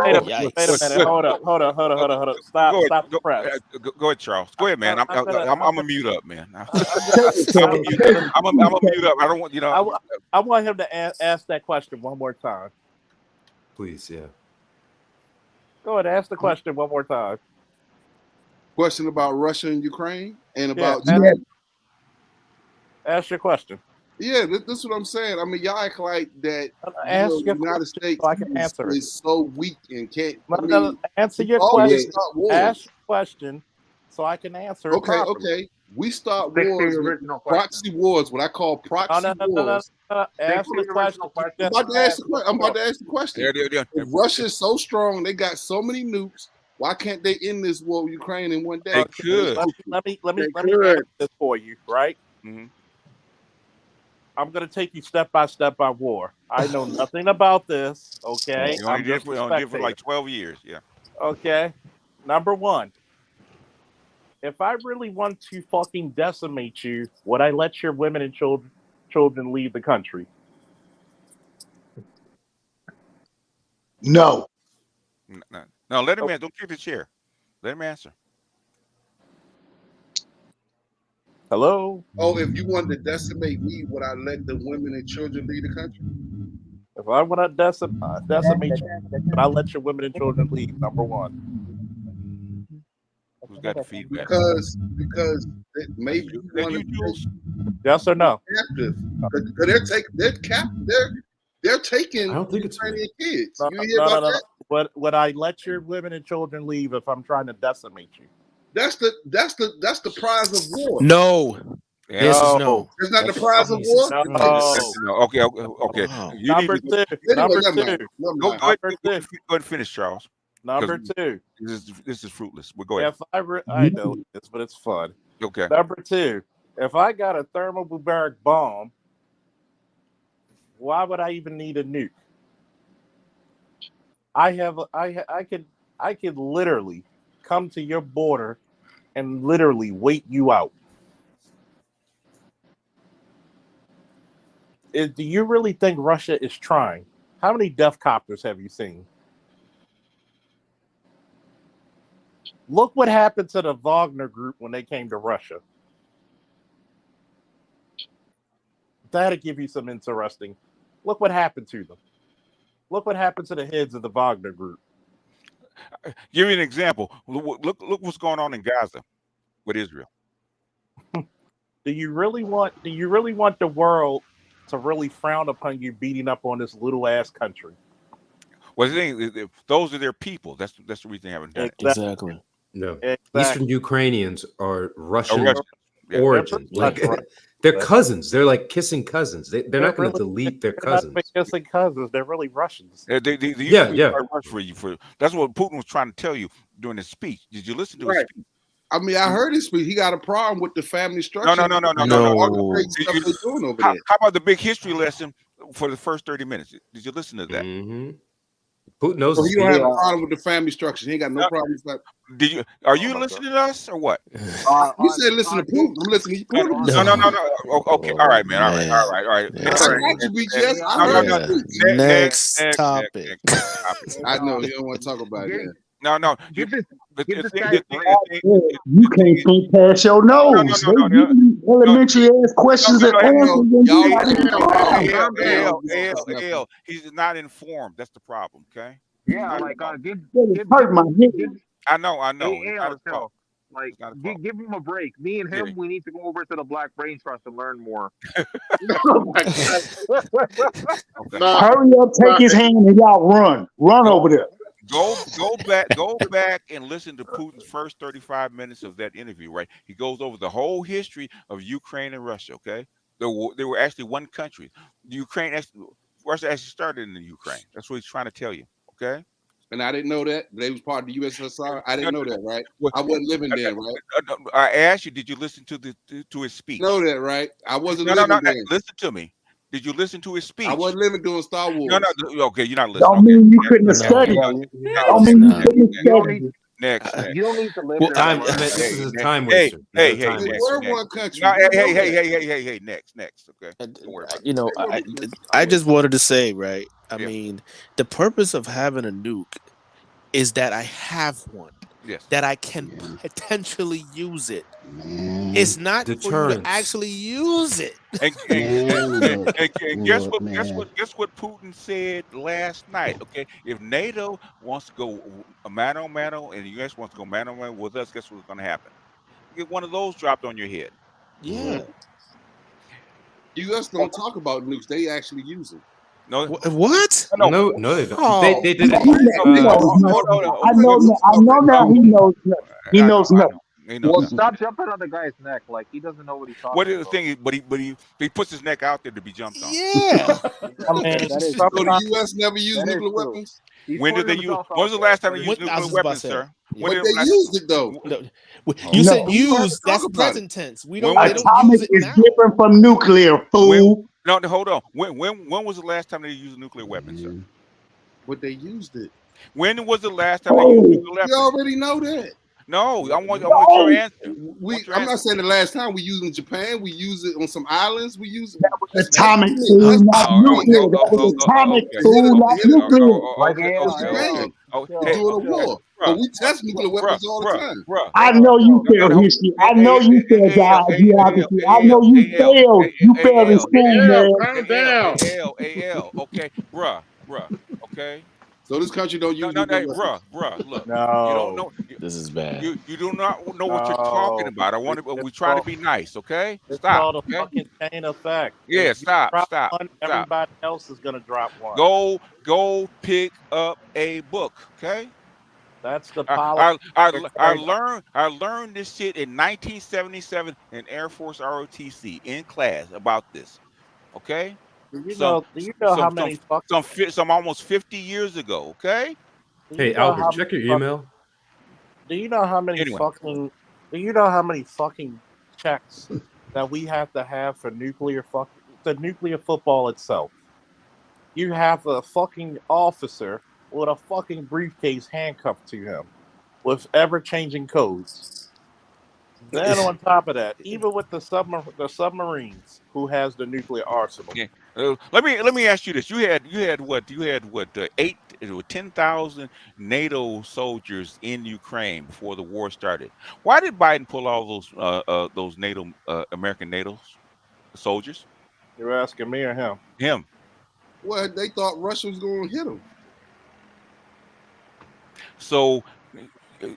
Wait a minute. Hold up. Stop the press. Go ahead, Charles. Go ahead, man. I'm gonna mute up, man. I'm gonna mute up. I don't want I want him to ask that question one more time. Please, yeah. Go ahead, ask the question one more time. Question about Russia and Ukraine and about ask your question. Yeah, this is what I'm saying. I mean, y'all act like that the United States so I can is so weak and can't. Answer your question. Ask your question, so I can answer it Okay, properly. okay. We start Stick to wars your with original question. proxy wars, what I call No, proxy no. wars. Ask the question. I'm about to ask the question. Yeah. If Russia's so strong, they got so many nukes. Why can't they end this war with Ukraine in one day? They could. Let me They answer this for you, right? Mhm. I'm going to take you step by step by war. I know nothing about this, okay? You only I'm did just a for like spectator. 12 years. Yeah. Okay. Number one, if I really want to fucking decimate you, would I let your women and children leave the country? No. No, let him answer. Don't kick the chair. Let him answer. Hello? Oh, if you wanted to decimate me, would I let the women and children leave the country? If I want to decimate you, would I let your women and children leave? Number one. Who's got the feedback? Because maybe you want to Jules? Yes or no? Captive. They're taking I don't think it's Ukrainian kids. No, You hear about that? But would I let your women and children leave if I'm trying to decimate you? That's the prize of war. No. This is no. It's not the prize of war. No. Okay. Wow. You Number need to two. Anyway, Number never two. mind. Go ahead and finish, Charles. Number 'Cause two. This is fruitless. We'll go ahead. I know this, but it's fun. Okay. Number two. If I got a thermobaric bomb, why would I even need a nuke? I could literally come to your border and literally wait you out. Do you really think Russia is trying? How many death copters have you seen? Look what happened to the Wagner group when they came to Russia. That'll give you some interesting. Look what happened to them. Look what happened to the heads of the Wagner group. Give you an example. Look what's going on in Gaza with Israel. Do you really want the world to really frown upon you beating up on this little ass country? Well, the thing is, those are their people. That's the reason they haven't done it. Exactly. No. Exactly. Eastern Ukrainians are Russian Russian. Yeah. origin. Like they're cousins. They're like kissing cousins. They're not going to delete their cousins. They're not kissing cousins. They're really Russians. Yeah. That's what Putin was trying to tell you during his speech. Did you listen to his speech? I mean, I heard his speech. He got a problem with the family structure. No. All the great stuff they're doing over there. How about the big history lesson for the first 30 minutes? Did you listen to that? Mm-hmm. Putin knows. So he don't have a problem with the family structure. He ain't got no problem with that. Did you? Are you listening to us or what? You said listen to Putin. I'm listening to Putin. No. Okay. All right, man. All right. Next topic. I know you don't want to talk about that. No. You can't think past your nose. They give you elementary ass questions and answers. He's not informed. That's the problem. Okay. Yeah, like hurt my head. I know. Give him a break. Me and him, we need to go over to the Black Brain Trust and learn more. Hurry up, take his hand, and y'all run over there. Go back and listen to Putin's first 35 minutes of that interview. Right, he goes over the whole history of Ukraine and Russia. Okay, they were actually one country. Russia actually started in the Ukraine. That's what he's trying to tell you. Okay. And I didn't know that. They was part of the USSR. I didn't know that, right? I wasn't living there, right? I asked you, did you listen to his speech? Know that, right? I wasn't living there. Listen to me. Did you listen to his speech? I wasn't living doing Star Wars. No. Okay, you're not listening. Don't mean you couldn't have studied. Don't mean you couldn't have studied. Next. You don't need to live Well, there. this is a time waster. Hey, We're one country. Hey, next. Okay. Don't worry about it. I just wanted to say, right? I mean, the purpose of having a nuke is that I have one. Yes. That I can potentially use it. It's not for you to actually use it. And guess what Putin said last night? Okay, if NATO wants to go mano a mano and the U.S. wants to go mano a mano with us, guess what's going to happen? You get one of those dropped on your head. Yeah. U.S. don't talk about nukes; they actually use them. No. What? No, they don't. Oh. They did it. I know now. He knows nothing. He knows nothing. Ain't no Well, doubt. stop jumping on the guy's neck. Like he doesn't know what he's talking What is the about. thing? But he puts his neck out there to be jumped on. Yeah. I mean, That is So true. the U.S. never used That is nuclear true. weapons. He's When did putting they use? himself When was out the there, last time but they it's used I was nuclear just about to weapons, say. sir? Yeah. When But did they last? used it though. No, you No, said We don't have use. to talk That's about it. present tense. We When don't. They was? don't use Atomic it is now. different from nuclear, fool. No, hold on. When was the last time they used a nuclear weapon, sir? But they used it. When was the last time they used Oh, nuclear We weapons? already know that. No, I want your oh, answer. I want your I'm not answer. saying the last time we used it in Japan. We use it on some islands. We use it. atomic, That's fool, not nuclear. atomic. That was atomic, To hit fool, not nuclear. Okay. to Hey, do it in war. But we test nuclear weapons all the time. I know you failed No. history. I know you failed geography. I know you AL, failed. You failed in AL, school, man. Calm down. AL. Okay, bruh. Okay. So this country don't use nuclear Hey, weapons. bruh. Look, you don't no, know. This is bad. You do not know what you're talking no. about. We try to Called, be nice. Okay. it's Stop. called a Okay. fucking chain effect. Yeah. If you drop one, Stop. everybody else is gonna drop one. Go pick up a book. Okay. That's the I, policy. I, I, They're I carried out. learned this shit in 1977 in Air Force ROTC in class about this. Okay, Do you know how many fucking? some almost 50 years ago. Okay. Do Hey, you know Albert, how many check your fucking? email. Do you know how many Anyway, fucking? Do you know how many fucking checks that we have to have for the nuclear football itself? You have a fucking officer with a fucking briefcase handcuffed to him with ever changing codes. Then on top of that, even with the submarines who has the nuclear arsenal. yeah. Let me ask you this: you had what? 10,000 NATO soldiers in Ukraine before the war started. Why did Biden pull all those NATO American NATO soldiers? You're asking me or him? Him. Well, they thought Russia was going to hit them. So,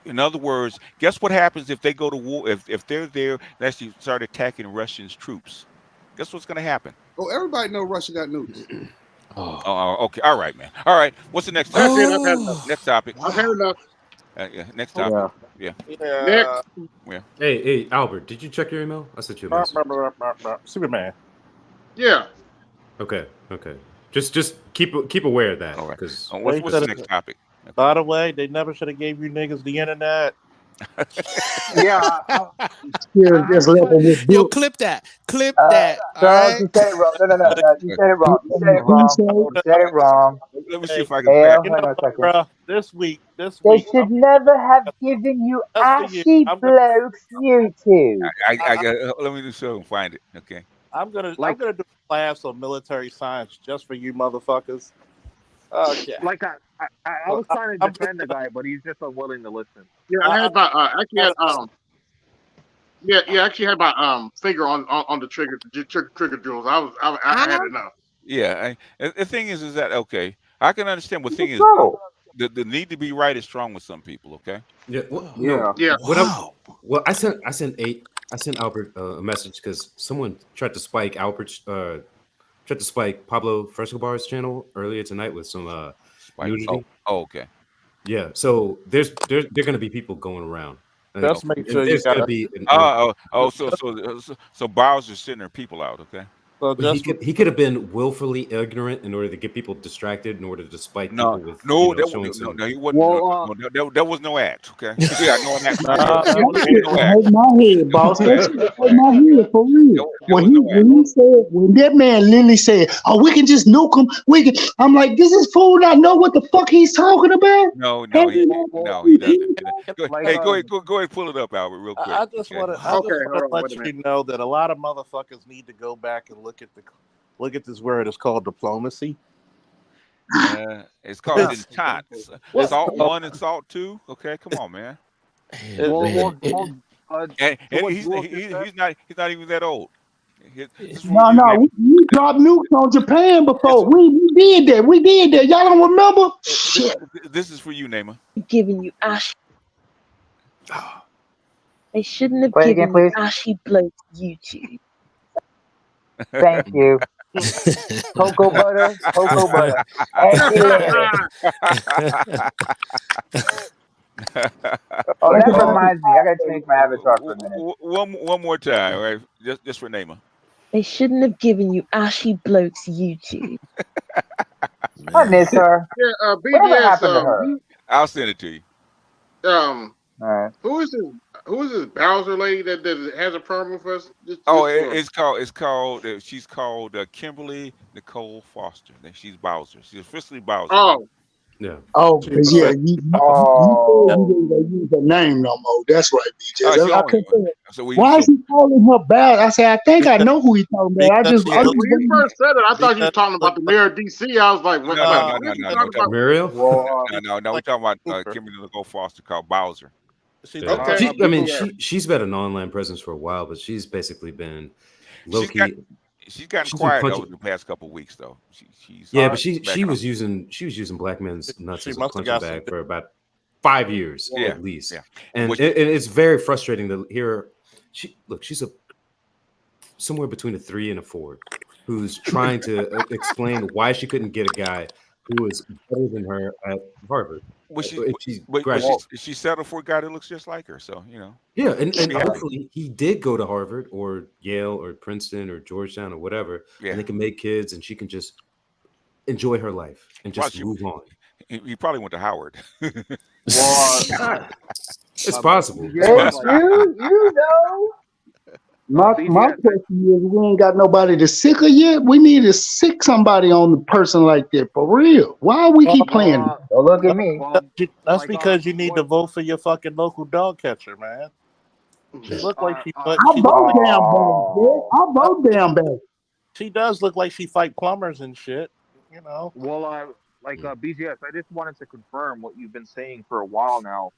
in other words, guess what happens if they go to war? If they're there and actually start attacking Russians' troops, guess what's going to happen? Oh, everybody know Russia got nukes. Okay. All right, man. All right. What's the next That's topic? it. I've had enough. Next topic. I've had enough. Yeah. Next topic. Yeah. Next. Yeah. Hey, Albert, did you check your email? I sent you a message. Superman. Yeah. Okay. Just keep aware of that. All right. Because What's the next topic? By the way, they never should have gave you niggas the internet. Yeah. Just level with Yo, book. clip that. Clip that. All Charles, you right. said it wrong. No. You said it wrong. You said it wrong. You said it wrong. Let me see if I can. Hell, You hang know on a what, second. bro? This week, They should never have given you ashy blokes YouTube. Let me just find it. Okay. I'm gonna do a class on military science just for you motherfuckers. Okay. Like I was trying to defend the guy, but he's just unwilling to listen. Yeah, I had my actually had my finger on the trigger drills. I had enough. Yeah. The thing is that okay? I can understand what thing is. The need to be right is strong with some people. Okay. Yeah. Yeah. Well, I sent Albert a message because someone tried to spike Pablo Frescobar's channel earlier tonight with some nudity. Okay. Yeah. So there's going to be people going around. Just make sure you there's going to got be so Bowser's sending people out. Okay. So he could have been willfully ignorant in order to get people distracted in order to spike people with he wasn't. There was no act. Okay. Yeah, no act. Hurt my head, boss. That shit hurt my head for real. When that man literally said, "Oh, we can just nuke them," I'm like, "This is fool not know what the fuck he's talking about." No, he doesn't. Go ahead, pull it up, Albert, real quick. I just want to let you know that a lot of motherfuckers need to go back and look at this word. It's called diplomacy. It's called detente. Salt 1 and Salt 2. Okay, come on, man. And he's not even that old. No, we dropped nukes on Japan before. We did that. Y'all don't remember? Shit. This is for you, Neymar. Giving you ashy. They shouldn't have given you ashy bloke YouTube. Thank you. Cocoa butter. Oh, that reminds me. I gotta change my avatar for a minute. One more time, right? Just for Naima. They shouldn't have given you Ashy Bloke's YouTube. I miss her. Yeah, Whatever BGS. happened to her? I'll send it to you. All right. Who is this Bowser lady that has a problem with us? It's called. She's called Kimberly Nicole Foster. She's Bowser. She's officially Bowser. Oh. Yeah. Oh, because you didn't use her name no more. That's right, BJ. I kept saying, why is he calling her bad? I said, I think I know who he's talking about. When you first said it, I thought you were talking about the mayor of DC. I was like, No. Muriel? No. We're talking about Kimberly Nicole Foster called Bowser. Okay. She's been an online presence for a while, but she's basically been low key. She's gotten quiet over the past couple of weeks, though. But she was using black men's nuts as a punching bag for about 5 years at least. Yeah. And it's very frustrating to hear. She's somewhere between a 3 and a 4, who's trying to explain why she couldn't get a guy who was better than her at Harvard. She settled for a guy that looks just like her, so Yeah, and hopefully he did go to Harvard or Yale or Princeton or Georgetown or whatever, and they can make kids, and she can just enjoy her life and just move on. He probably went to Howard. It's possible. You know. My question is, we ain't got nobody to sick her yet. We need to sick somebody on the person like that for real. Why we keep playing? Don't look at me. That's because you need to vote for your fucking local dog catcher, man. She look like she. I vote damn bad. I vote damn bad. She does look like she fight plumbers and shit. Well, BGS, I just wanted to confirm what you've been saying for a while now,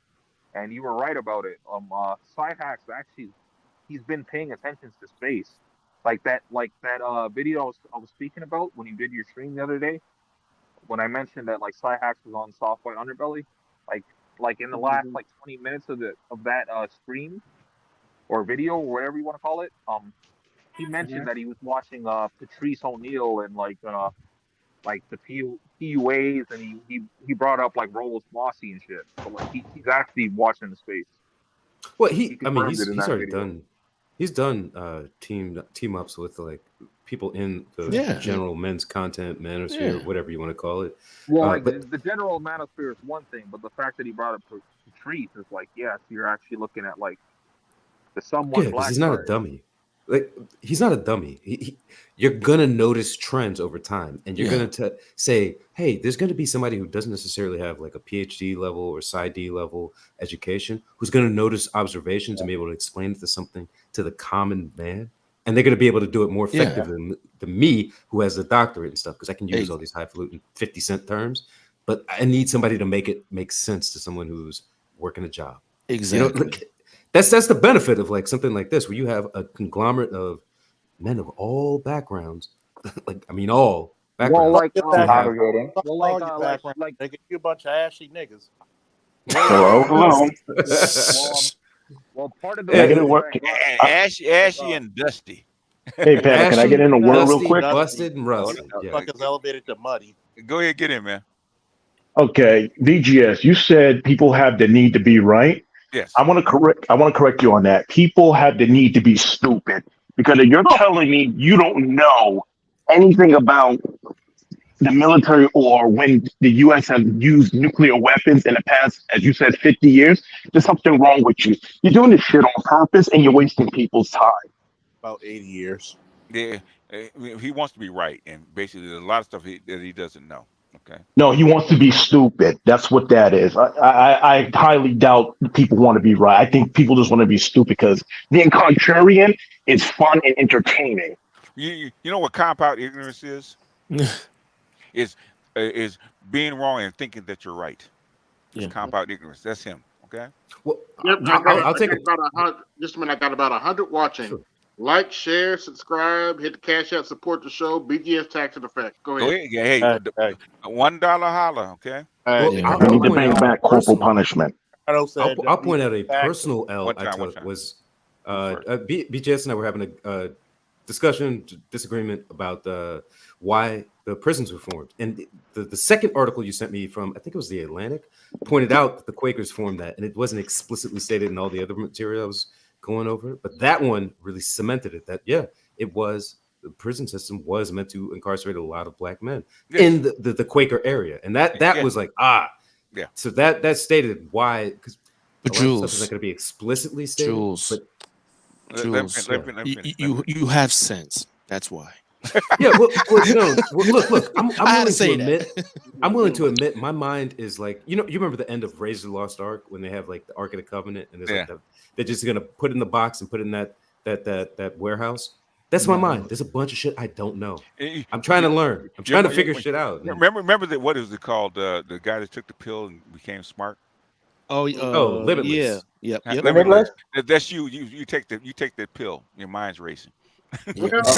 and you were right about it. Cyhax actually, he's been paying attention to space, like that video I was speaking about when you did your stream the other day, when I mentioned that Cyhax was on Soft White Underbelly, like in the last 20 minutes of that stream or video or whatever you want to call it. He mentioned that he was watching Patrice O'Neal and the PUAs, and he brought up Rolls Mossy and shit. So he's actually watching the space. Well, he's already done. He's done team ups with people in the general men's content manosphere, whatever you want to call it. Well, the general manosphere is one thing, but the fact that he brought up Patrice is yes, you're actually looking at the somewhat black. He's not a dummy. He's not a dummy. You're gonna notice trends over time, and you're gonna say, "Hey, there's gonna be somebody who doesn't necessarily have a PhD level or PsyD level education who's gonna notice observations and be able to explain it to the common man, and they're gonna be able to do it more effectively than me, who has a doctorate and stuff, because I can use all these highfalutin 50-cent terms, but I need somebody to make it make sense to someone who's working a job. Exactly. That's the benefit of something like this, where you have a conglomerate of men of all backgrounds, all backgrounds. Congregating. They get you a bunch of ashy niggas. Hello. Well, part of Can I get in work? Ashy and dusty. Hey, Pat, can I get in a word real quick? Busted and rusted. Fuckers elevated to muddy. Go ahead, get in, man. Okay, VGS, you said people have the need to be right. Yes. I want to correct you on that. People have the need to be stupid, because if you're telling me you don't know anything about the military or when the U.S. has used nuclear weapons in the past, as you said, 50 years, there's something wrong with you. You're doing this shit on purpose, and you're wasting people's time. About 80 years. Yeah, he wants to be right, and basically there's a lot of stuff that he doesn't know. Okay. No, he wants to be stupid. That's what that is. I highly doubt people want to be right. I think people just want to be stupid because being contrarian is fun and entertaining. You know what compound ignorance is? is being wrong and thinking that you're right. It's compound ignorance. That's him. Okay. Well, Yep, I'll take it. Just a minute. I got about 100 watching. Sure. Like, share, subscribe, hit the cash out, support the show. BGS tax in effect. Go ahead. Hey, $1 holla, okay? I need to bring back corporal punishment. I'll point out a personal L I took was BGS and I were having a disagreement about why the prisons were formed. And the second article you sent me from, I think it was the Atlantic, pointed out that the Quakers formed that, and it wasn't explicitly stated in all the other material I was going over. But that one really cemented it. That it was. The prison system was meant to incarcerate a lot of black men in the Quaker area, and that was like So that stated why, because a lot of stuff is not going to be explicitly stated. Jules, Jules, you have sense. That's why. Look. I'm I had willing to say to admit. I'm willing to admit my mind is like, you remember the end of Raiders of the Lost Ark when they have like the Ark of the Covenant, and there's they're just going to put it in the box and put it in that warehouse. That's my mind. There's a bunch of shit I don't know. I'm trying to learn. I'm trying to figure shit out. Remember that? What is it called? The guy that took the pill and became smart. Limitless. Yep. Limitless. That's you. You take that pill. Your mind's racing. Hey, guys,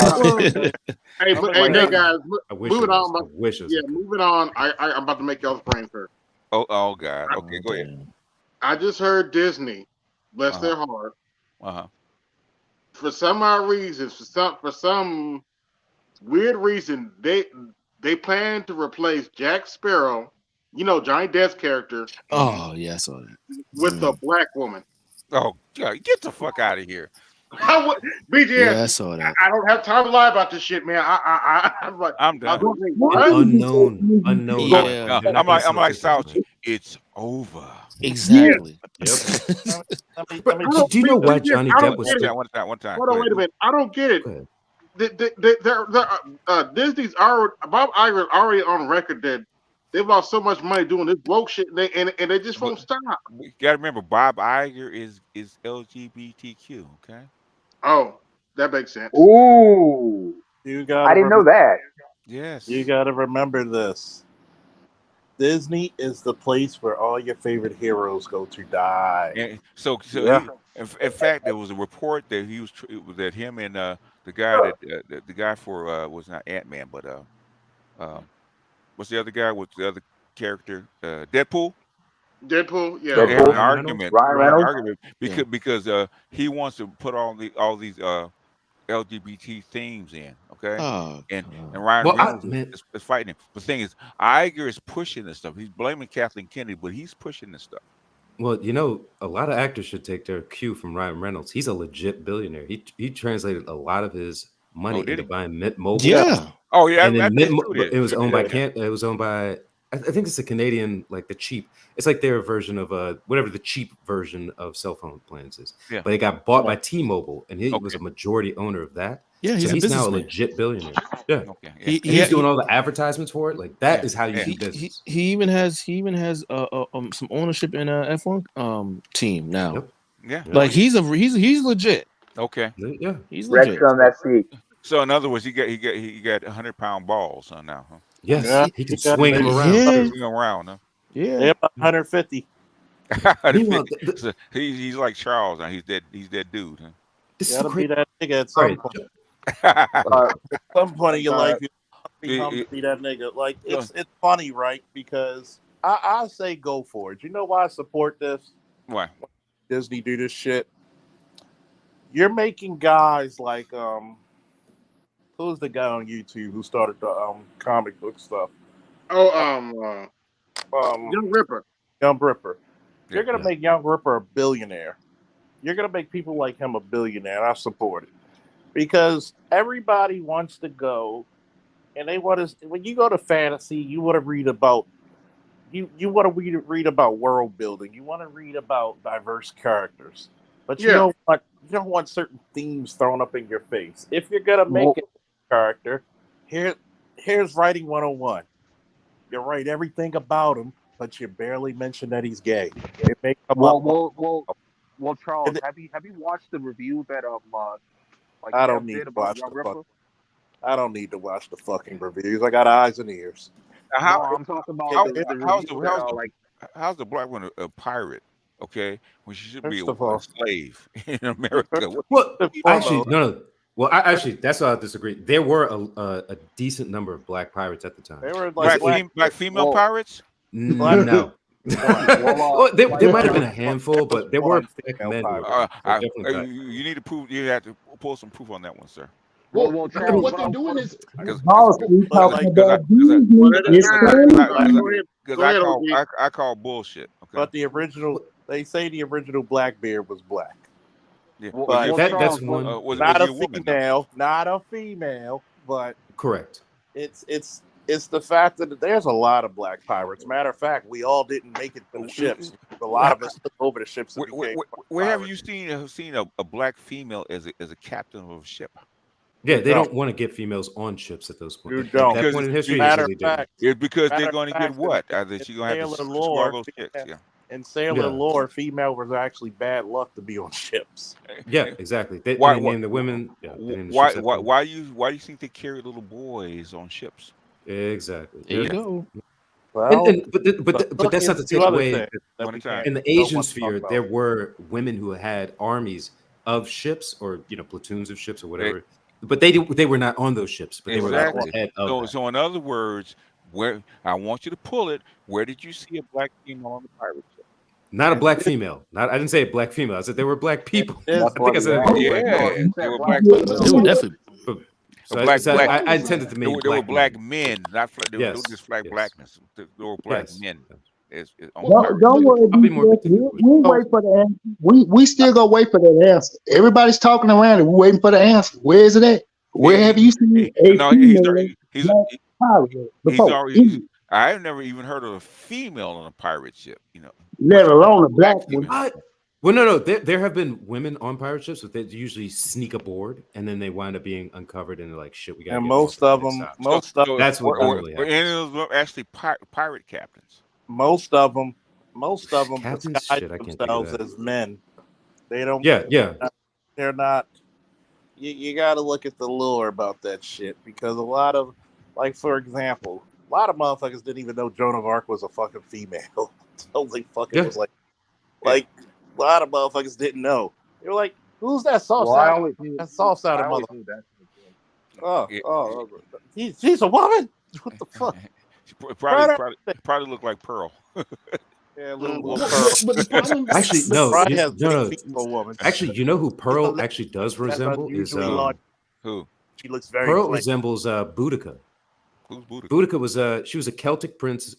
moving on. Moving on. I'm about to make y'all's brain hurt. Oh God. Okay, go ahead. I just heard Disney, bless their heart. For some odd reasons, for some weird reason, they plan to replace Jack Sparrow, Johnny Depp's character. Oh yeah, I saw that. With a black woman. Oh God, get the fuck out of here. BGS, yeah, I saw that. I don't have time to lie about this shit, man. I'm done. Unknown. Yeah. I'm like South. It's over. Exactly. Yep. Do you know why Johnny Depp was one time? Hold on, wait a minute. I don't get it. Disney's already, Bob Iger already on record that they've lost so much money doing this woke shit, and they just won't stop. You gotta remember, Bob Iger is LGBTQ. Okay. Oh, that makes sense. Ooh, I didn't know that. Yes. You got to remember this. Disney is the place where all your favorite heroes go to die. And so in fact, there was a report that that him and the guy the guy for was not Ant-Man, but what's the other guy with the other character? Deadpool, yeah. They had an Ryan argument because he wants to put all these LGBT themes in, okay? And Ryan Reynolds is fighting him. The thing is, Iger is pushing this stuff. He's blaming Kathleen Kennedy, but he's pushing this stuff. Well, a lot of actors should take their cue from Ryan Reynolds. He's a legit billionaire. He translated a lot of his money into buying Mint Mobile. Yeah. Oh yeah. And then it was owned by it was owned by I think it's a Canadian, like the cheap. It's like their version of whatever the cheap version of cell phone plans is. Yeah. But it got bought by T-Mobile, and he was a majority owner of that. Yeah, so he's now a legit billionaire. Yeah. He's doing all the advertisements for it. Like that is how you do business. He even has some ownership in a F1 team now. Yep. Yeah. Like he's legit. Okay. Yeah. He's legit. on that seat. So in other words, he got 100-pound balls now, huh? Yes, he can swing them around. Swing them around, huh? Yeah. They're about 150. He's like Charles now. He's that dude, huh? This gotta be that nigga at some point. At some point in your life, you become to be that nigga. Like it's funny, right? Because I say go for it. You know why I support this? Why? Disney do this shit. You're making guys like who's the guy on YouTube who started the comic book stuff? Oh, Young Ripper. Young Ripper. You're gonna make Young Ripper a billionaire. You're gonna make people like him a billionaire. And I support it because everybody wants to go, and they want to. When you go to fantasy, you want to read about. You want to read about world building. You want to read about diverse characters, but you don't want certain themes thrown up in your face. If you're gonna make it a character, here's writing 101. You write everything about him, but you barely mention that he's gay. It may come Well, Charles, have you watched the review that I don't need to watch I don't need to watch the fucking reviews. I got eyes and ears. I'm talking about how's the black woman a pirate? Okay, when she should be First of all, a slave in America. Well, actually, no. Well, actually, that's why I disagree. There were a decent number of black pirates at the time. They were black female pirates. No. Well, there might have been a handful, but there were black men. You need to prove. You have to pull some proof on that one, sir. Well, Well, no, Charles, what they're doing is Boss, we But talking like, about One at a Disney. It's time. Go ahead. Because Go ahead, OG. I call bullshit. Okay. But the original, they say the original Blackbeard was black. Yeah. Well, Was But he a well, female? Charles, that's one. Was not he a a woman? female, not a female, but Correct. it's the fact that there's a lot of black pirates. Matter of fact, we all didn't make it to the ships. A lot of us took over the ships and became Where have pirates. you seen a black female as a captain of a ship? Yeah, You they don't. don't want to get females on ships at those points. You At don't. that Because point in history, they Matter really of didn't. fact, it's because they're matter going of to get fact, what? in Either she's going to have sailor to lore, smuggle chicks. Yeah. in sailor Yeah. lore, female was actually bad luck to be on ships. Yeah, exactly. They Why? named the women. Yeah, they named the Why? ships after them. Why you think they carry little boys on ships? Exactly. There you Yeah. go. Well, But that's not to take other away. things that One we at a time. can't In the don't Asian want to talk sphere, about. there were women who had armies of ships, or platoons of ships, or whatever. But they were not on those ships, but they were like Exactly. the head of that. So in other words, where I want you to pull it. Where did you see a black female on the pirate ship? Not a black female. I didn't say a black female. I said there were black people. I That's think I said Oh, Yeah, you they said were black black. They were definitely. So black. I intended to They mean were black black men. men, not they were Yes, just black yes. blackness. They were black Yes. men. On Well, pirate Don't ship. worry, I'll be more BTS. particular. We wait for the answer. We still gonna wait for that answer. Everybody's talking around and we're waiting for the answer. Where is it at? Where have you seen a No, female he's black pilot he's before? already. I've never even heard of a female on a pirate ship. Let alone a black one. Well, no. There have been women on pirate ships, but they usually sneak aboard, and then they wind up being uncovered, and they're like, "Shit, we got." And most of them, that's what normally happens. And it was actually pirate captains. Most of them Captains? disguise Shit, I can't think of themselves that. as men. They don't. Yeah. They're not. You got to look at the lore about that shit, because a lot of, like, for example, a lot of motherfuckers didn't even know Joan of Arc was a fucking female. So they fucking was like a lot of motherfuckers didn't know. They were like, "Who's that soft Well, I side? always knew. That soft I sided always motherfucker? knew that. She's a woman. What the fuck?" She probably looked like Pearl. Yeah, little Pearl. But the problem, Actually, no. Brian has No. big feet for a woman. Actually, you know who Pearl actually does That's resemble is unusually large. Who? She looks very. Pearl plain. resembles Boudica. Who's Boudica? Boudica was she was a Celtic princess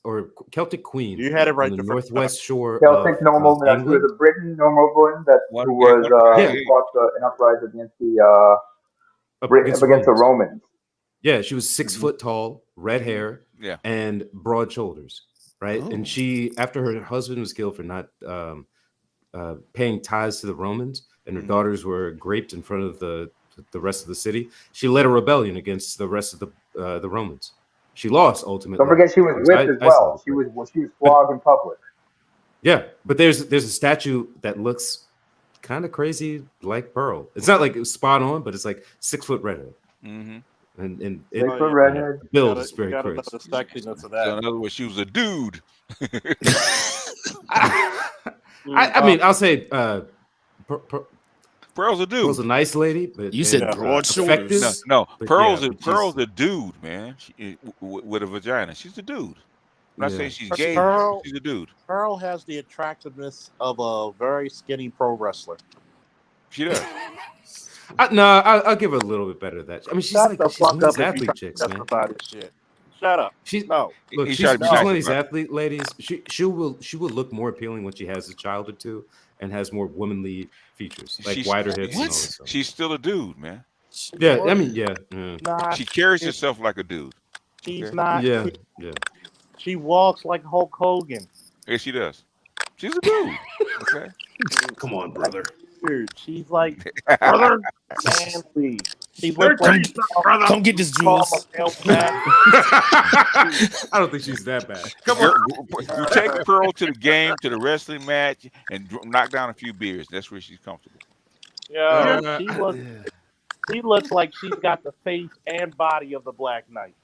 or Celtic queen. You had it right on the the first northwest shore Celtic of normal. That England. was a Britain normal woman that One- who was yeah, who fought an uprising against Against the against the Romans. Romans. Yeah, she was 6 foot tall, red hair, Yeah. and broad shoulders, right? Oh. And she, after her husband was killed for not paying tithes to the Romans, and her daughters were raped in front of the rest of the city, she led a rebellion against the rest of the Romans. She lost ultimately. Don't forget she was whipped as well. She was flogged in public. Yeah, but there's a statue that looks kind of crazy like Pearl. It's not like it's spot on, but it's like 6 foot redhead. Mm-hmm. And 6 foot redhead. the build is very crazy. The sexiness of that. So in other words, she was a dude. I mean, I'll say Pearl's a dude. Pearl's a nice lady, but You said broad shoulders. No, but Pearl's yeah, a but Pearl's a dude, man. With a vagina. She's a dude. I'm not Yeah. saying she's gay. Pearl- She's a dude. Pearl has the attractiveness of a very skinny pro wrestler. She does. I'll give her a little bit better than that. I mean, she's Shut like the she's fuck one of up these if you athlete try chicks, to man. justify this shit. Shut up. She's No. look, He's she's trying to be one nice of these about it. athlete ladies. She will look more appealing when she has a child or two and has more womanly features, like She's- wider hips and all what? that stuff. She's still a dude, man. Yeah, I mean, yeah. Not, She carries herself like a dude. she's Okay. not. Yeah. She walks like Hulk Hogan. Yeah, she does. She's a dude. Okay. Come on, brother. Dude, she's like brother manly. She looks like Come get this, Jules. I don't think she's that bad. Come on. You take Pearl to the game, to the wrestling match, and knock down a few beers. That's where she's comfortable. Yeah, she looks like she's got the face and body of the Black Knight.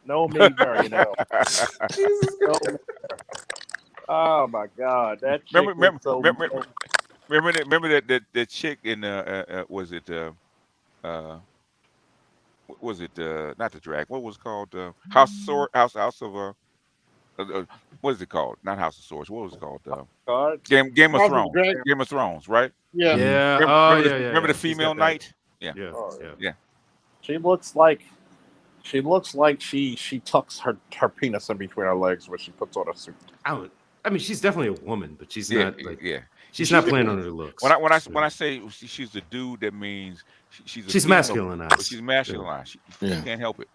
No me very no. Oh my God, that chick Remember so that chick in was it what was it not the drag? What was it called? House of what is it called? Not House of Swords. What was it called? Game of House of Thrones. Dragon. Game of Thrones, right? Yeah. Yeah. Remember, Oh, remember yeah. the, remember the She's female got that. knight? Yeah. Yeah. She looks like she tucks her penis in between her legs when she puts on a suit. I mean, she's definitely a woman, but she's Yeah, not like yeah. she's not playing on her looks. When I say she's a dude, that means she's a She's female, but masculinized. she's masculinized. She Yeah. can't help it.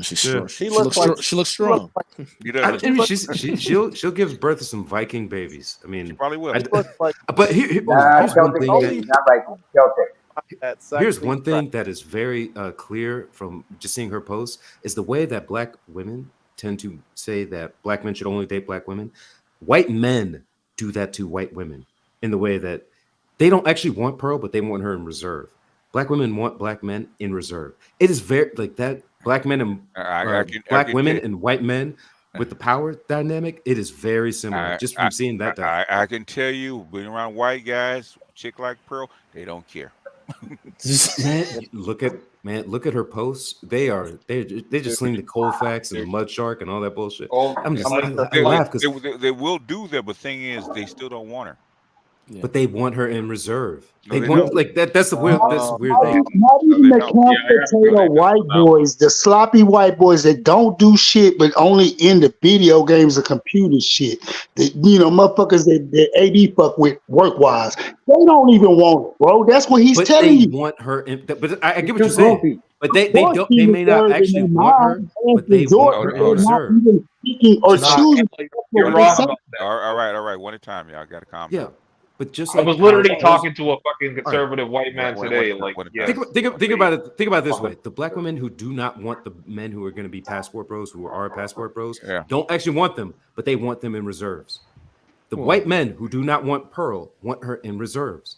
She's Yeah. strong. She looks strong. She I does. mean, she'll give birth to some Viking babies. I mean, She probably will. But here's one Celtic thing baby, not Viking. Celtic. here's one thing that is very clear from just seeing her post is the way that black women tend to say that black men should only date black women. White men do that to white women in the way that they don't actually want Pearl, but they want her in reserve. Black women want black men in reserve. It is very like that. Black men and black women and white men with the power dynamic. It is very similar. Just from seeing that. I can tell you, being around white guys, chick like Pearl, they don't care. Look at her posts. They just sling the Colfax and the Mud Shark and all that bullshit. I laugh because they will do that, but thing is, they still don't want her. But they want her in reserve. No, they they want don't. like that. That's the weird. That's the weird thing. Not even the count potato white boys, the sloppy white boys that don't do shit, but only in the video games and computer shit. That motherfuckers that AD fuck with work wise. They don't even want it, bro. That's what he's telling you. Want her in, but I get what you're saying. But they don't. They may not actually want her, but they want her in reserve. Or choosing. You're wrong about that. All right. One at a time, y'all. Got to calm down. But just I was literally talking to a fucking conservative white man today. Think about it. Think about it this way: the black women who do not want the men who are going to be passport bros, who are passport bros, don't actually want them, but they want them in reserves. The white men who do not want Pearl want her in reserves.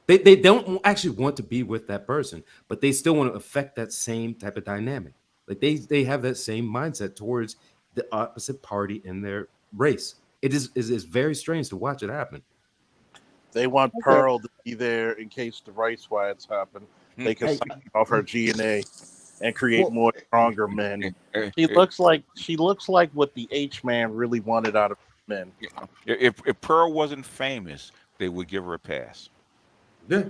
They don't actually want to be with that person, but they still want to affect that same type of dynamic. Like they have that same mindset towards the opposite party in their race. It is very strange to watch it happen. They want Pearl to be there in case the race riots happen. They can suck off her DNA and create more stronger men. She looks like what the H man really wanted out of men. If Pearl wasn't famous, they would give her a pass. Yeah.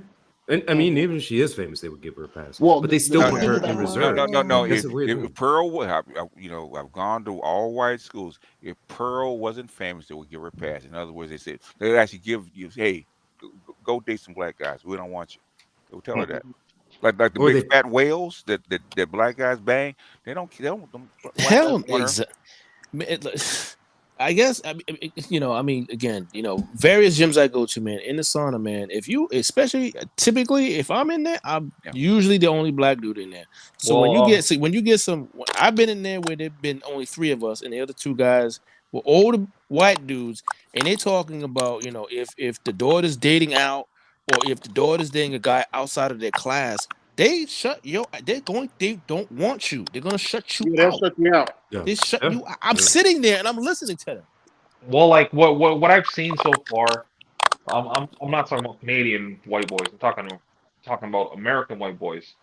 And I mean, even if she is famous, they would give her a pass. Well, but they still put her in reserve. No. That's a weird thing. If Pearl would have, I've gone to all white schools. If Pearl wasn't famous, they would give her a pass. In other words, they'd actually give you, hey, go date some black guys. We don't want you. They would tell her that. Like the big fat whales that black guys bang. They don't. Hell, I guess again, various gyms I go to, man, in the sauna, man. Typically, if I'm in there, I'm usually the only black dude in there. So when you get some, I've been in there where there've been only 3 of us, and the other 2 guys were older white dudes, and they're talking about, if the daughter's dating out, or if the daughter's dating a guy outside of their class, they don't want you. They're gonna shut you out. Shut me out. They shut you out. I'm sitting there and I'm listening to them. Well, like what I've seen so far, I'm not talking about Canadian white boys. I'm talking about American white boys.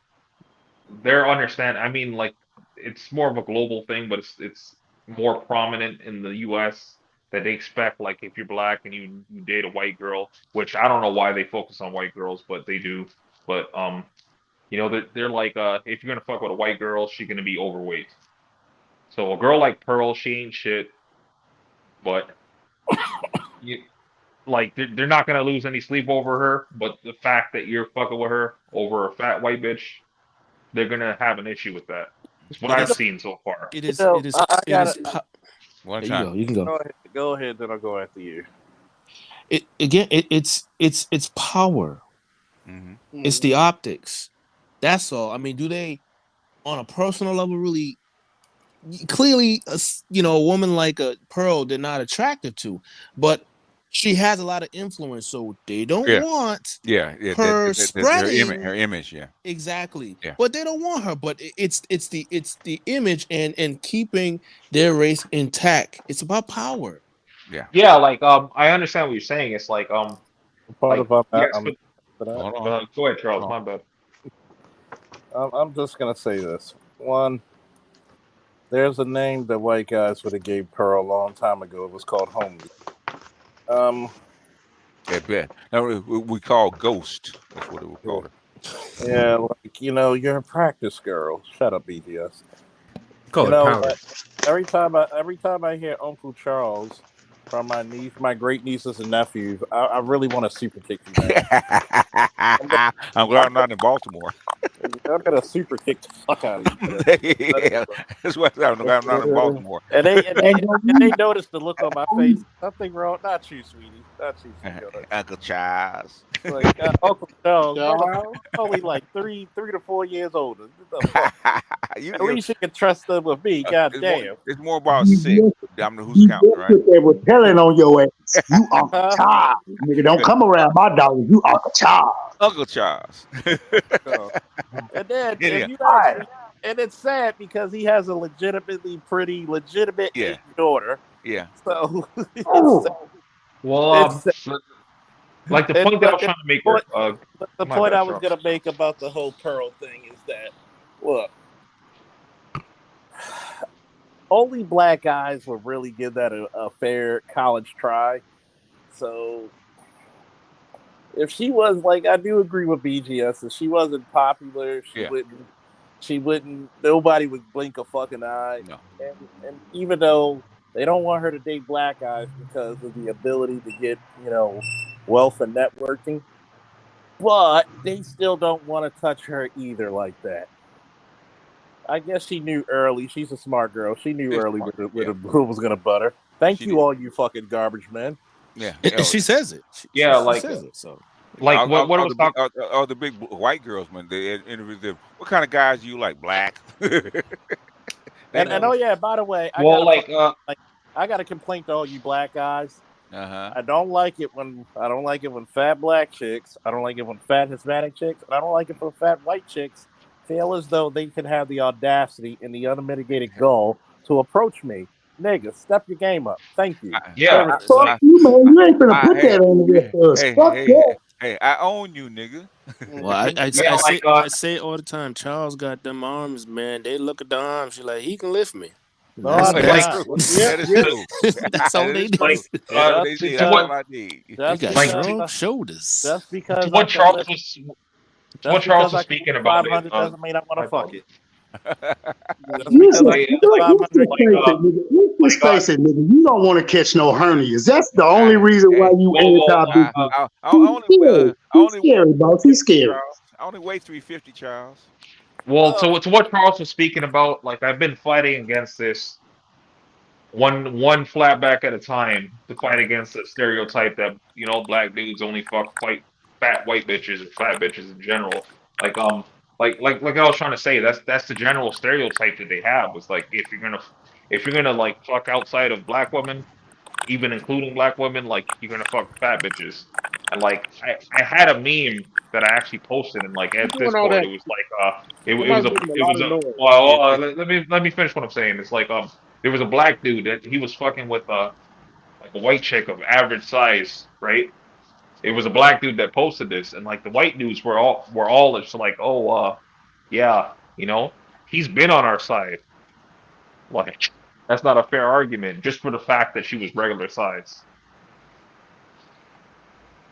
They're I mean, like, it's more of a global thing, but it's more prominent in the U.S. that they expect, like, if you're black and you date a white girl, which I don't know why they focus on white girls, but they do. But they're like, if you're gonna fuck with a white girl, she's gonna be overweight. So a girl like Pearl, she ain't shit, but they're not gonna lose any sleep over her. But the fact that you're fucking with her over a fat white bitch, they're gonna have an issue with that. It's what I've seen so far. It is. One there time. you can go. Go ahead, then I'll go after you. It's power. Mm-hmm. It's the optics. That's all. I mean, do they, on a personal level, really? Clearly, a woman like a Pearl, they're not attracted to, but she has a lot of influence, so they don't want her spreading her image. Yeah, exactly. Yeah. But they don't want her. But it's the image and keeping their race intact. It's about power. Yeah, like I understand what you're saying. It's like Go ahead, Charles. My bad. I'm just gonna say this. One, there's a name that white guys would have gave Pearl a long time ago. It was called Homely. I bet. Now we call Ghost. That's what it would call her. Yeah, like you're a practice girl. Shut up, BGS. Call You it know, powder. every time I hear Uncle Charles from my great nieces and nephews, I really want to super kick you, man. I'm glad I'm not in Baltimore. I'm gonna super kick the fuck out of you. Yeah, that's why I'm glad I'm not in Baltimore. And they notice the look on my face. Nothing wrong. Not you, sweetie. Not you, sweetie. Uncle Charles. Like Uncle Charles, Charles. only like 3 to 4 years older. What the fuck? You, At least you can trust them with me. God damn. it's more about sick. BGS, I'm the who's counting, right? put that repellent on your ass. You Uncle Charles. Nigga, don't come around my dog. You Uncle Charles. Uncle Charles. So, and then Anyhow, if you actually, and it's sad because he has a legitimate yeah, daughter. yeah. So Well, it's sad. like the point that I was trying to make here. The My point bad, I was Charles. gonna make about the whole Pearl thing is that look, only black guys would really give that a fair college try. So if she was like, I do agree with BGS. If she wasn't popular, Yeah. she wouldn't. Nobody would blink a fucking eye. No. And even though they don't want her to date black guys because of the ability to get wealth and networking, but they still don't want to touch her either like that. I guess she knew early. She's a smart girl. She knew She's early smart, who was gonna butter. Thank She you, did. all you fucking garbage men. Yeah. And she says it. Yeah, She like says it. So like what I was talking. all the big white girls, man, they interviewed them. What kind of guys do you like? Black. They And know. oh yeah, by the way, Well, I got a complaint to all you black guys. Uh-huh. I don't like it when fat black chicks. I don't like it when fat Hispanic chicks. And I don't like it when fat white chicks feel as though they can have the audacity and the unmitigated gall to approach me. Nigga, step your game up. Thank you. Yeah. Fuck you, man. You ain't finna put that on the rest of us. Fuck that. Hey, I own you, nigga. Well, Yeah, I say it all the time. Charles got them arms, man. They look at the arms. You're like, he can lift me. No, I That's got. true. That is true. That's all That they is do. true. That's what they need. That's all I need. They got strong shoulders. Just because what Charles was just Charles because was I speaking can about 500 it. doesn't mean I want to fuck it. Just Listen, because I can let's 500 just face it, nigga. Let's just face it, nigga. You don't want to catch no hernias. That's the only reason why you anti-business. He's scary, boss. He's scary. I only weigh 350, Charles. Well, to what Charles was speaking about, like I've been fighting against this one flatback at a time to fight against the stereotype that black dudes only fuck fat white bitches and fat bitches in general. Like like I was trying to say, that's the general stereotype that they have. Was like if you're gonna like fuck outside of black women, even including black women, like you're gonna fuck fat bitches. And like I had a meme that I actually posted in like Ed's doing all Discord. that? It was like it was Somebody's making a lot of noise. well let me finish what I'm saying. It's like there was a black dude that he was fucking with like a white chick of average size, right? It was a black dude that posted this, and like the white dudes were all just like, oh yeah, he's been on our side. Like that's not a fair argument just for the fact that she was regular size.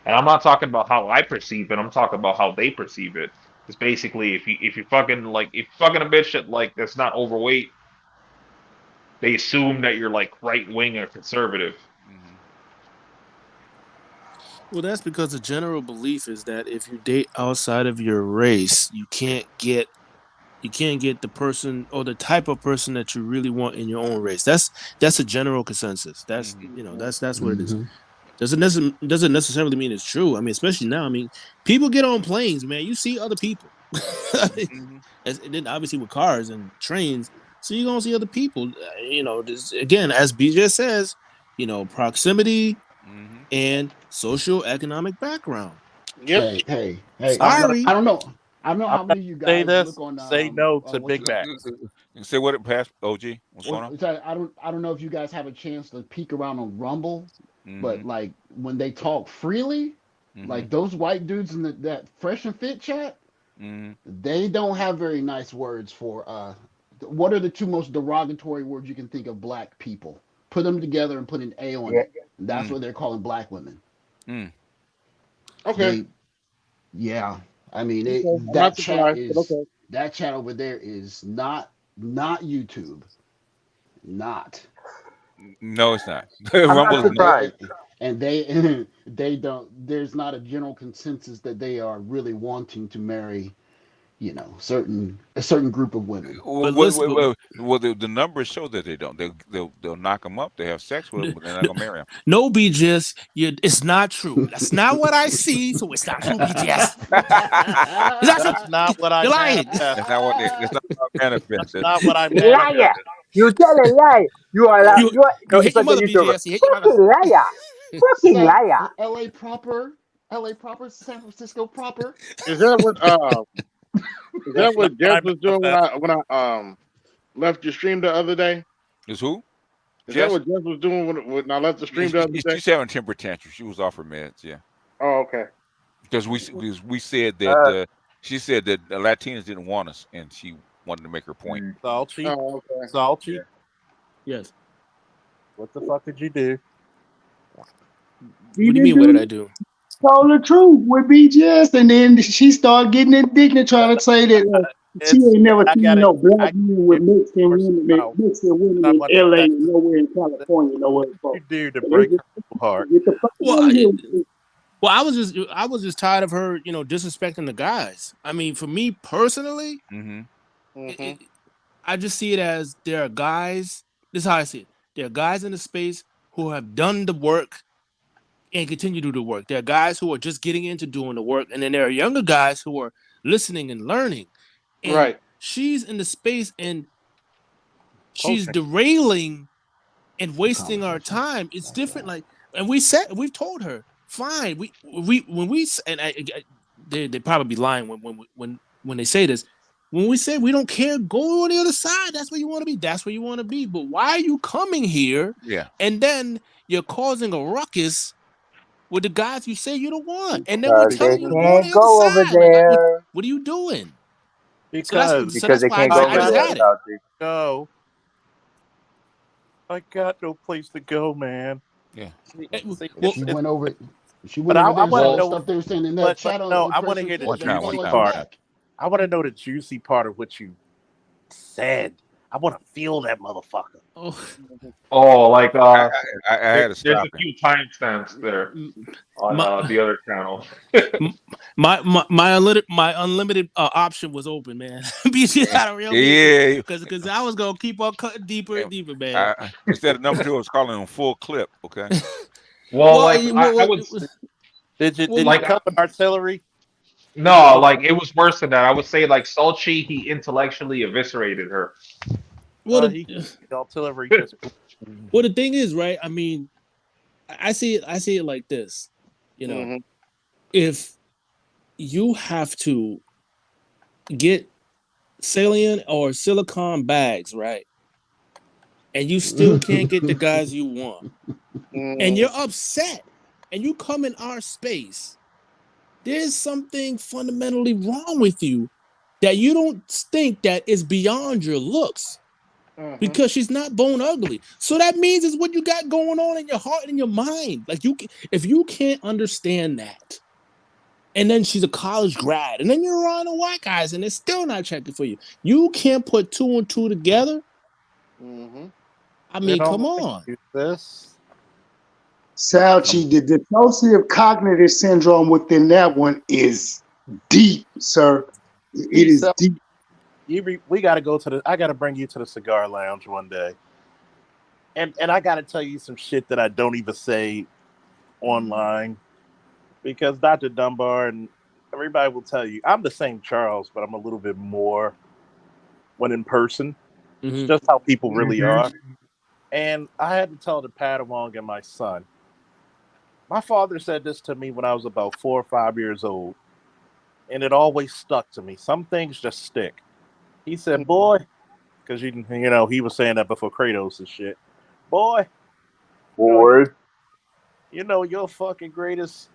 And I'm not talking about how I perceive it. I'm talking about how they perceive it. It's basically if you fucking a bitch that like that's not overweight, they assume that you're like right wing or conservative. Well, that's because the general belief is that if you date outside of your race, you can't get the person or the type of person that you really want in your own race. That's a general consensus. That's that's what it is. Doesn't necessarily mean it's true. I mean, especially now. I mean, people get on planes, man. You see other people, and then obviously with cars and trains, so you're gonna see other people. This, again, as BJ says, proximity and social economic background. Yep. Hey. Sorry. I don't know. I don't know how many of you say guys this. look on. Say no to what Big Macs. Say what it passed, OG. What's going on? I don't know if you guys have a chance to peek around on Rumble, but like when they talk freely, like those white dudes in that Fresh and Fit chat, they don't have very nice words for. What are the two most derogatory words you can think of black people? Put them together and put an A on it. And that's what they're calling black women. Okay. Yeah. I mean, Okay, I'm not surprised, but okay. that chat over there is not YouTube, not. No, it's not. I'm not Rumble is not. surprised. And they they don't. There's not a general consensus that they are really wanting to marry, a certain group of women. Well, But listen, the numbers show that they don't. They'll knock them up. They have sex with them, but they're not gonna marry them. no, BGS, it's not true. That's not what I see, so it's not true, BGS. It's not true. That's not what I You're lying. manifest. That's not what That's not what manifest. That's not what I Liar! manifested. You tell a lie. You are You no, hate it's your like a mother, YouTuber. BGS. You hate your mother. Fucking liar. Fucking So, liar. L.A. proper, San Francisco proper. Is that what is that what Jeff was doing when I left your stream the other day? Is who? Is Jess? that what Jeff was doing when I left the stream the other day? She's having temper tantrum. She was off her meds. Yeah. Oh, okay. Because we said that she said that the Latinos didn't want us, and she wanted to make her point. Salty. Oh, okay. Salty. Yes. What the fuck did you do? What do you mean? What did I do? Told the truth with BGS, and then she started getting indignant, trying to say that she ain't never seen no black men with Mexican women in LA and nowhere in California, nowhere. You do to break her heart. Get the fuck out of here. Well, I was just tired of her, disrespecting the guys. I mean, for me personally, I just see it as there are guys. This is how I see it. There are guys in the space who have done the work and continue to do the work. There are guys who are just getting into doing the work, and then there are younger guys who are listening and learning. And right. She's in the space and she's derailing and wasting our time. It's different. And we've told her, fine. They probably be lying when they say this. When we say we don't care, go on the other side. That's where you want to be. That's where you want to be. But why are you coming here? Yeah. And then you're causing a ruckus with the guys you say you don't want. And then we're telling you to go on the go other over side. there. What are you doing? Because that's they why can't I go just over there had it. without you. Go. I got no place to go, man. Yeah. She went over. She But went I over there and want saw to know stuff they were saying in that but chat. no, I want to hear the juicy part. I want to know the juicy part of what you said. I want to feel that motherfucker. Oh, like I had to there's stop a few timestamps there on the other channel. my unlimited option was open, man. BG got a real because I was gonna keep on cutting deeper and deeper, man. Instead of number 2, I was calling on full clip. Okay. Well, I was. Did you cut with artillery? No, like it was worse than that. I would say like Sulchi, he intellectually eviscerated her. Well, artillery. Well, the thing is, right? I mean, I see it like this. If you have to get saline or silicone bags, right, and you still can't get the guys you want, and you're upset, and you come in our space, there's something fundamentally wrong with you that you don't think that is beyond your looks. Because she's not bone ugly. So that means it's what you got going on in your heart and in your mind. Like if you can't understand that, and then she's a college grad, and then you're around the white guys, and they're still not checking for you. You can't put 2 and 2 together. I mean, come on. Salchi, the dissociative cognitive syndrome within that one is deep, sir. It is deep. We got to go to I got to bring you to the cigar lounge one day, and I got to tell you some shit that I don't even say online, because Dr. Dunbar and everybody will tell you I'm the same Charles, but I'm a little bit more when in person. It's just how people really are. And I had to tell the Padawan and my son. My father said this to me when I was about 4 or 5 years old, and it always stuck to me. Some things just stick. He said, boy, because he was saying that before Kratos and shit. Boy. Your fucking greatest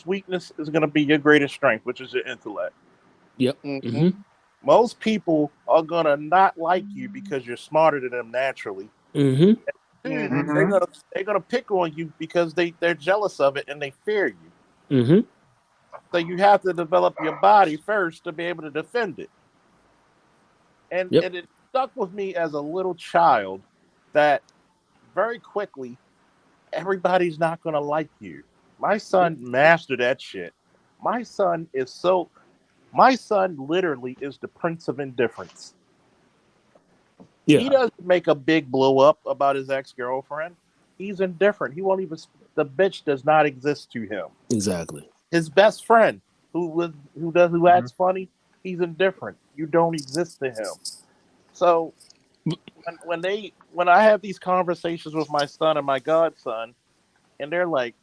weakness is gonna be your greatest strength, which is your intellect. Yep. Most people are gonna not like you because you're smarter than them naturally. They're gonna pick on you because they're jealous of it and they fear you. So you have to develop your body first to be able to defend it. And it stuck with me as a little child that very quickly everybody's not going to like you. My son mastered that shit. My son literally is the prince of indifference. Yeah. He doesn't make a big blow up about his ex-girlfriend. He's indifferent. He won't even. The bitch does not exist to him. Exactly. His best friend, who acts funny, he's indifferent. You don't exist to him. So when I have these conversations with my son and my godson, and they're like,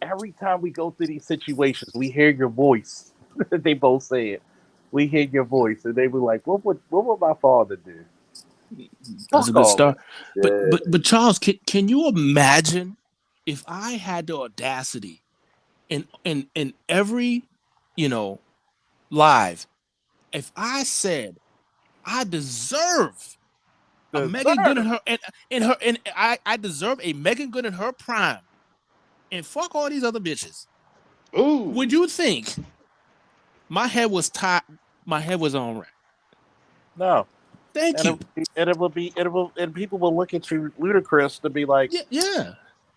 every time we go through these situations, we hear your voice. They both say it. We hear your voice, and they were like, "What would my father do?" That's a good start. But Charles, can you imagine if I had the audacity in every, live, if I said I deserve a Megan Good in I deserve a Megan Good in her prime, and fuck all these other bitches. Ooh. Would you think my head was tied? My head was on right. No. Thank you. And people will look at you ludicrous to be like, yeah.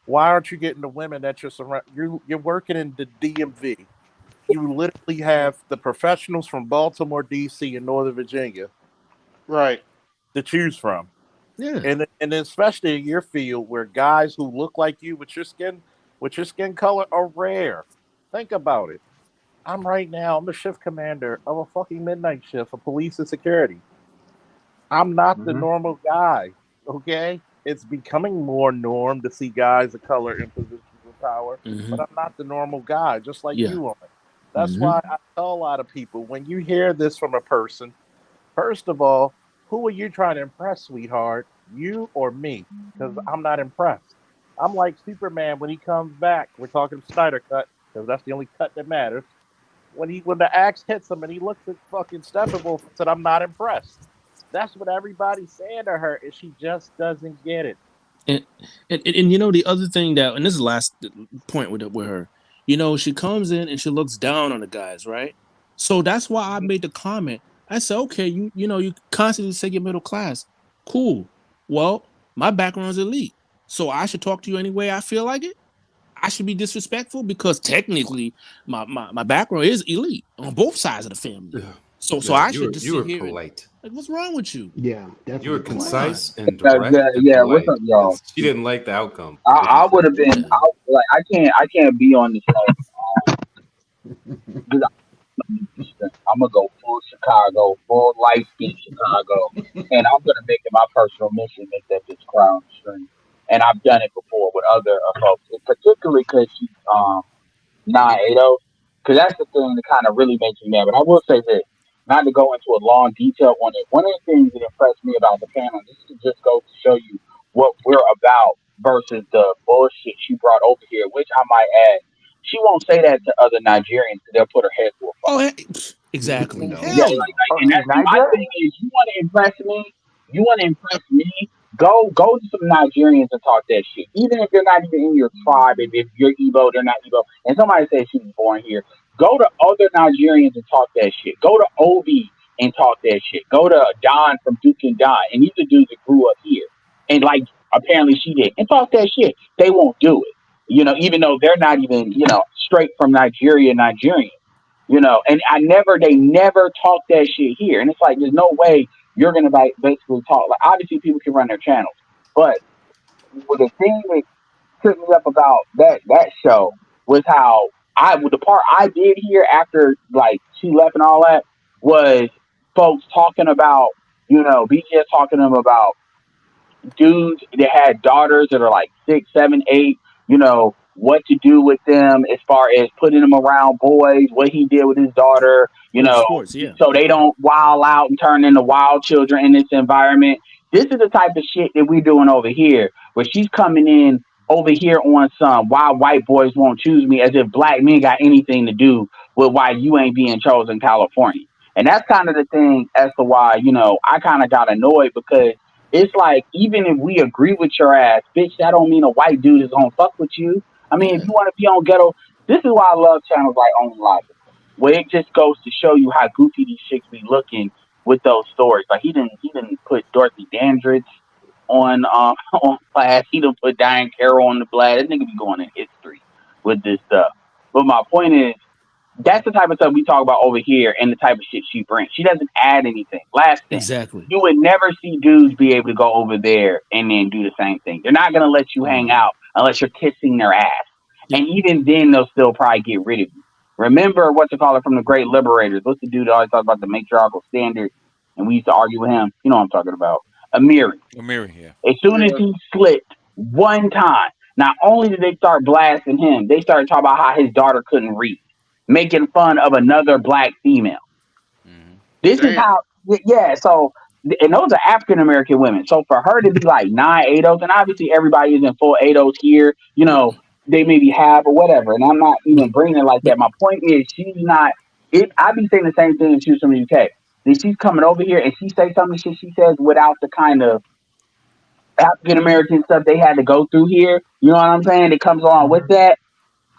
Why aren't you getting the women that you're surrounding? You're working in the DMV. You literally have the professionals from Baltimore, DC, and Northern Virginia, right, to choose from. Yeah. And especially in your field, where guys who look like you with your skin color are rare. Think about it. I'm the shift commander of a fucking midnight shift for police and security. I'm not the normal guy, okay? It's becoming more norm to see guys of color in positions of power, but I'm not the normal guy, just like you are. That's why I tell a lot of people, when you hear this from a person, first of all, who are you trying to impress, sweetheart? You or me? Because I'm not impressed. I'm like Superman when he comes back. We're talking Snyder cut, because that's the only cut that matters. When the axe hits him and he looks at fucking Steppenwolf and said, "I'm not impressed." That's what everybody's saying to her, and she just doesn't get it. And the other thing that, and this is the last point with her, she comes in and she looks down on the guys, right? So that's why I made the comment. I said, okay, you constantly say you're middle class. Cool. Well, my background's elite. So I should talk to you any way I feel like it. I should be disrespectful because technically my background is elite on both sides of the family. So I should just sit here polite. Like, what's wrong with you? Yeah, definitely. You were concise and direct. Yeah, what's up, y'all? She didn't like the outcome. I would have been I can't be on this because I'm gonna go full Chicago, full light skin Chicago, and I'm gonna make it my personal mission make that this crown string. And I've done it before with other folks, particularly because she's 980. Because that's the thing that kind of really makes me mad. But I will say this, not to go into a long detail on it. One of the things that impressed me about the panel, this is just go to show you what we're about versus the bullshit she brought over here, which I might add, she won't say that to other Nigerians because they'll put her head to a fire. Exactly. Yeah, and that's my thing is, you want to impress me? You want to impress me? Go to some Nigerians and talk that shit. Even if they're not even in your tribe, if you're Igbo, they're not Igbo. And somebody says she was born here. Go to other Nigerians and talk that shit. Go to Obi and talk that shit. Go to Don from Duke and Don. And these are dudes that grew up here. And like apparently she did. And talk that shit. They won't do it. Even though they're not even, straight from Nigerian. And they never talk that shit here. And it's like, there's no way you're going to basically talk. Like, obviously people can run their channels, but the thing that took me up about that show was how the part I did hear after like she left and all that was folks talking about, BTS talking to them about dudes that had daughters that are like 6, 7, 8, what to do with them as far as putting them around boys, what he did with his daughter, sports, yeah. So they don't wild out and turn into wild children in this environment. This is the type of shit that we're doing over here, where she's coming in over here on some why white boys won't choose me, as if black men got anything to do with why you ain't being chosen in California. And that's kind of the thing as to why, I kind of got annoyed, because it's like, even if we agree with your ass, bitch, that don't mean a white dude is gonna fuck with you. I mean, if you want to be on ghetto, this is why I love channels like Only Logic. Well, it just goes to show you how goofy these chicks be looking with those stories. Like he didn't put Dorothy Dandridge on on blast. He didn't put Diane Carroll on the blast. That nigga be going in history with this stuff. But my point is, that's the type of stuff we talk about over here and the type of shit she brings. She doesn't add anything. Last thing, Exactly. you would never see dudes be able to go over there and then do the same thing. They're not gonna let you hang out unless you're kissing their ass. And even then they'll still probably get rid of you. Remember what's it called from the Great Liberators? What's the dude that always talk about the matriarchal standard? And we used to argue with him. You know what I'm talking about. Amiri. Amiri, yeah. As soon as he slipped one time, not only did they start blasting him, they started talking about how his daughter couldn't read, making fun of another black female. This is how, yeah. So, and those are African American women. So for her to be like 9 ADOS, and obviously everybody isn't full ADOS here, you know, they maybe have or whatever. And I'm not even bringing it like that. My point is, she's not. I be saying the same thing as she was from the UK. Then she's coming over here and she say some of the shit she says without the kind of African American stuff they had to go through here. You know what I'm saying? It comes along with that.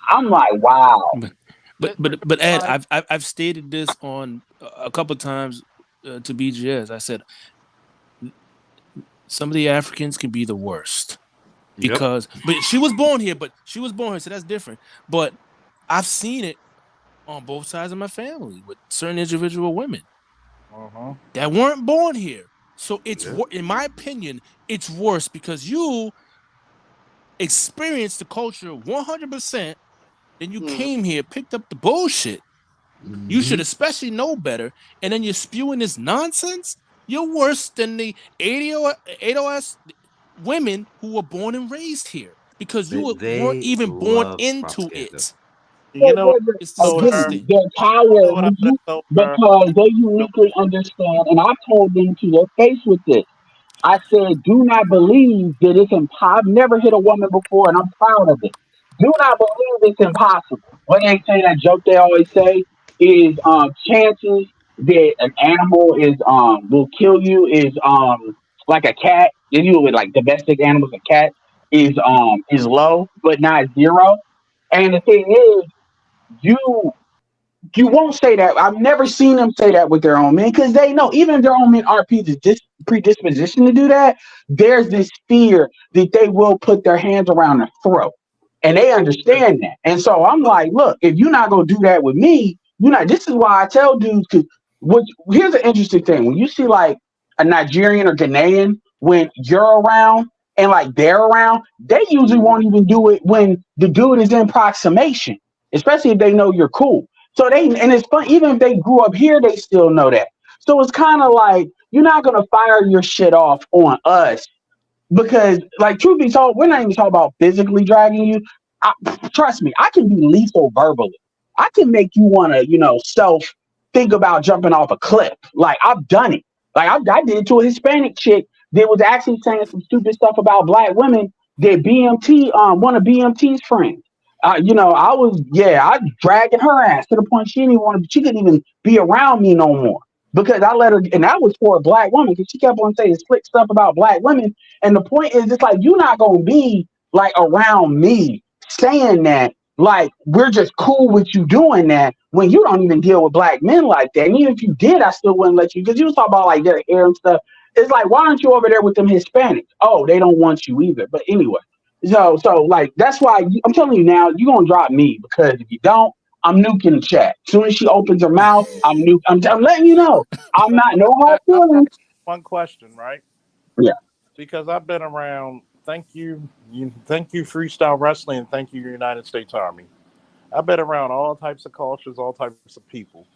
I'm like, wow. But Ed, I've stated this on a couple of times to BGS. I said some of the Africans can be the worst because, but she was born here, so that's different. But I've seen it on both sides of my family with certain individual women that weren't born here. So it's in my opinion, it's worse because you experienced the culture 100%. Then you came here, picked up the bullshit. You should especially know better. And then you're spewing this nonsense. You're worse than the ADOS women who were born and raised here because you weren't even born into it. You know, it's disgusting. Their power because they uniquely understand, and I told them to their face with this. I said, do not believe that it's impossible. I've never hit a woman before, and I'm proud of it. Do not believe it's impossible. What they say, that joke they always say is chances that an animal is will kill you is like a cat. If you with like domestic animals, a cat is low, but not zero. And the thing is, you won't say that. I've never seen them say that with their own men because they know even if their own men aren't predisposition to do that, there's this fear that they will put their hands around their throat. And they understand that. And so I'm like, look, if you're not gonna do that with me, you're not. This is why I tell dudes because here's an interesting thing. When you see like a Nigerian or Ghanaian when you're around and like they're around, they usually won't even do it when the dude is in proximation, especially if they know you're cool. So and it's fun, even if they grew up here, they still know that. So it's kind of like you're not gonna fire your shit off on us because, like, truth be told, we're not even talking about physically dragging you. Trust me, I can be lethal verbally. I can make you want to, think about jumping off a cliff. Like, I've done it. Like, I did it to a Hispanic chick that was actually saying some stupid stuff about black women that one of BMT's friends. I was dragging her ass to the point she couldn't even be around me no more because I let her, and that was for a black woman because she kept on saying slick stuff about black women. And the point is, it's like, you're not going to be like around me saying that, like, we're just cool with you doing that when you don't even deal with black men like that. And even if you did, I still wouldn't let you because you was talking about like their hair and stuff. It's like, why aren't you over there with them Hispanics? Oh, they don't want you either. But anyway. So like that's why I'm telling you now, you're gonna drop me because if you don't, I'm nuking the chat. As soon as she opens her mouth, I'm letting you know. I'm not no hard feelings. One question, right? Yeah. Because I've been around. Thank you, Freestyle Wrestling, and thank you, United States Army. I've been around all types of cultures, all types of people,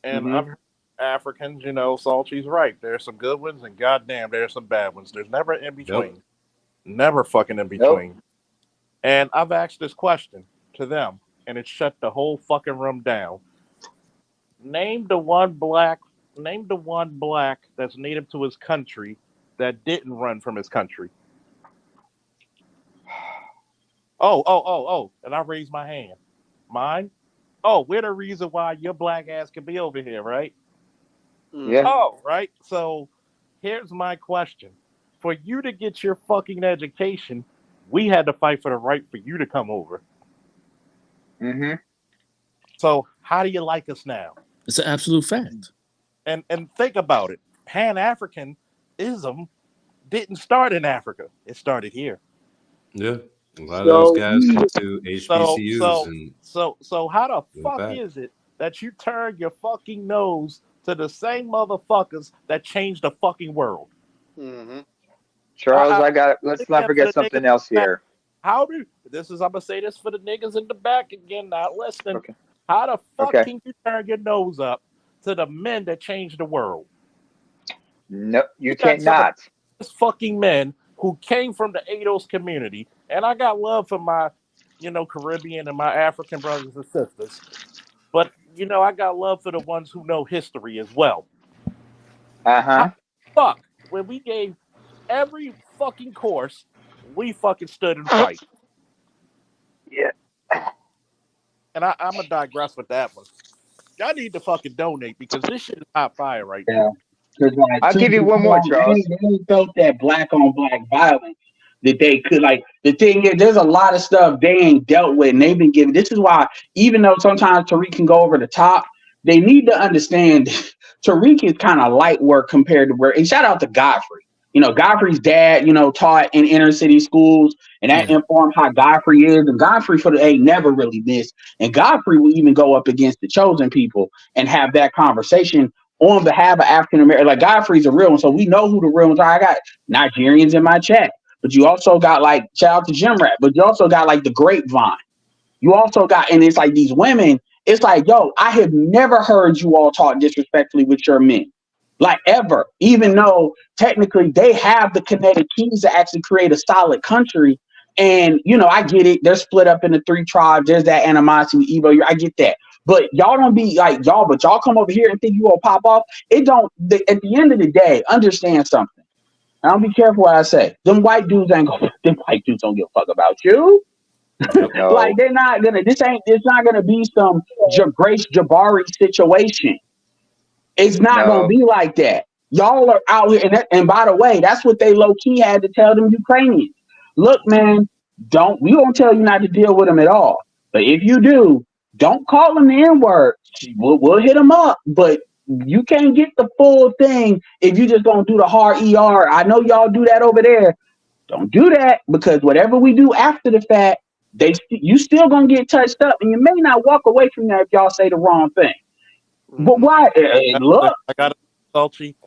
and I've heard Africans. Salty's right. There's some good ones, and goddamn, there's some bad ones. There's never in between. Yep. Never fucking in between. Nope. And I've asked this question to them, and it shut the whole fucking room down. Name the one black that's native to his country that didn't run from his country. Oh. And I raised my hand. Mine? Oh, we're the reason why your black ass can be over here, right? Yeah. Oh, right. So here's my question. For you to get your fucking education, we had to fight for the right for you to come over. Mm-hmm. So How do you like us now? It's an absolute fact. And think about it. Pan-Africanism didn't start in Africa. It started here. Yeah. A lot of those guys went to So HBCUs and how the went fuck back. is it that you turn your fucking nose to the same motherfuckers that changed the fucking world? Mm-hmm. Charles, let's not forget something else here. I'm gonna say this for the niggas in the back again, not listening. Okay. How the fuck Okay. can you turn your nose up to the men that changed the world? No, you got some of cannot. these fucking men who came from the ADOS community, and I got love for my, Caribbean and my African brothers and sisters. But I got love for the ones who know history as well. Uh-huh. Fuck, when we gave every fucking course, we fucking stood and fight. Yeah. And I'm gonna digress with that one. Y'all need to fucking donate because this shit is hot fire right Yeah. now. Because like, I'll give you one more, Charles. They felt that black on black violence that they could like. The thing is, there's a lot of stuff they ain't dealt with, and they've been given. This is why, even though sometimes Tariq can go over the top, they need to understand Tariq is kind of light work compared to where. And shout out to Godfrey. Godfrey's dad, taught in inner city schools, and that informed how Godfrey is. And Godfrey never really missed. And Godfrey will even go up against the chosen people and have that conversation on behalf of African American. Like Godfrey's a real one, so we know who the real ones are. I got Nigerians in my chat, but you also got like shout out to Jim Rat, but you also got like the Grapevine. You also got, and it's like these women. It's like, yo, I have never heard you all talk disrespectfully with your men. Like ever, even though technically they have the kinetic keys to actually create a solid country. And, I get it. They're split up into 3 tribes. There's that animosity, Evo. I get that. But y'all don't be like y'all, but y'all come over here and think you will pop off. It don't, at the end of the day, understand something. And I'll be careful what I say. Them white dudes don't give a fuck about you. No. Like they're not gonna, it's not gonna be some Grace Jabari situation. It's not gonna be like that. Y'all are out here, and by the way, that's what they low key had to tell them Ukrainians. Look, man, we won't tell you not to deal with them at all. But if you do, don't call them the N-word. We'll hit them up, but you can't get the full thing if you just gonna do the hard ER. I know y'all do that over there. Don't do that, because whatever we do after the fact, you still gonna get touched up, and you may not walk away from that if y'all say the wrong thing. But why? Look, I got to salty.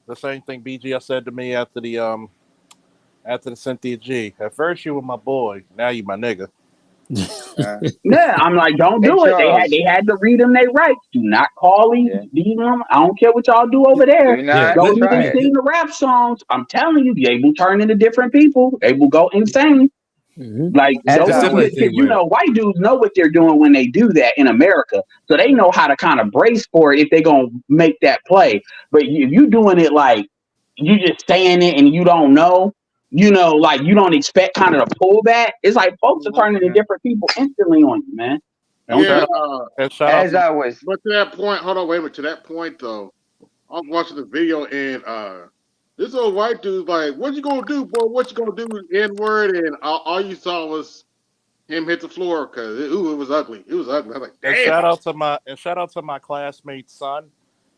The same thing BGS said to me after the Cynthia G. At first you were my boy, now you my nigga. Yeah, I'm like, don't do it. They had to read them their rights. Do not call these women. I don't care what y'all do over there. Do not Go try and it. sing the rap songs. I'm telling you, they will turn into different people. They will go insane. Like white dudes know what they're doing when they do that in America, so they know how to kind of brace for it if they're gonna make that play. But if you doing it like you just saying it and you don't know, like you don't expect kind of the pullback. It's like folks are turning into different people instantly on you, man. Yeah, As I was. But to that point, hold on, wait a minute. To that point, though, I was watching the video and this old white dude's like, "What you gonna do, boy? What you gonna do?" N-word, and all you saw was him hit the floor because it was ugly. It was ugly. I was like, "Damn!" And shout out to my classmate's son.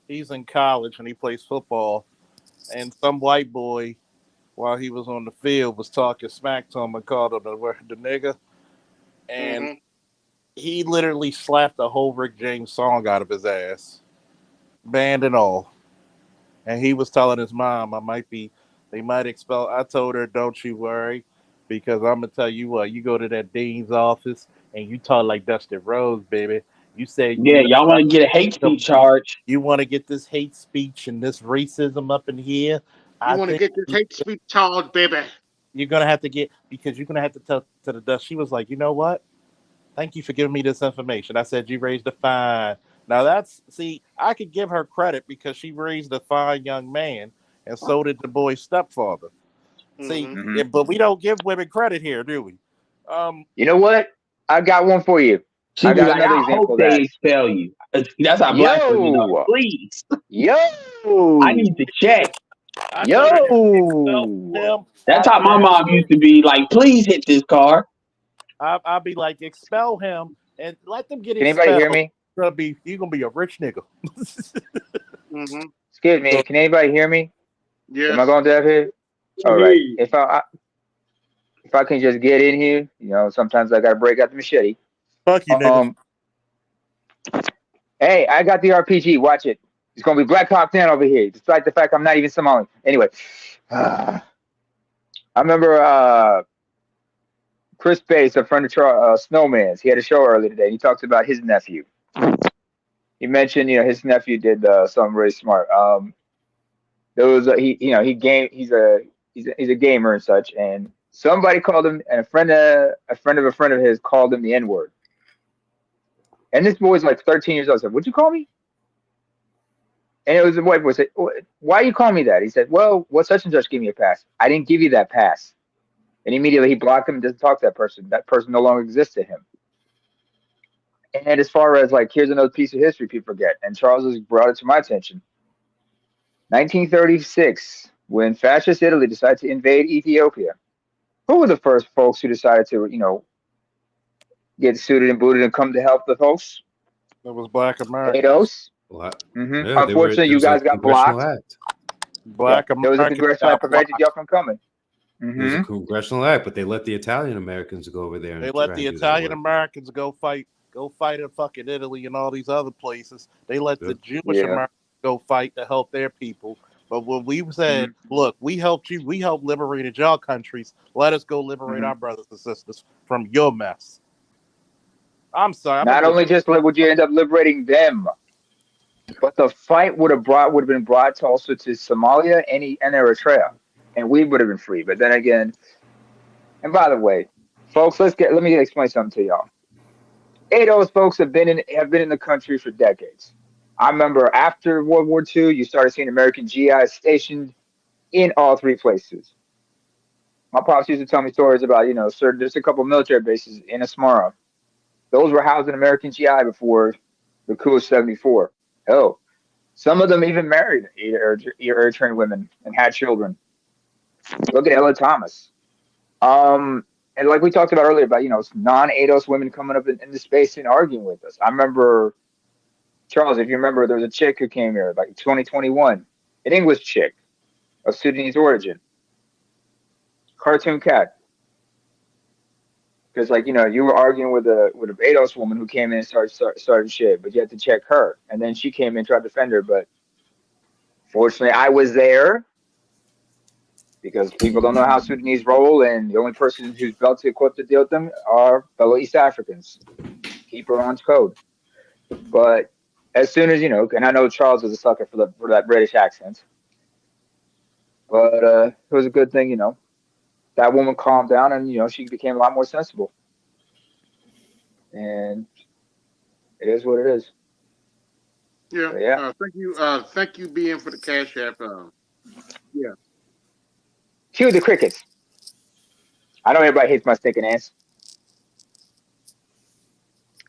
He's in college and he plays football. And some white boy, while he was on the field, was talking smack to him and called him the nigga. And he literally slapped the whole Rick James song out of his ass, band and all. And he was telling his mom, they might expel. I told her, don't you worry, because I'm going to tell you what, you go to that dean's office and you talk like Dustin Rhodes, baby. You say, y'all want to get a hate speech charge. You want to get this hate speech and this racism up in here. You want to get this hate speech charge, baby. You're going to have to because you're going to have to tell to the dust. She was like, you know what? Thank you for giving me this information. I said, you raised a fine. Now I could give her credit because she raised a fine young man, and so did the boy's stepfather. But we don't give women credit here, do we? You know what? I got one for you. I got another example. Hope they expel you. That's how black women are. Please. I need to check. That's how my mom used to be like, please hit this car. I'll be like, expel him and let them get Can anybody hear me? gonna be a rich nigga. Mm-hmm. Excuse me, can anybody hear me? Am I Yes. going deaf here? All right. If I can just get in here, sometimes I gotta break out the machete. Fuck you, nigga. Hey, I got the RPG. Watch it. It's gonna be Black Hawk Down over here, despite the fact I'm not even Somali. Anyway, I remember Chris Bates, a friend of Snowman's. He had a show earlier today. He talks about his nephew. He mentioned, his nephew did something really smart. There was he's a gamer and such, and somebody called him, and a friend of his called him the N word. And this boy's like 13 years old. I said, "What'd you call me?" And it was the white boy said, "Why you call me that?" He said, "Well, what such and such gave me a pass. I didn't give you that pass." And immediately he blocked him and doesn't talk to that person. That person no longer exists to him. And as far as like, here's another piece of history people forget, and Charles has brought it to my attention. 1936, when fascist Italy decided to invade Ethiopia, who were the first folks who decided to, get suited and booted and come to help the folks? It was Black America. ADOS. Yeah, Unfortunately, you guys got blocked. Black There was a America congressional got that prevented blocked. y'all from coming. It was a congressional act, but they let the Italian Americans go over there. They and let try the and do that Italian work. Americans go fight in fucking Italy and all these other places. They let the Jewish Americans go fight to help their people. But when we said, look, we helped you, we helped liberated y'all countries, let us go liberate our brothers and sisters from your mess. I'm sorry. Not only just would you end up liberating them, but the fight would have been brought to also to Somalia and Eritrea, and we would have been free. But then again, and by the way, folks, let me explain something to y'all. ADOS folks have been in the country for decades. I remember after World War II, you started seeing American GIs stationed in all three places. My pops used to tell me stories about, just a couple military bases in Asmara. Those were housing American GI before the coup of '74. Hell, some of them even married Eritrean women and had children. Look at Ella Thomas. And like we talked about earlier about, non-ADOS women coming up in the space and arguing with us. I remember, Charles, if you remember, there was a chick who came here like 2021, an English chick of Sudanese origin, cartoon cat. Because you were arguing with a ADOS woman who came in and started shit, but you had to check her, and then she came in and tried to defend her. But fortunately, I was there because people don't know how Sudanese roll, and the only person who's belt to equipped to deal with them are fellow East Africans. Keep her on code. But as soon as and I know Charles was a sucker for that British accent, but it was a good thing, that woman calmed down and she became a lot more sensible. And it is what it is. Yeah. So, yeah. Thank you, BM, for the cash app. Yeah. Cue the crickets. I know everybody hates my stinking ass.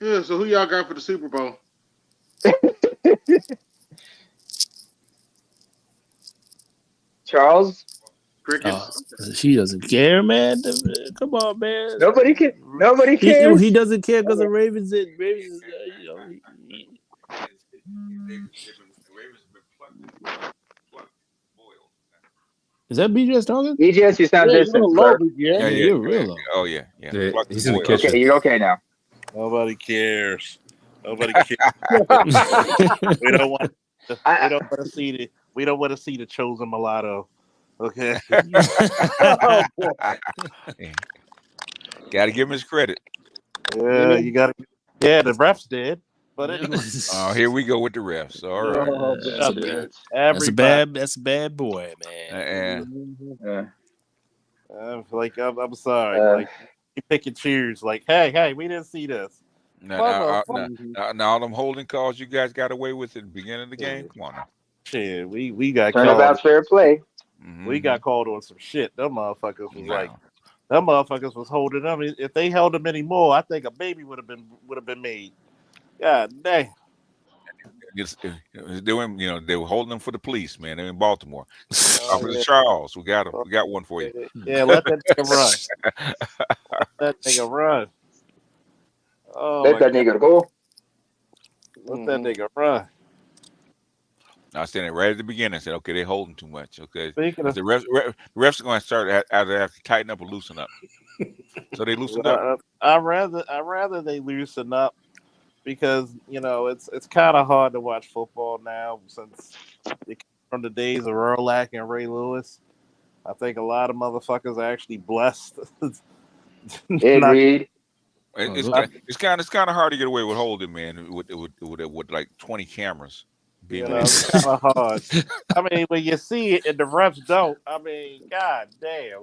Yeah. So who y'all got for the Super Bowl? Charles. Crickets. She doesn't care, man. Come on, man. Nobody cares. He doesn't care because the Ravens. Ravens, Is that BJ's talking? BJS, you sound distant, sir. Yeah, you're real low. Oh yeah. He's in the kitchen. Okay, you're okay now. Nobody cares. Nobody cares. We don't want to see the chosen mulatto. Okay. Gotta give him his credit. Yeah, you gotta. Yeah, the refs did. But anyway. Oh, here we go with the refs. All right. That's a bad boy, man. I'm sorry. Like you pick and choose. Like, hey, we didn't see this. Now, all them holding calls you guys got away with at the beginning of the game. Come on now. Shit, we got called. Turnabout's fair play. We got called on some shit. Them motherfuckers was them motherfuckers was holding them. If they held them anymore, I think a baby would have been made. God dang. They were holding them for the police, man. They're in Baltimore. Officer Charles, we got him. We got one for you. Yeah, let that nigga run. Let that nigga run. Oh, let that nigga go. Let that nigga run. I was saying it right at the beginning. I said, okay, they're holding too much. Okay, Speaking but of, the refs are going to start have to tighten up or loosen up. So they loosened up. I rather they loosen up because it's kind of hard to watch football now since from the days of Urlacher and Ray Lewis. I think a lot of motherfuckers are actually blessed. Ed Reed. It's kind of hard to get away with holding, man, with like 20 cameras. It's kind of hard. I mean, when you see it and the refs don't, I mean, god damn.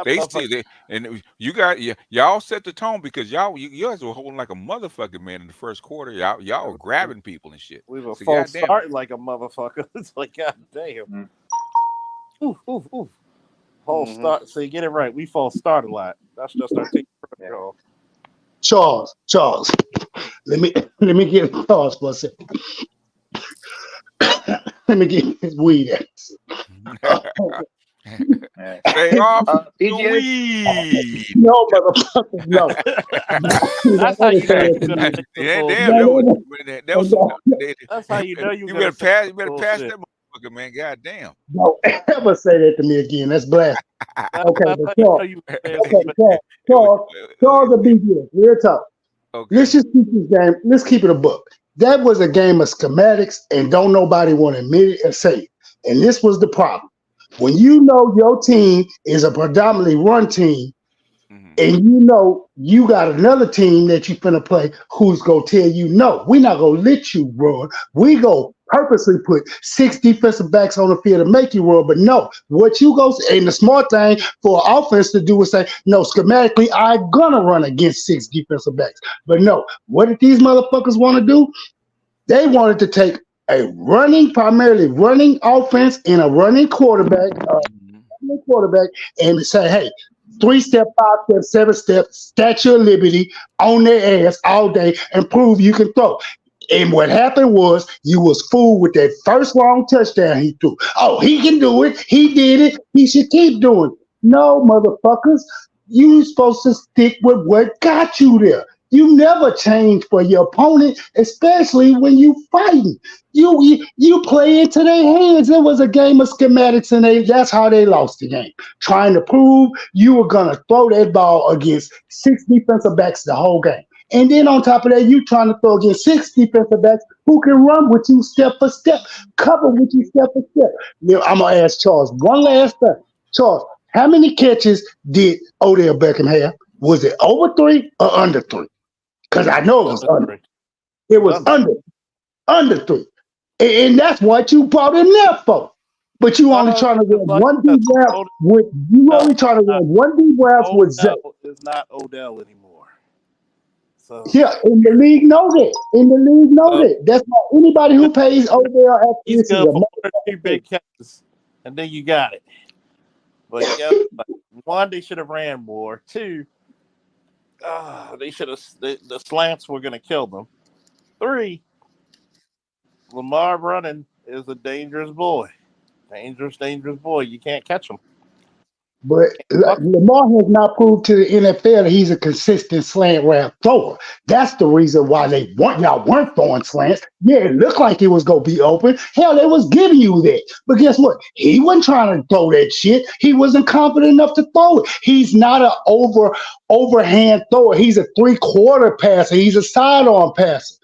They see and y'all set the tone because you guys were holding like a motherfucker, man, in the first quarter. Y'all were grabbing people and shit. We were false starting like a motherfucker. It's like god damn. Oof. False start. So you get it right. We false start a lot. That's just our team. Charles, let me get a pause for a second. Let me get his weed out. Stay off the PJ? weed. No, motherfucker, no. That's how you know you're gonna take the That's how you know you better pass that motherfucker, man. God damn. Don't ever say that to me again. That's blasphemy. Okay, but Charles will be good. Real talk. Okay. Let's just keep this game. Let's keep it a book. That was a game of schematics, and don't nobody want to admit it and say it. And this was the problem. When you know your team is a predominantly run team, and you know you got another team that you finna play who's gonna tell you, no, we're not gonna let you run. We go purposely put 6 defensive backs on the field to make you run. But no, what you go and the smart thing for offense to do is say, no, schematically, I'm gonna run against 6 defensive backs. But no, what did these motherfuckers want to do? They wanted to take a primarily running offense and a running quarterback, and say, hey, 3-step, 5-step, 7-step, Statue of Liberty on their ass all day and prove you can throw. And what happened was you was fooled with that first long touchdown he threw. Oh, he can do it. He did it. He should keep doing it. No, motherfuckers. You supposed to stick with what got you there. You never change for your opponent, especially when you fighting. You play into their hands. It was a game of schematics, and that's how they lost the game. Trying to prove you were gonna throw that ball against 6 defensive backs the whole game. And then on top of that, you trying to throw against 6 defensive backs who can run with you step for step, cover with you step for step. Now, I'm gonna ask Charles one last thing. Charles, how many catches did Odell Beckham have? Was it over 3 or under 3? Because I know it was under. It was under 3. And that's what you brought him there for. But you only trying to run one deep route with Zach. It's not Odell anymore. So yeah, and the league know that. That's why anybody who pays Odell after he's this is good for 2 big catches, and then you got it. But yeah, 1, they should have ran more. 2, they should have. The slants were going to kill them. 3, Lamar running is a dangerous boy. Dangerous boy. You can't catch him. But Lamar has not proved to the NFL that he's a consistent slant route thrower. That's the reason why y'all weren't throwing slants. Yeah, it looked like it was going to be open. Hell, they was giving you that. But guess what? He wasn't trying to throw that shit. He wasn't confident enough to throw it. He's not an overhand thrower. He's a 3-quarter passer. He's a sidearm passer.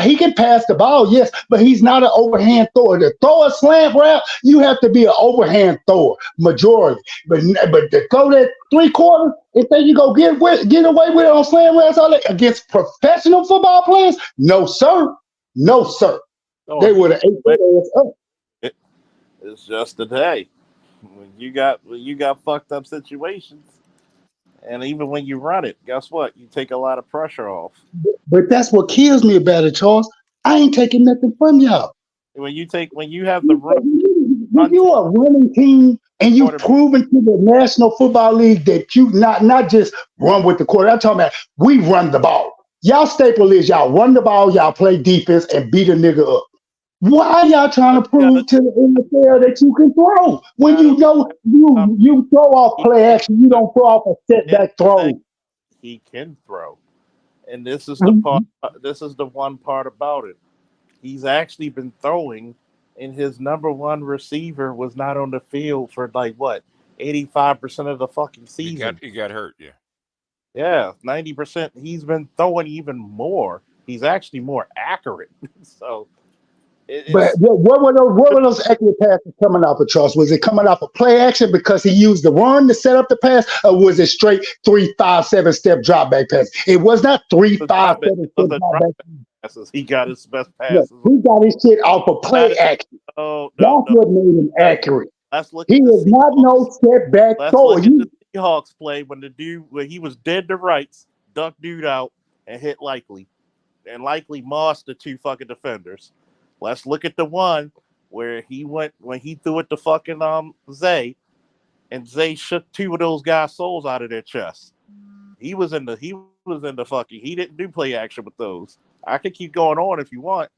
He can pass the ball, yes, but he's not an overhand thrower. To throw a slant route, you have to be an overhand thrower, majority. But to throw that 3-quarter and think you go get away with it on slant routes all that against professional football players? No, sir. No, sir. They would have ate their ass up. It's just today. When you got fucked up situations. And even when you run it, guess what? You take a lot of pressure off. But that's what kills me about it, Charles. I ain't taking nothing from y'all. When you have the run, when you are a running team and you've proven to the National Football League that you not just run with the quarter. I'm talking about we run the ball. Y'all staple is y'all run the ball, y'all play defense and beat a nigga up. Why y'all trying to prove to the NFL that you can throw when you know you throw off play action, you don't throw off a setback throw? He can throw, and this is the part. This is the one part about it. he's actually been throwing, and his number one receiver was not on the field for like what 85% of the fucking season. He got hurt. Yeah. Yeah, 90%. He's been throwing even more. He's actually more accurate. So But it's what were those accurate passes coming off of, Charles? Was it coming off of play action because he used the run to set up the pass, or was it straight 3, 5, 7 step drop back pass? It was not 3, 5, 7 step drop back passes. He got his best No, passes. he got his shit off of play action. That's what made him accurate. Let's look He at the is not no step back Let's thrower. look at the Seahawks play when he was dead to rights, duck dude out, and hit Likely. And Likely mossed the two fucking defenders. Let's look at the one where he went when he threw it to fucking Zay, and Zay shook two of those guys' souls out of their chest. He was in the fucking he didn't do play action with those. I could keep going on if you want.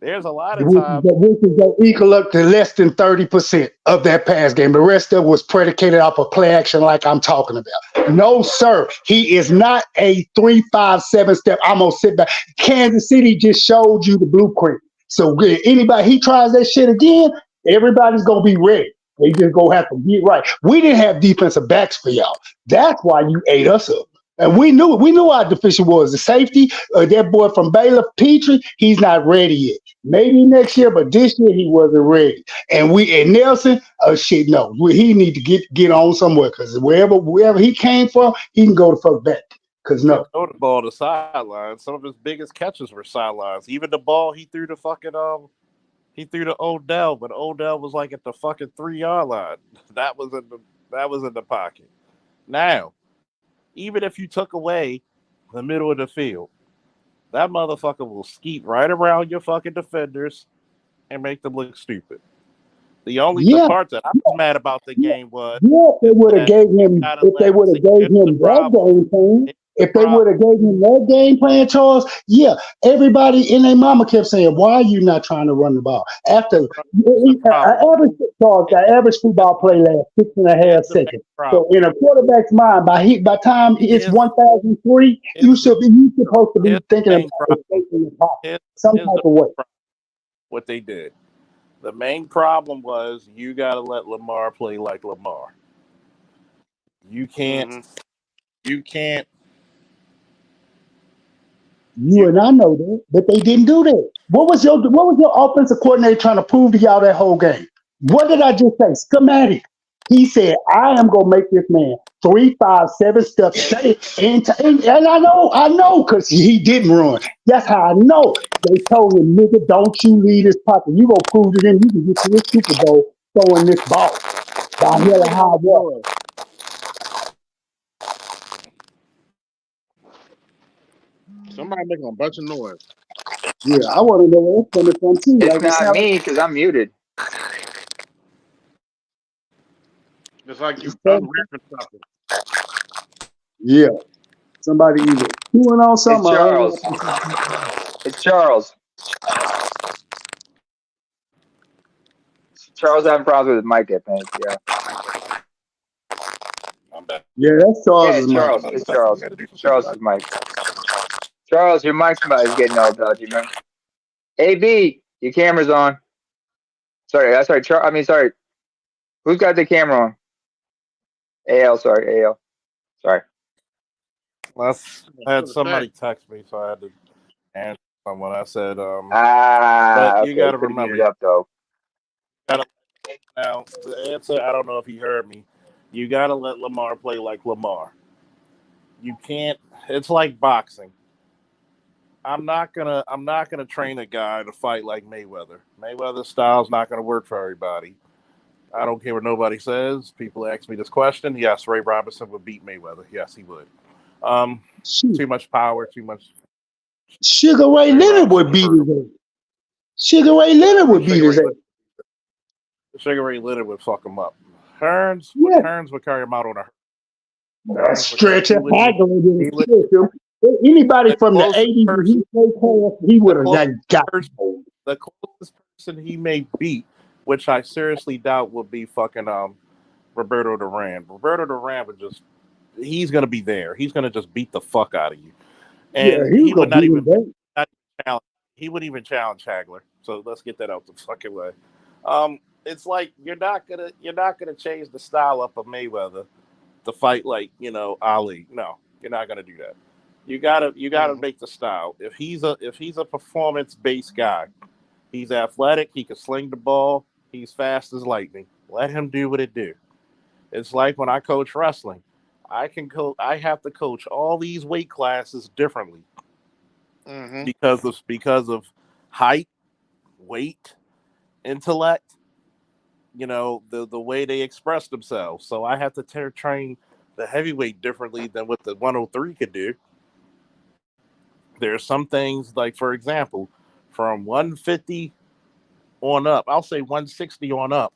There's a lot of times which is going to equal up to less than 30% of that pass game. The rest of it was predicated off of play action like I'm talking about. No, sir. He is not a 3, 5, 7 step. I'm going to sit back. Kansas City just showed you the blueprint. So anybody, he tries that shit again, everybody's going to be ready. They just going to have to get right. We didn't have defensive backs for y'all. That's why you ate us up. And we knew our deficient was the safety. That boy from Baylor, Petrie, he's not ready yet. Maybe next year, but this year he wasn't ready. And Nelson, shit, no, he need to get on somewhere because wherever he came from, he can go the fuck back. Because no, throw the ball to the sideline. Some of his biggest catches were sidelines. Even the ball he threw to fucking he threw to Odell, but Odell was like at the fucking 3-yard line. That was in the pocket. Now, even if you took away the middle of the field, that motherfucker will skeet right around your fucking defenders and make them look stupid. The part that I was mad about the game was if they would have gave him that game plan. If they would have gave him that game plan, Charles, everybody in their mama kept saying, "Why are you not trying to run the ball?" After the average football play lasts 6.5 seconds. So in a quarterback's mind, by time it's 1,003, you supposed to be thinking about taking the pocket some type of way. What they did. The main problem was you got to let Lamar play like Lamar. You can't. You and I know that, but they didn't do that. What was your offensive coordinator trying to prove to y'all that whole game? What did I just say? Schematic. He said, "I am gonna make this man 3, 5, 7 steps." And I know, because he didn't run. That's how I know. They told him, "Nigga, don't you leave this pocket. You gonna prove to them you can get to this Super Bowl throwing this ball." By hell and high water. Somebody making a bunch of noise. Yeah, I want to know where it's coming from too. It's not me because I'm muted. It's like you unwrapping something. Yeah, somebody either chewing on something. It's Charles. Charles having problems with his mic, I think. Yeah. Yeah, that's Charles' mic. Charles. It's Charles. Charles' mic. Charles, your mic is getting all dodgy, man. AB, your camera's on. Sorry. Sorry. Who's got the camera on? AL. Sorry. I had somebody text me, so I had to answer someone. I said, but you got to remember. Up, though. Now, the answer, I don't know if he heard me. You got to let Lamar play like Lamar. You can't. It's like boxing. I'm not gonna train a guy to fight like Mayweather. Mayweather's style's not gonna work for everybody. I don't care what nobody says. People ask me this question. Yes, Ray Robinson would beat Mayweather. Yes, he would. Too much power, too much. Sugar Ray Leonard would beat his ass. Sugar Ray Leonard would beat his ass. Sugar Ray Leonard would fuck him up. Hearns would carry him out on a stretcher. Anybody from the 80s, he would have got the closest person he may beat, which I seriously doubt would be fucking Roberto Duran. Roberto Duran he's gonna be there. He's gonna just beat the fuck out of you. And he would not even challenge. He wouldn't even challenge Hagler. So let's get that out the fucking way. It's like you're not gonna change the style up of Mayweather to fight like Ali. No, you're not gonna do that. You gotta make the style. If he's a performance based guy, he's athletic. He can sling the ball. He's fast as lightning. Let him do what it do. It's like when I coach wrestling. I have to coach all these weight classes differently Mm-hmm. because of height, weight, intellect. The way they express themselves. So I have to train the heavyweight differently than what the 103 could do. There are some things like, for example, from 150 on up, I'll say 160 on up,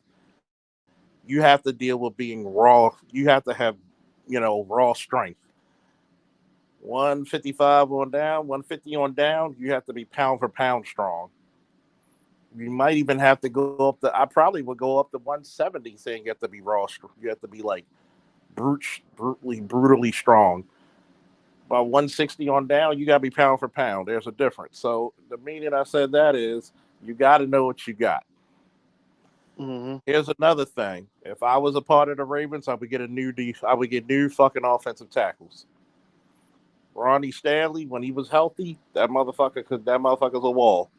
you have to deal with being raw. You have to have, raw strength. 155 on down, 150 on down, you have to be pound for pound strong. You might even have to go up to, I probably would go up to 170 saying you have to be raw. You have to be like brutally strong. By 160 on down, you got to be pound for pound. There's a difference. So the meaning I said that is you got to know what you got. Mm-hmm. Here's another thing. If I was a part of the Ravens, I would get new fucking offensive tackles. Ronnie Stanley, when he was healthy, that motherfucker's a wall.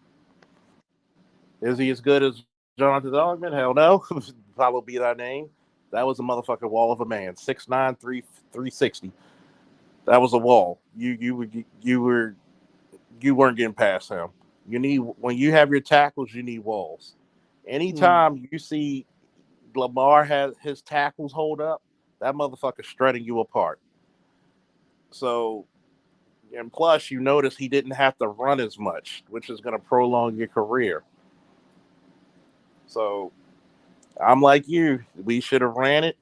Is he as good as Jonathan Dogman? Hell no. Probably be that name. That was a motherfucking wall of a man. 6'9", 360. That was a wall. You weren't getting past him. When you have your tackles, you need walls. Anytime you see Lamar has his tackles hold up, that motherfucker's shredding you apart. So, and plus you notice he didn't have to run as much, which is going to prolong your career. So I'm like you. We should have ran it.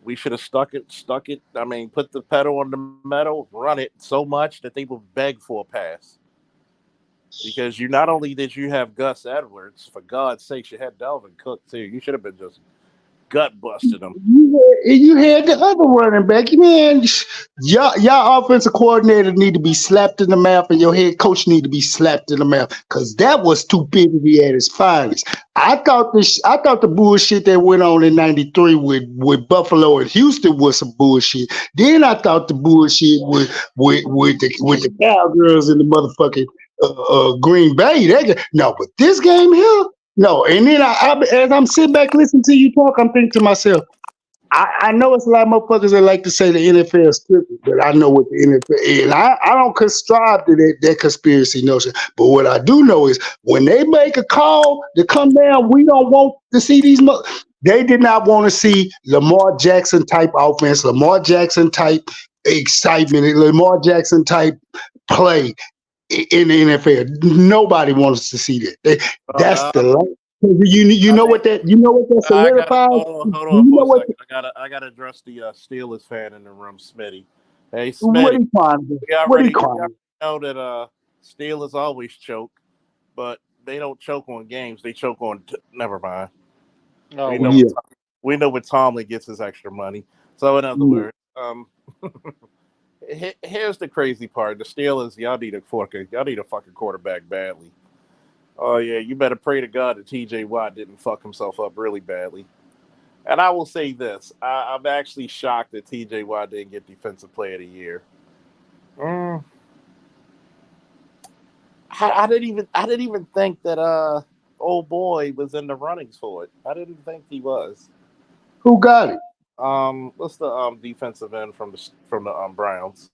We should have stuck it. I mean, put the pedal on the metal, run it so much that they would beg for a pass. Because you not only did you have Gus Edwards, for God's sakes, you had Delvin Cook too. You should have been just gut busted him. You had the other running back. Man, y'all offensive coordinator need to be slapped in the mouth, and your head coach need to be slapped in the mouth, because that was stupidity at its finest. I thought the bullshit that went on in '93 with Buffalo and Houston was some bullshit. Then I thought the bullshit with the Cowgirls and the motherfucking Green Bay. No, but this game here. No, and then as I'm sitting back listening to you talk, I'm thinking to myself, I know it's a lot of motherfuckers that like to say the NFL is scripted, but I know what the NFL is. And I don't subscribe to that conspiracy notion. But what I do know is when they make a call to come down, we don't want to see these. They did not want to see Lamar Jackson type offense, Lamar Jackson type excitement, Lamar Jackson type play in the NFL. Nobody wants to see that. That's the light. You know what that solidifies? Hold on for a second. I gotta address the Steelers fan in the room, Smitty. Hey, Smitty. What are you trying to do? What are you trying to do? Know that Steelers always choke, but they don't choke on games. They choke on. Never mind. Oh, we know where Tomlin gets his extra money. So in other words, here's the crazy part: the Steelers, y'all need a fucking quarterback badly. Oh yeah, you better pray to God that T.J. Watt didn't fuck himself up really badly. And I will say this: I'm actually shocked that T.J. Watt didn't get Defensive Player of the Year. I didn't even think that old boy was in the runnings for it. I didn't think he was. Who got it? What's the defensive end from the Browns?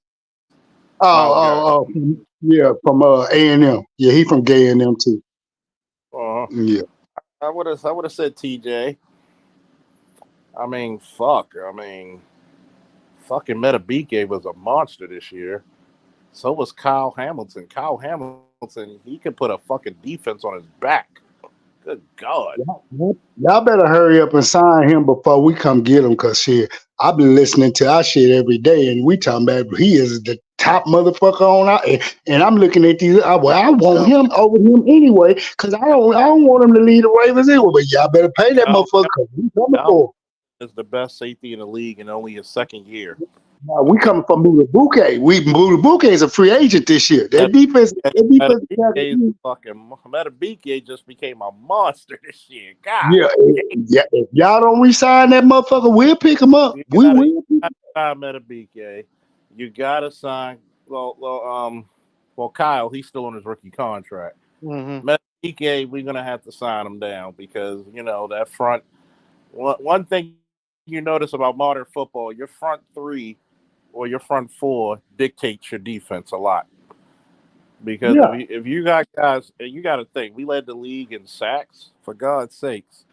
Yeah, from A&M. Yeah, he from A&M too. Yeah, I would have said TJ. I mean, fucking Metabike was a monster this year. So was Kyle Hamilton. Kyle Hamilton, he could put a fucking defense on his back. Good God. Y'all better hurry up and sign him before we come get him, because shit, I've been listening to our shit every day, and we talking about he is the top motherfucker on our, and I'm looking at these. I want him over him anyway, because I don't want him to lead the Ravens anyway. But y'all better pay that motherfucker. We coming for him. Is the best safety in the league in only his second year. We coming from Mutabuke. Mutabuke is a free agent this year. Their defense. Metabike fucking Metabike just became a monster this year. God, Yeah. If y'all don't resign that motherfucker, we'll pick him up. We will. you gotta sign Metabike. You gotta sign. Well, Kyle, he's still on his rookie contract. Metabike, we're gonna have to sign him down because that front. One thing you notice about modern football, your front three or your front four dictates your defense a lot. Because if you got guys, you got to think, we led the league in sacks, for God's sakes.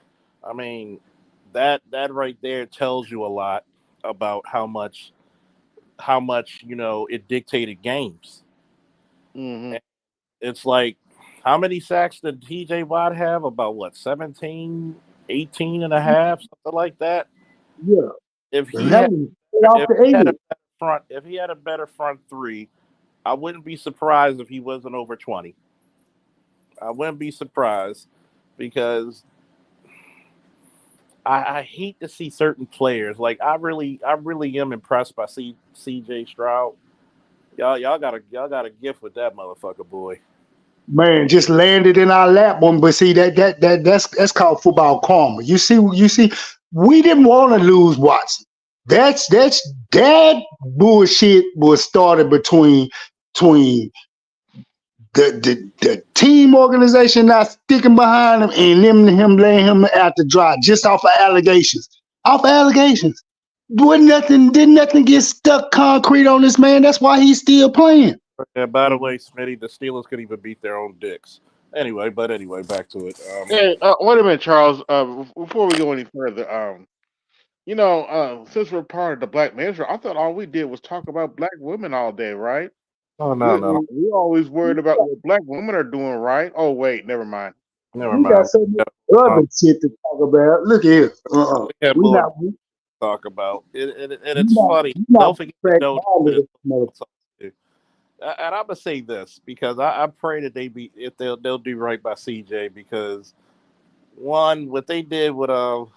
I mean, that right there tells you a lot about how much it dictated games. And it's like, how many sacks did TJ Watt have? About what, 17, 18 and a half, something like that? Yeah. If he had a better front three, I wouldn't be surprised if he wasn't over 20. I wouldn't be surprised because I hate to see certain players. Like I really am impressed by CJ Stroud. Y'all got a gift with that motherfucker, boy. Man, just landed in our lap one, but see that's called football karma. You see, we didn't want to lose Watson. That bullshit was started between the team organization not sticking behind him and him laying him out to dry just off of allegations. Didn't nothing get stuck concrete on this man. That's why he's still playing. Yeah, by the way, Smitty, the Steelers could even beat their own dicks. Anyway, back to it. Hey, wait a minute, Charles. Before we go any further, since we're part of the Black Ministry, I thought all we did was talk about black women all day, right? Oh no. We always worried about what black women are doing, right? Oh wait, never mind. We got so much other shit to talk about. Look here. We not talk about it, and it's funny. Don't forget and I'm gonna say this because I pray that they'll do right by CJ because one, what they did to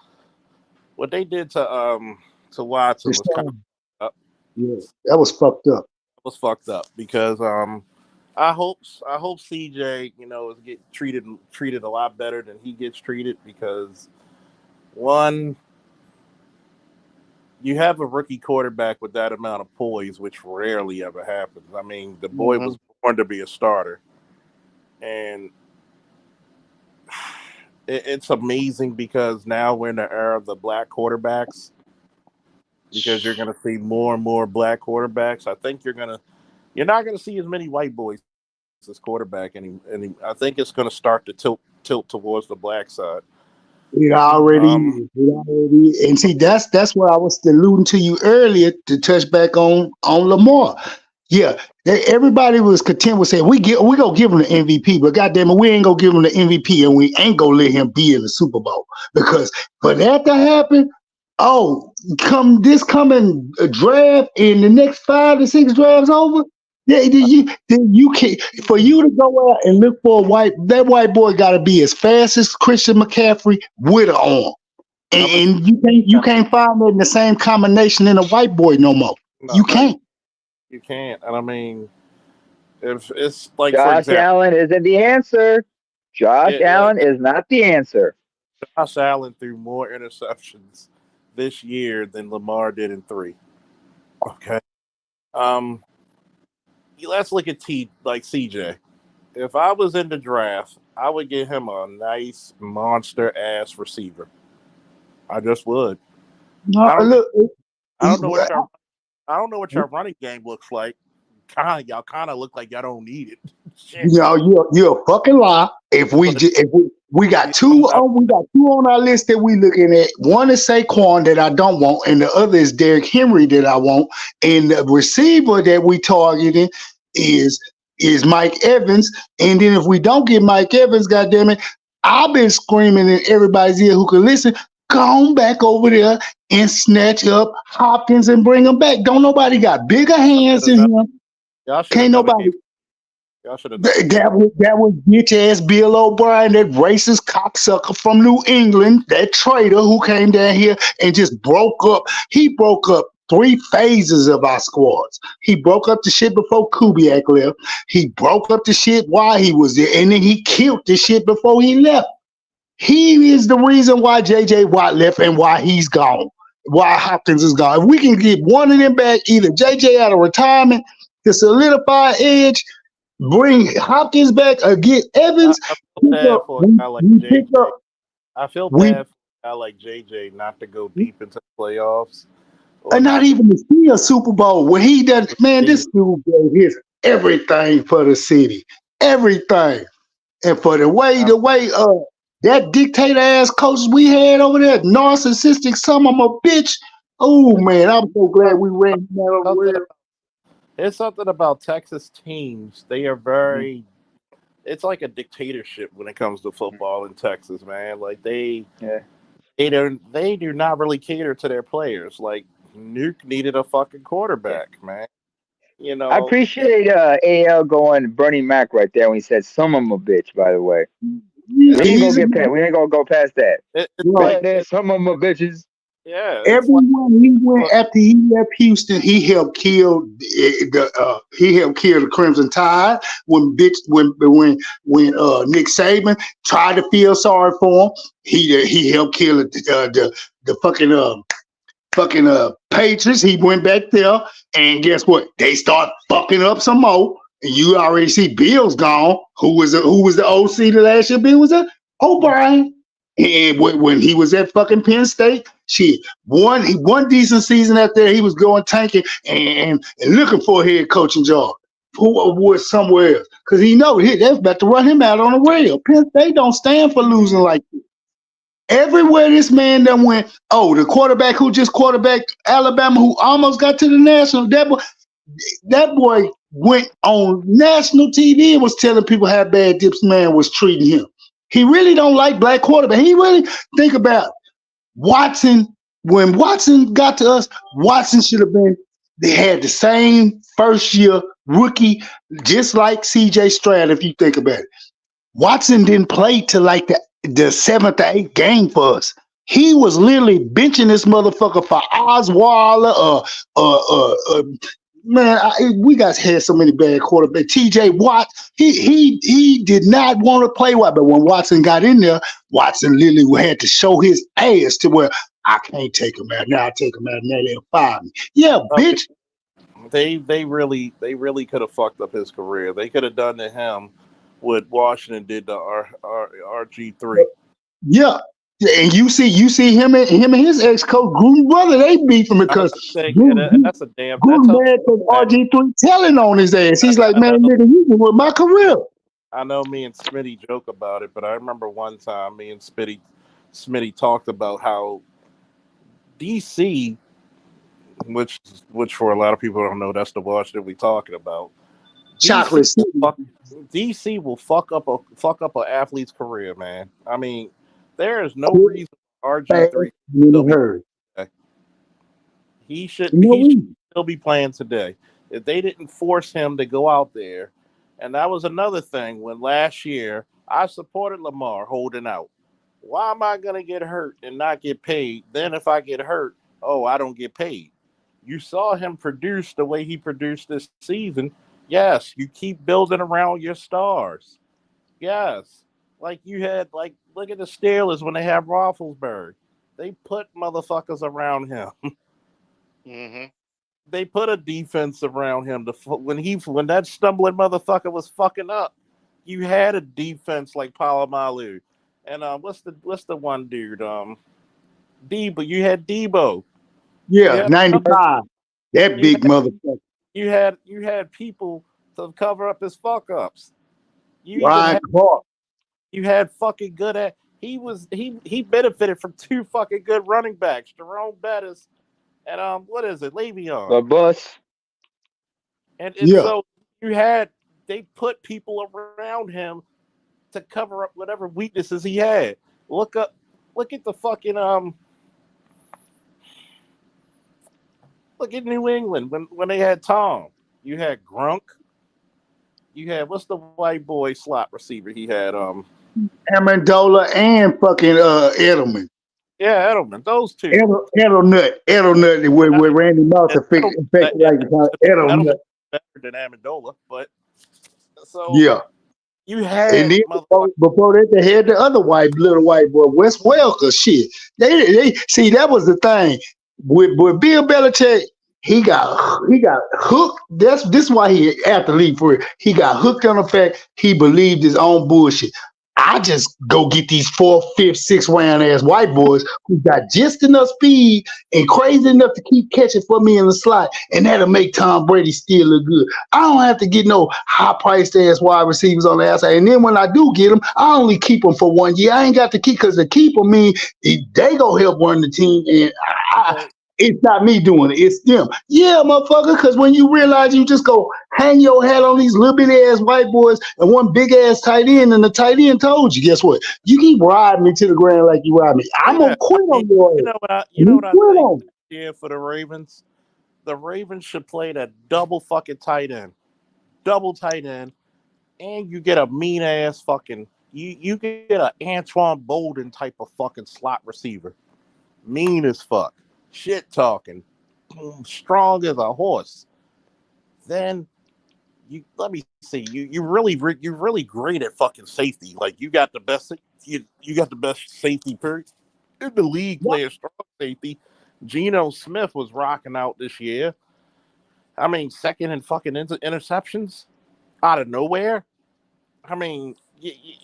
Watson was kind of up. Yeah, that was fucked up. It was fucked up because I hope CJ is get treated a lot better than he gets treated because one, you have a rookie quarterback with that amount of poise, which rarely ever happens. I mean, the boy was born to be a starter. And it's amazing because now we're in the era of the black quarterbacks because you're going to see more and more black quarterbacks. I think you're not going to see as many white boys as quarterback. And I think it's going to start to tilt towards the black side. It already, and see that's where I was alluding to you earlier to touch back on Lamar. Yeah, everybody was content with saying we gonna give him the MVP, but goddamn it, we ain't gonna give him the MVP, and we ain't gonna let him be in the Super Bowl because for that to happen, coming draft in the next 5 to 6 drafts over. Yeah, you can't. For you to go out and look for that white boy got to be as fast as Christian McCaffrey with an arm, and you can't find that in the same combination in a white boy no more. You can't. You can't, and I mean, if it's like Josh Allen isn't the answer. Josh Allen is not the answer. Josh Allen threw more interceptions this year than Lamar did in 3. Okay. Let's look at CJ. If I was in the draft, I would give him a nice monster ass receiver. I just would. I don't know what your running game looks like. Y'all kind of look like y'all don't need it. You're a fucking lie. If we got two on our list that we looking at. One is Saquon that I don't want, and the other is Derrick Henry that I want. And the receiver that we targeting is Mike Evans. And then if we don't get Mike Evans, goddammit, I've been screaming in everybody's ear who can listen. Go on back over there and snatch up Hopkins and bring him back. Don't nobody got bigger hands than him. Can't nobody. That was bitch ass Bill O'Brien, that racist cocksucker from New England, that traitor who came down here and just broke up. He broke up 3 phases of our squads. He broke up the shit before Kubiak left. He broke up the shit while he was there, and then he killed the shit before he left. He is the reason why J.J. Watt left and why he's gone. Why Hopkins is gone. If we can get one of them back, either J.J. out of retirement to solidify edge, bring Hopkins back, or get Evans. I feel bad for a guy like JJ. I feel bad for a guy like JJ not to go deep into the playoffs. And not even to see a Super Bowl where he does. Man, this dude gave his everything for the city, everything, and for the way that dictator ass coaches we had over there, narcissistic son of a bitch. Oh man, I'm so glad we ran him out of the world. There's something about Texas teams. They are very. It's like a dictatorship when it comes to football in Texas, man. Like they do not really cater to their players. Like Nuke needed a fucking quarterback, man. You know, I appreciate AL going Bernie Mac right there when he said "some of 'em a bitch." By the way, we ain't gonna go past that. Right there, some of 'em a bitches. Yeah. Everywhere he went after he left Houston, he helped kill the Crimson Tide. When Nick Saban tried to feel sorry for him, he helped kill the fucking Patriots. He went back there, and guess what? They start fucking up some more. And you already see Bill's gone. Who was the OC the last year? Bill was that O'Brien. And when he was at fucking Penn State, he won decent season out there. He was going tanking and looking for a head coaching job. Who was somewhere else? Because he know they're about to run him out on the rail. Penn State don't stand for losing like this. Everywhere this man done went, the quarterback who just quarterbacked Alabama, who almost got to the national, that boy went on national TV and was telling people how bad this man was treating him. He really don't like black quarterback. He really think about Watson. When Watson got to us, Watson should have been. They had the same first year rookie, just like C.J. Stroud. If you think about it, Watson didn't play till like the 7th or 8th game for us. He was literally benching this motherfucker for Osweiler. Man, we guys had so many bad quarterbacks. T.J. Watt, he did not want to play Watt, but when Watson got in there, Watson literally had to show his ass to where I can't take him out. Now I take him out, and now they'll fire me. Yeah, bitch. They really could have fucked up his career. They could have done to him what Washington did to RG3. Yeah. And you see him and his ex-coach Gruden brother, they beat him because that's a damn Gruden bad because RG3 telling on his ass. He's like, man, nigga, you with my career. I know me and Smitty joke about it, but I remember one time me and Smitty talked about how DC, which for a lot of people don't know, that's the Washington we talking about. Chocolate City. DC will fuck up an athlete's career, man. I mean, there is no reason RG3 he should still be playing today. If they didn't force him to go out there, and that was another thing when last year I supported Lamar holding out. Why am I gonna get hurt and not get paid? Then if I get hurt, I don't get paid. You saw him produce the way he produced this season. Yes, you keep building around your stars. Yes. Like you had, look at the Steelers when they have Roethlisberger. They put motherfuckers around him. Mm-hmm. They put a defense around him. When that stumbling motherfucker was fucking up, you had a defense like Palomalu. And what's the one dude? Debo. You had Debo. Yeah, 95. That big motherfucker. You had people to cover up his fuck ups. Ryan Clark. You had fucking good at he benefited from 2 fucking good running backs, Jerome Bettis and what is it, Le'Veon. The bus. And so they put people around him to cover up whatever weaknesses he had. Look at the fucking look at New England when they had Tom. You had Grunk. You had what's the white boy slot receiver he had? Amendola and fucking Edelman. Yeah, Edelman. Those two. Edelnut, where Randy Moss affected like the Edelman Edelnut. better than Amendola, but so Yeah. you And had then before that, they had the other little white boy, Wes Welker. Shit, they see that was the thing with Bill Belichick. He got hooked. This why he athlete for it. He got hooked on the fact he believed his own bullshit. I just go get these 4th, 5th, 6th round ass white boys who got just enough speed and crazy enough to keep catching for me in the slot, and that'll make Tom Brady still look good. I don't have to get no high priced ass wide receivers on the outside. And then when I do get them, I only keep them for 1 year. I ain't got to keep because to keep them mean they go help run the team, and it's not me doing it. It's them. Yeah, motherfucker. Because when you realize you just go hang your hat on these little bitty ass white boys and one big ass tight end, and the tight end told you, guess what? You keep riding me to the ground like you ride me. I'm gonna quit on your ass. you know what I Quit think on. yeah, for the Ravens? The Ravens should play that double fucking tight end. Double tight end. And you get a mean ass fucking you get a Antoine Bolden type of fucking slot receiver. Mean as fuck. Shit talking. Strong as a horse. Then let me see. You're really great at fucking safety. Like you got the best you got the best safety period in the league playing strong safety. Geno Smith was rocking out this year. I mean, second in fucking interceptions out of nowhere. I mean,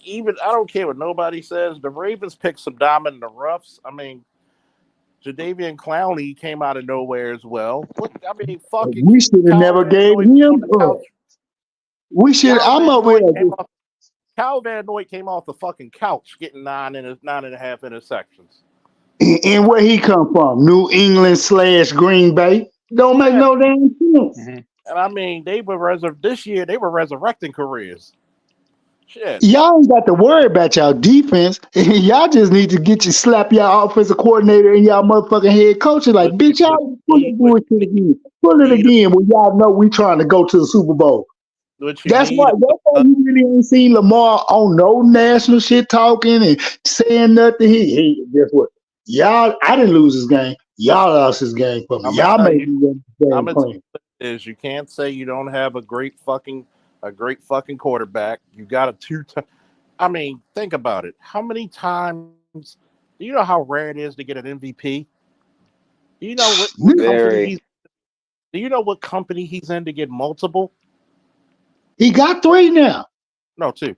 even I don't care what nobody says. The Ravens picked some diamond in the roughs. I mean, Jadeveon Clowney came out of nowhere as well. Look, I mean, fucking We should have Kyle never Van gave Noy him. on the couch. We should. Kyle I'm Van over Noy here. came off. Kyle Van Noy came off the fucking couch, getting 9.5 interceptions. And where he come from? New England / Green Bay. Don't make no damn sense. And I mean, this year they were resurrecting careers. Shit. Y'all ain't got to worry about y'all defense. Y'all just need to slap y'all offensive coordinator and y'all motherfucking head coach. Like, bitch, y'all pull it bullshit again. Pull it again when y'all know we trying to go to the Super Bowl. That's why you really ain't seen Lamar on no national shit talking and saying nothing. He guess what? Y'all, I didn't lose this game. Y'all lost this game for me. Y'all made me win this game playing. Is you can't say you don't have a great fucking quarterback. You got a I mean, think about it. How many times do you know how rare it is to get an MVP? Do you know what company do you know what company he's in to get multiple? He got 3 now. No, 2.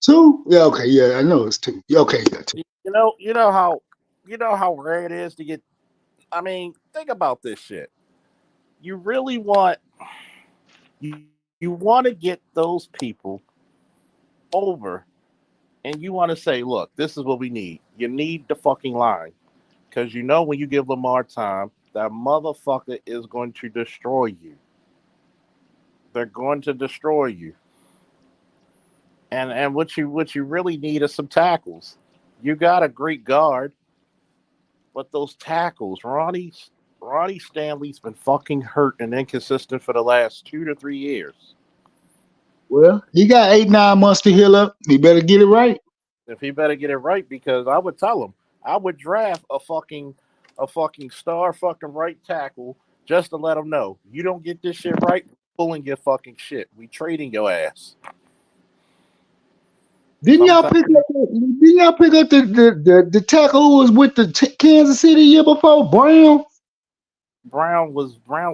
2? Yeah, okay, yeah, I know it's 2. Yeah, okay, yeah, 2. You know how rare it is to get. I mean, think about this shit. You really want you want to get those people over, and you want to say, look, this is what we need. You need the fucking line, because you know when you give Lamar time, that motherfucker is going to destroy you. They're going to destroy you. And what you really need is some tackles. You got a great guard, but those tackles, Ronnie Stanley's been fucking hurt and inconsistent for the last 2 to 3 years. Well, he got 8-9 months to heal up. He better get it right. If he better get it right, because I would tell him I would draft a fucking star fucking right tackle just to let him know you don't get this shit right, pulling your fucking shit. We trading your ass. Didn't y'all pick up the tackle who was with the Kansas City year before? Brown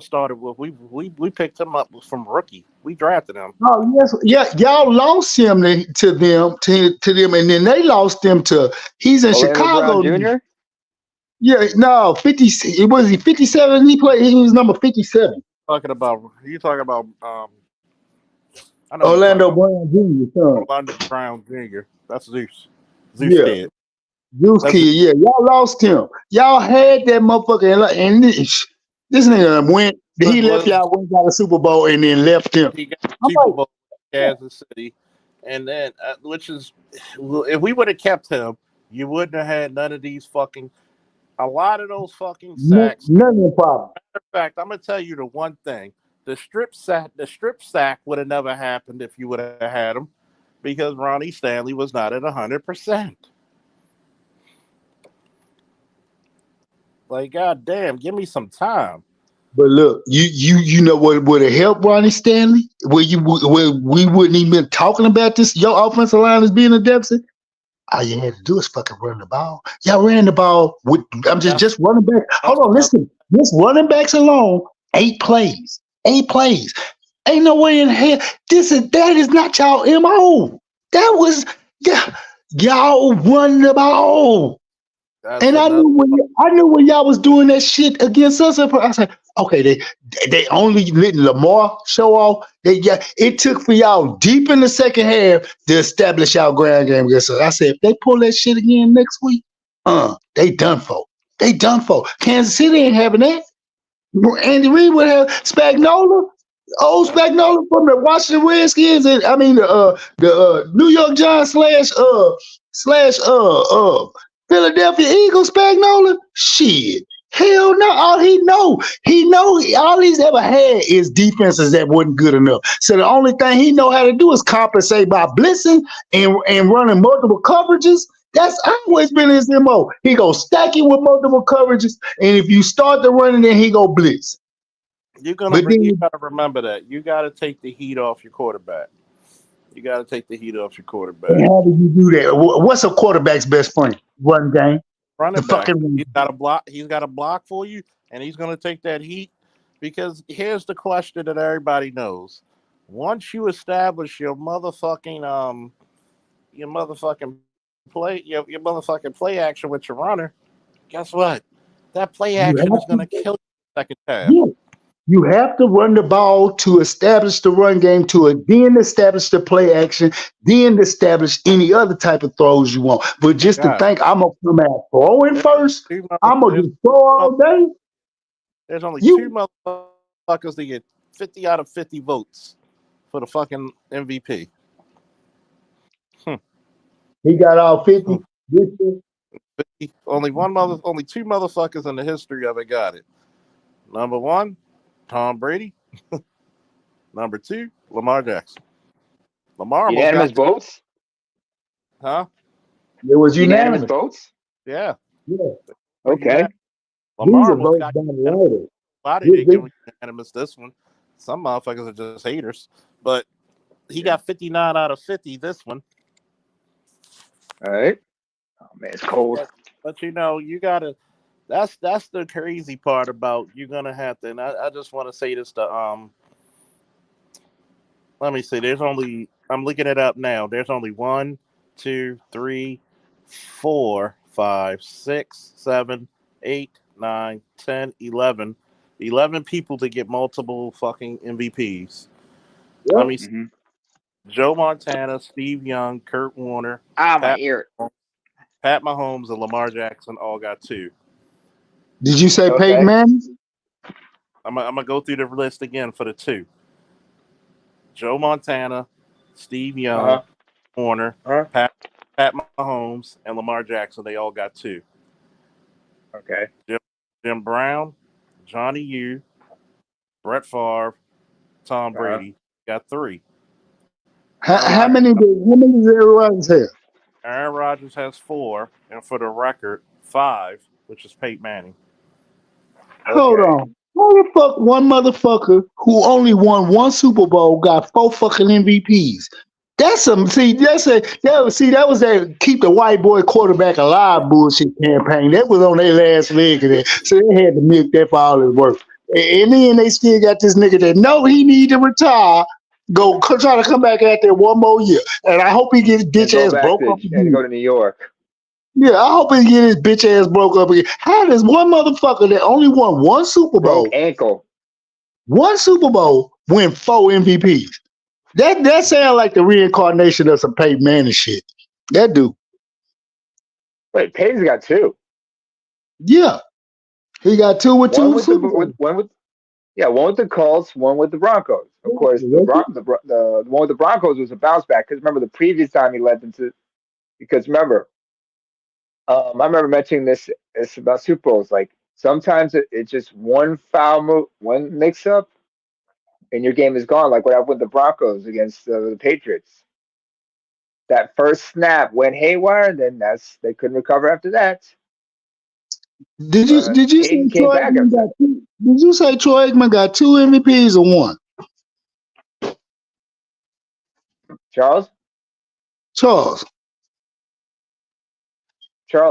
started with we picked him up from rookie. We drafted him. Oh yes, yeah. Y'all lost him to them, and then they lost him to. He's in Orlando Chicago. Brown Jr.? Yeah, no, 50. It was he 57. He was number 57. You talking about I know Orlando Brown Jr. Orlando Brown Jr. That's Zeus. Zeus Yeah. kid. Zeus kid, yeah. Y'all lost him. Y'all had that motherfucker, and this nigga went. He left y'all, went got a Super Bowl, and then left him. He got Super Bowl in Kansas City, and then which is, if we would have kept him, you wouldn't have had none of these fucking. A lot of those fucking sacks. None of the problem. Matter of fact, I'm gonna tell you the one thing: the strip sack would have never happened if you would have had him, because Ronnie Stanley was not at 100%. Like, goddamn, give me some time. But look, you know what would have helped Ronnie Stanley? Where we wouldn't even been talking about this. Your offensive line is being a deficit. All you had to do is fucking run the ball. Y'all ran the ball with. I'm just running back. Hold on, listen. This running backs alone, 8 plays. 8 plays. Ain't no way in hell. That is not y'all MO. That was y'all run the ball. And I knew when y'all was doing that shit against us. I said, okay, they only let Lamar show off. It took for y'all deep in the second half to establish y'all ground game against us. I said, if they pull that shit again next week, they done for. They done for. Kansas City ain't having that. Andy Reid would have Spagnola. Old Spagnola from the Washington Redskins, and I mean the New York Giants slash Philadelphia Eagles Spagnola. Shit, hell no. All he know all he's ever had is defenses that wasn't good enough. So the only thing he know how to do is compensate by blitzing and running multiple coverages. That's always been his MO. He go stack it with multiple coverages, and if you start the running, then he go blitz. You gotta remember that. You gotta take the heat off your quarterback. You gotta take the heat off your quarterback. And how do you do that? What's a quarterback's best friend? Run game. Running back. He's got a block. He's got a block for you, and he's gonna take that heat. Because here's the question that everybody knows: once you establish your motherfucking play action with your runner, guess what? That play action is gonna kill you second half. Yeah. You have to run the ball to establish the run game, then establish the play action, then establish any other type of throws you want. But just to think I'm going to come out throwing first, I'm going to just throw all day. There's only 2 motherfuckers that get 50 out of 50 votes for the fucking MVP. He got all 50. 50. Only 2 motherfuckers in the history of it got it. Number 1, Tom Brady. Number 2, Lamar Jackson. Lamar unanimous votes? Huh? It was unanimous votes? Yeah. Okay. Lamar almost got unanimous. Body didn't give unanimous this one. Some motherfuckers are just haters. But he got 59 out of 50 this one. All right. Oh man, it's cold. But you know, you gotta. That's the crazy part about you're gonna have to. And I just want to say this to Let me see. I'm looking it up now. There's only 1, 2, 3, 4, 5, 6, 7, 8, 9, 10, 11. 11 people to get multiple fucking MVPs. Yep. Let me see. Joe Montana, Steve Young, Kurt Warner, my ear. Pat Mahomes, and Lamar Jackson all got 2. Did you say Peyton Manning? I'm gonna go through the list again for the 2. Joe Montana, Steve Young, Warner, Pat Mahomes, and Lamar Jackson. They all got 2. Okay. Jim Brown, Johnny U, Brett Favre, Tom Brady got 3. How many did Aaron Rodgers have? Aaron Rodgers has 4, and for the record, 5, which is Peyton Manning. Hold on. How the fuck one motherfucker who only won 1 Super Bowl got 4 fucking MVPs? That's some that was that keep the white boy quarterback alive bullshit campaign. That was on their last leg of that. So they had to milk that for all his work. And then they still got this nigga that know he need to retire. Try to come back out there 1 more year. And I hope he gets bitch ass broke up and go to New York. Yeah, I hope he get his bitch ass broke up again. How does one motherfucker that only won 1 Super Bowl, ankle, 1 Super Bowl, win 4 MVPs? That sounds like the reincarnation of some Peyton Manning shit. That dude. Wait, Peyton's got 2. Yeah, he got 2 with 2 Super Bowls. One with the Colts, 1 with the Broncos. Of course, the one with the Broncos was a bounce back because remember the previous time he led them to. Because remember, I remember mentioning this about Super Bowls. Like sometimes it's just 1 foul move, 1 mix up, and your game is gone. Like what happened with the Broncos against the Patriots. That first snap went haywire, and then they couldn't recover after that. Did you say Hayden came Troy back Aikman after. got two? Did you say Troy Aikman got 2 MVPs or 1? Charles,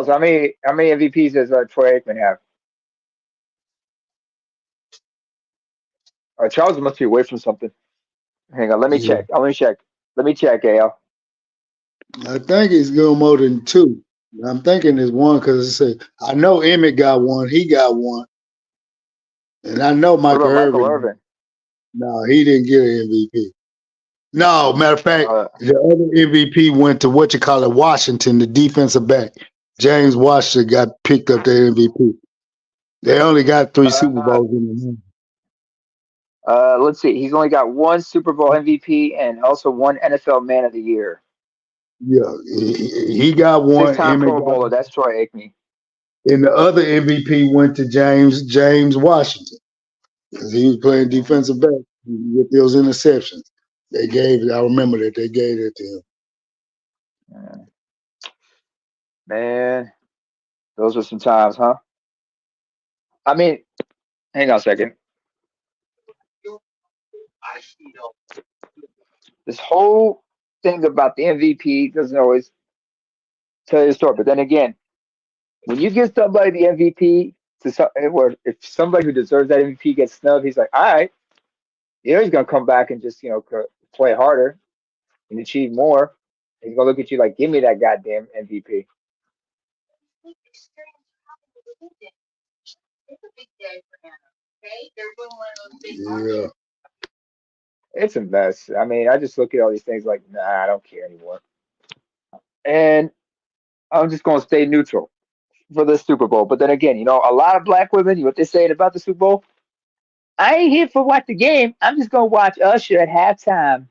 how many MVPs does Troy Aikman have? Charles must be away from something. Hang on, let me Yeah. check. Let me check, AL. I think it's going more than 2. I'm thinking it's 1 because I know Emmett got 1. He got 1. And I know What Michael about Michael Irvin. Irvin? No, he didn't get an MVP. No, matter of fact, the other MVP went to Washington, the defensive back. James Washington got picked up the MVP. They only got 3 Super Bowls in the Let's see. He's only got 1 Super Bowl MVP and also 1 NFL Man of the Year. Yeah, he got 1. 6-time Emmett Pro got Bowler. That's Troy Aikman. And the other MVP went to James Washington because he was playing defensive back with those interceptions. I remember that they gave it to him. Man, those were some times, huh? I mean, hang on a second. This whole thing about the MVP doesn't always tell you the story. But then again, when you give somebody the MVP or if somebody who deserves that MVP gets snubbed, he's like, all right, he's gonna come back and just play harder and achieve more. He's gonna look at you like, give me that goddamn MVP. Yeah. It's a mess. I mean, I just look at all these things like, nah, I don't care anymore. And I'm just gonna stay neutral for the Super Bowl. But then again, a lot of black women, what they're saying about the Super Bowl, I ain't here for watch the game. I'm just gonna watch Usher at halftime.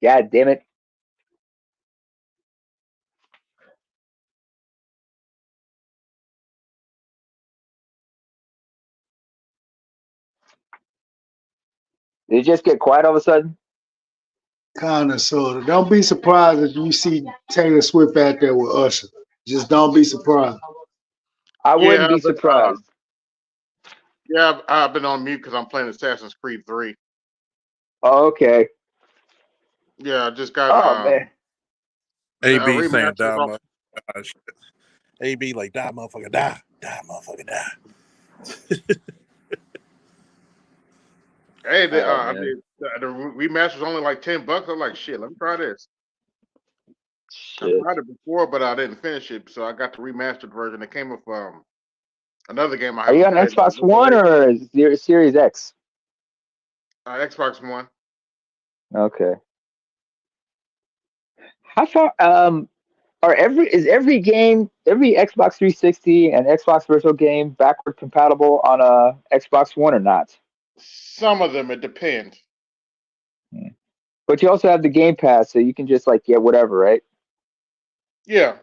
God damn it. Did it just get quiet all of a sudden? Kind of, sort of. Don't be surprised if you see Taylor Swift out there with Usher. Just don't be surprised. I wouldn't be surprised. I've been on mute because I'm playing Assassin's Creed 3. Oh, okay. Yeah, I just got. Man. AB saying die, motherfucker. AB like die, motherfucker, die, motherfucker, die. Hey, the remaster was only like $10. I'm like, shit, let me try this. I tried it before, but I didn't finish it, so I got the remastered version. It came with another game I Are you on Xbox One or Series X? Xbox One. Okay. How far is every game, every Xbox 360 and Xbox Virtual game backward compatible on a Xbox One or not? Some of them, it depends. But you also have the Game Pass, so you can just whatever, right? Yeah,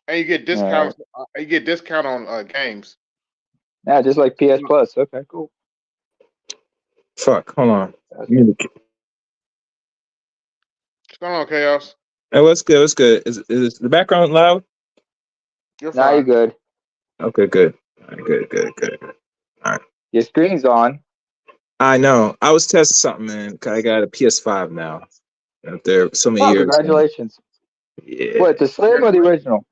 and you get discounts. You get discount on games. Yeah, just like PS Plus. Okay, cool. Fuck, hold on. What's going on, Chaos? Hey, what's good? What's good? Is the background loud? You're fine. Now you're good. Okay, good. All right, good. All right. Your screen's on. I know. I was testing something, man. 'Cause I got a PS5 now. After so many years. Congratulations. Yeah. What, the Slim or the original?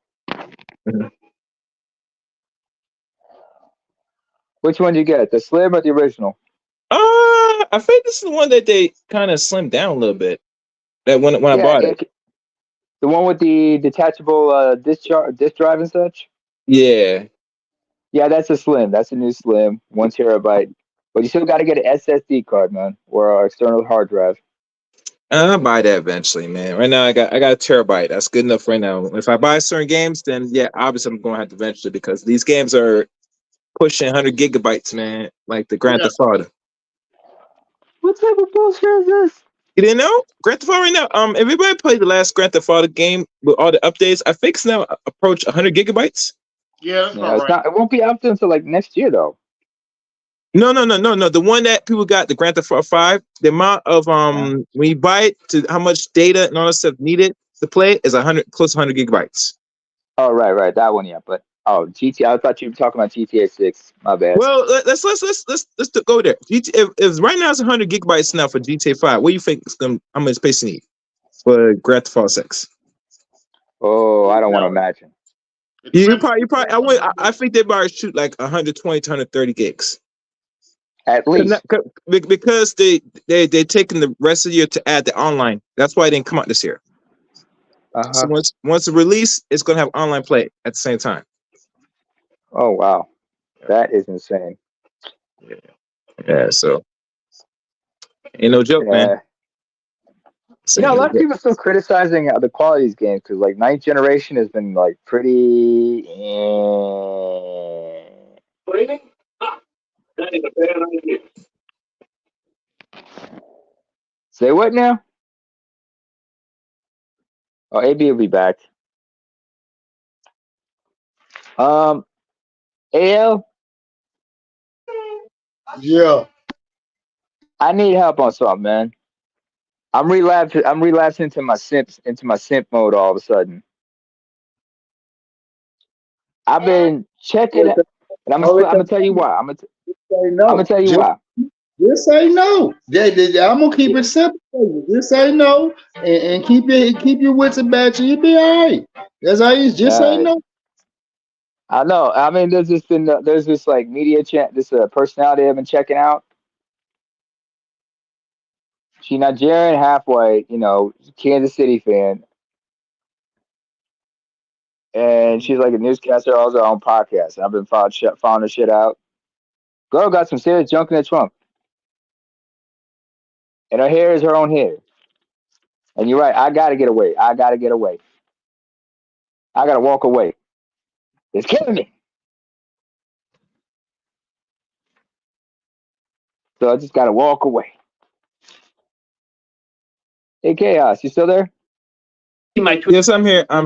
Which one did you get? The Slim or the original? I think this is the one that they kind of slimmed down a little bit. That when I bought it. The one with the detachable disk drive and such? Yeah. Yeah, that's a Slim. That's a new Slim, 1 terabyte. But you still got to get an SSD card, man, or an external hard drive. I'll buy that eventually, man. Right now, I got a terabyte. That's good enough right now. If I buy certain games, then yeah, obviously I'm going to have to eventually because these games are pushing 100 gigabytes, man. Like the Grand Theft Auto. What type of bullshit is this? You didn't know? Grand Theft Auto right now. Everybody played the last Grand Theft Auto game with all the updates. I think it's now approach 100 gigabytes. Yeah, that's about right. It won't be up until next year, though. No. The one that people got, the Grand Theft Auto 5, the amount of when you buy it to how much data and all that stuff needed to play it is 100 close to 100 gigabytes. Oh, right, that one, yeah. But Oh, GTA. I thought you were talking about GTA 6. My bad. Well, let's go there. If right now it's 100 gigabytes now for GTA 5, what do you think it's gonna? How much space you need for Grand Theft Auto 6? Oh, I don't want to imagine. You probably. I think they probably shoot like 120 to 130 gigs. At least because they're taking the rest of the year to add the online. That's why it didn't come out this year. So once it release, it's gonna have online play at the same time. Oh wow, that is insane. Yeah, so ain't no joke, man. You know, a lot of people are still criticizing the quality of these games because, like, 9th generation has been like pretty. That is a bad idea. Say what now? Oh, AB will be back. AL. Yeah. I need help on something, man. I'm relapsing into my simp mode all of a sudden. I've been checking it, and I'm gonna tell you why. I'm gonna tell you why. Just say no. I'm gonna keep it simple. Just say no and keep your wits about you. You'll be all right. That's how you just say no. I know. I mean, there's this like media this personality I've been checking out. She Nigerian, half white, Kansas City fan, and she's like a newscaster, also her own podcast. And I've been following her shit out. Girl got some serious junk in her trunk, and her hair is her own hair. And you're right. I gotta get away. I gotta walk away. It's killing me. So I just gotta walk away. Hey, Chaos, you still there? Yes, I'm here. I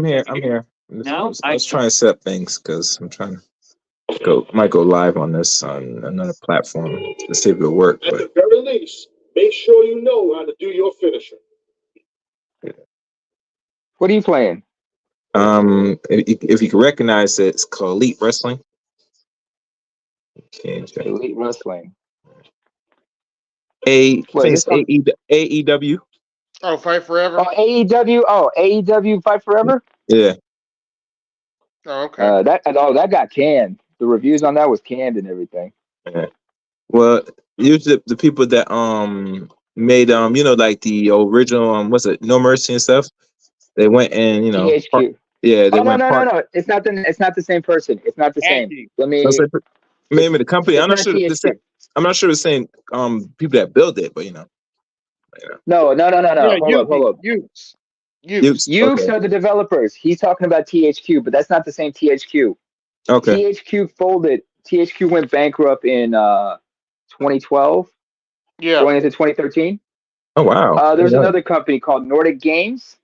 was trying to set up things because I'm trying to might go live on this on another platform to see if it'll work. At the very least, make sure you know how to do your finisher. What are you playing? If you can recognize it, it's called Elite Wrestling. Elite Wrestling. AEW. Oh, Fight Forever. Oh, AEW. Oh, AEW Fight Forever. Yeah. Oh, okay. That got canned. The reviews on that was canned and everything. Yeah. Well, usually the people that made like the original what's it, No Mercy and stuff, they went and THQ. No. It's not the same person. It's not the same. Let me. Maybe the company. I'm not sure. I'm not sure the same people that built it, but No. Yeah, Hold up. Ukes are the developers. He's talking about THQ, but that's not the same THQ. Okay. THQ folded. THQ went bankrupt in 2012. Yeah. Going into 2013. Oh wow. There's another company called Nordic Games.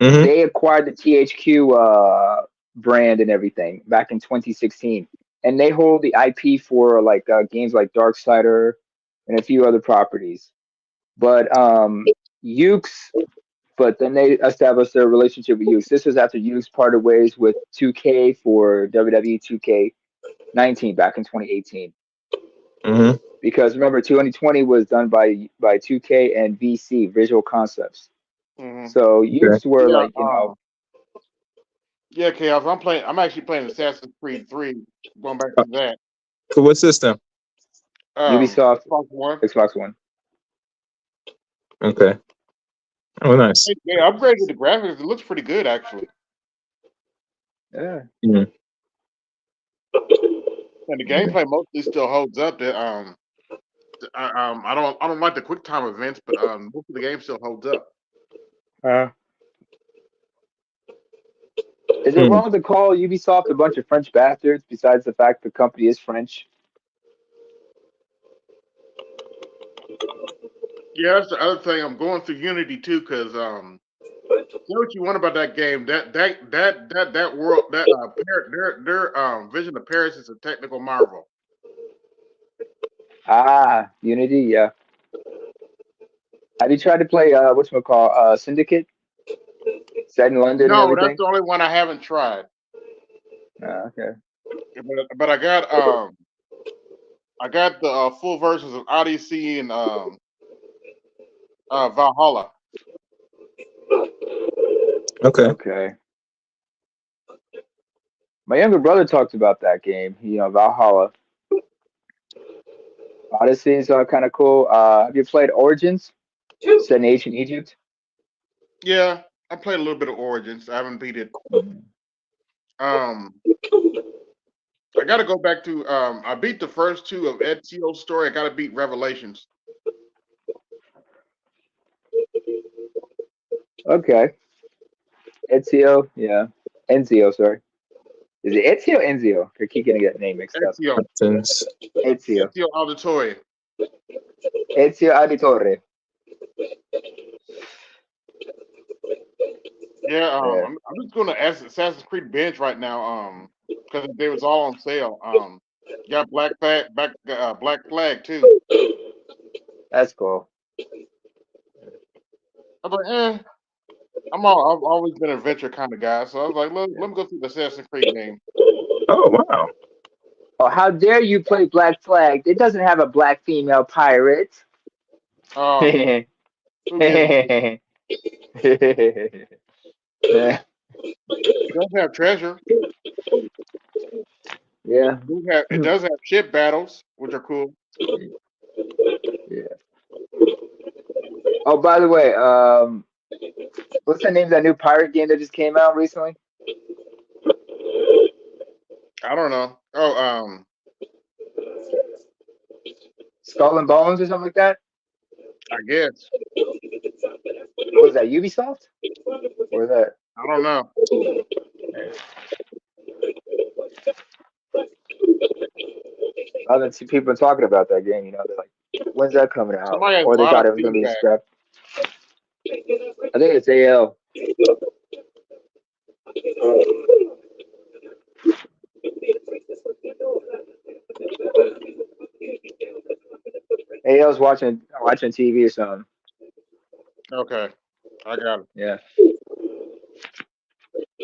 Mm-hmm. They acquired the THQ brand and everything back in 2016, and they hold the IP for like games like Darksider and a few other properties. But Ukes, but then they established their relationship with Ukes. This was after Ukes parted ways with 2K for WWE 2K19 back in 2018. Mm-hmm. Because remember, 2020 was done by 2K and VC Visual Concepts. Mm-hmm. So Ukes were like Yeah, Chaos. I'm actually playing Assassin's Creed 3. Going back to that. For what system? Ubisoft. Xbox One. Okay. Oh, nice. They upgraded the graphics. It looks pretty good, actually. Yeah. Mm-hmm. And the gameplay mostly still holds up. I don't like the quick time events, but most of the game still holds up. Is it wrong to call Ubisoft a bunch of French bastards? Besides the fact the company is French. Yeah, that's the other thing. I'm going through Unity too, because say what you want about that game. That world, their vision of Paris is a technical marvel. Unity, yeah. Have you tried to play Syndicate? Set in London and No, everything? that's the only one I haven't tried. Okay. but I got the full versions of Odyssey and Valhalla. Okay. Okay. My younger brother talked about that game. Valhalla. Odyssey is kind of cool. Have you played Origins? Set in ancient Egypt. Yeah, I played a little bit of Origins. I haven't beat it. Um, I got to go back to. I beat the first two of Ezio's story. I got to beat Revelations. Okay. Ezio, yeah. Enzio, sorry. Is it Ezio or Enzio? I keep getting that name mixed up. Ezio. Ezio. Ezio Auditore. Ezio Auditore. Yeah, Yeah. I'm just going to Assassin's Creed binge right now. Because they was all on sale. Got Black Flag too. That's cool. I'm like, I've always been an adventure kind of guy, so I was like, let me go through the Assassin's Creed game. Oh wow. Oh, how dare you play Black Flag? It doesn't have a black female pirate. Who gives? Yeah. It does have treasure. Yeah. It does have ship battles, which are cool. Yeah. Oh, by the way, what's the name of that new pirate game that just came out recently? I don't know. Oh, Skull and Bones or something like that? I guess. What was that, Ubisoft? Or was that? I don't know. I've been see people talking about that game. They're like, "When's that coming out?" Somebody has Or a they lot thought of it was going to be feedback. scrapped. I think it's AL. AL's watching TV or something. Okay, I got it. Yeah.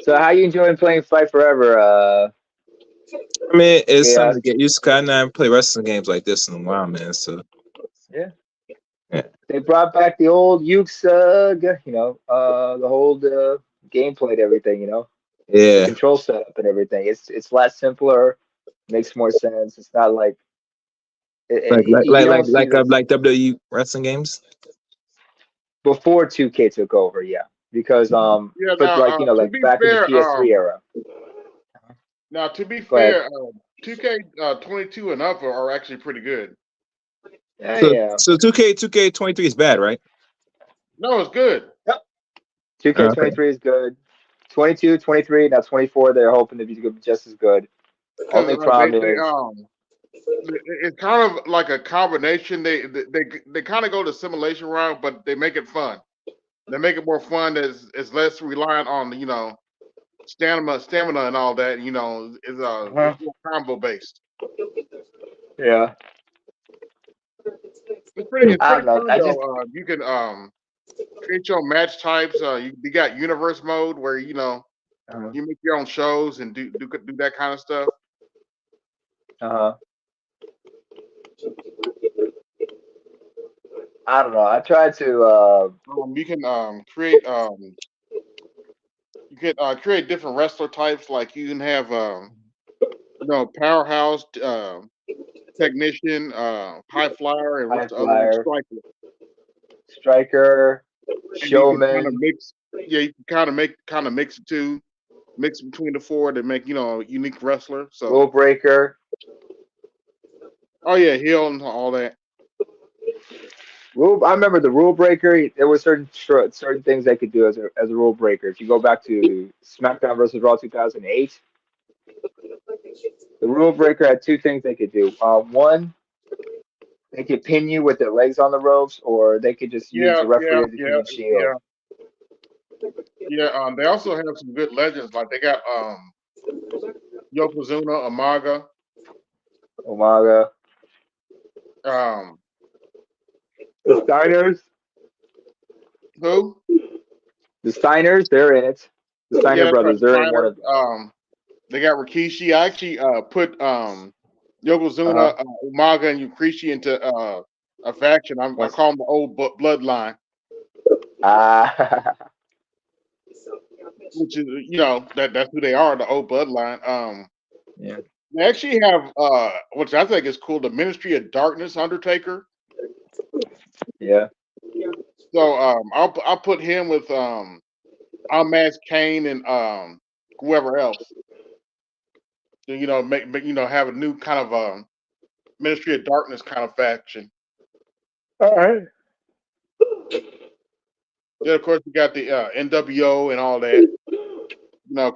So how you enjoying playing Fight Forever? I mean, it's something to Chaos? get used to. I haven't played wrestling games like this in a while, man. So Yeah. yeah. They brought back the old Ukes, the whole gameplay and everything. The Yeah. control setup and everything. It's a lot simpler. Makes more sense. It's not like you don't see this Like WWE wrestling games. before 2K took over. Yeah, because Yeah. but Now, to like be back in the fair, PS3 era. now to be Go ahead. fair, 2K 22 and up are actually pretty good. Yeah. So 2K23 is bad, right? No, it's good. Yep. Okay. 2K23 is good. 22, 23, now 24. They're hoping to be just as good. Only Because problem is it's kind of like a combination. They kind of go the simulation route, but they make it fun. They make it more fun. It's less reliant on stamina and all that. It's more combo based. yeah. It's pretty I don't know. fun though. You can create your own match types. You got universe mode where you make your own shows and do that kind of stuff. I don't know. I tried to. You can create create different wrestler types. Like you can have powerhouse, technician, high flyer, and High what's the other one? flyer, Striker. striker, And you can kind of showman. mix. Yeah, you can kind of mix it too. Mix between the four to make a unique wrestler. So. Rule breaker. Oh yeah, heel and all that. I remember the rule breaker. There were certain things they could do as a rule breaker. If you go back to SmackDown versus Raw 2008, the rule breaker had two things they could do. One, they could pin you with their legs on the ropes, or they could just use Yeah, the referee yeah, as a yeah, human shield. yeah. They also have some good legends. Like they got Yokozuna, Umaga. The Steiners. Who? The Steiners, they're in it. The Steiner Yeah, that's right. brothers, they're in one Steiner. of them. They got Rikishi. I actually put Yokozuna, Umaga, and Rikishi into a faction. I call them the old bloodline. Which is that's who they are, the old bloodline. Yeah. They actually have which I think is cool, the Ministry of Darkness Undertaker. Yeah. So I'll put him with Ahmad Kane and whoever else. So, make have a new kind of Ministry of Darkness kind of faction. All right. Then of course you got the NWO and all that.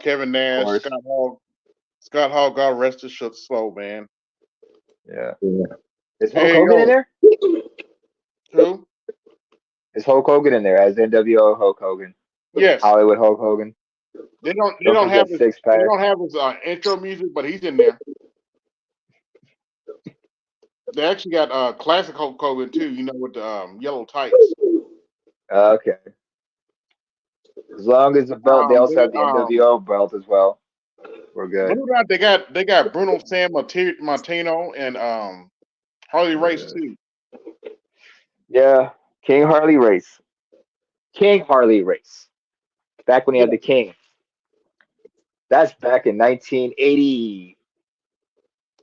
Kevin Nash, Scott Hall, God rest his soul, man. Yeah. Is Hulk Hogan in there? Who? Is Hulk Hogan in there as NWO Hulk Hogan? Yes. Hollywood Hulk Hogan. They don't have his intro music, but he's in there. They actually got classic Hulk Hogan too, with the yellow tights. Okay. As long as the belt, they also have the NWO belt as well. We're good. Believe it or not, they got Bruno San Martino and Harley Race too. Yeah, King Harley Race. Back when he had the King. That's back in 1980.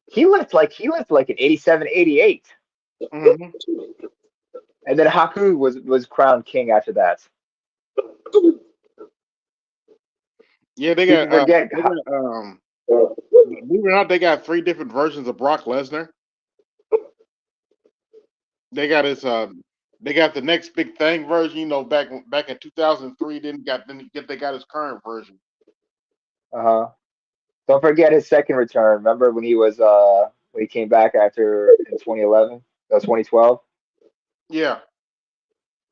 He left like in 87, 88. Mm-hmm. And then Haku was crowned king after that. Yeah, they got believe it or not, they got 3 different versions of Brock Lesnar. They got they got the next big thing version, back in 2003. They got his current version. Don't forget his second return. Remember when he came back after in 2011? That was 2012. Yeah.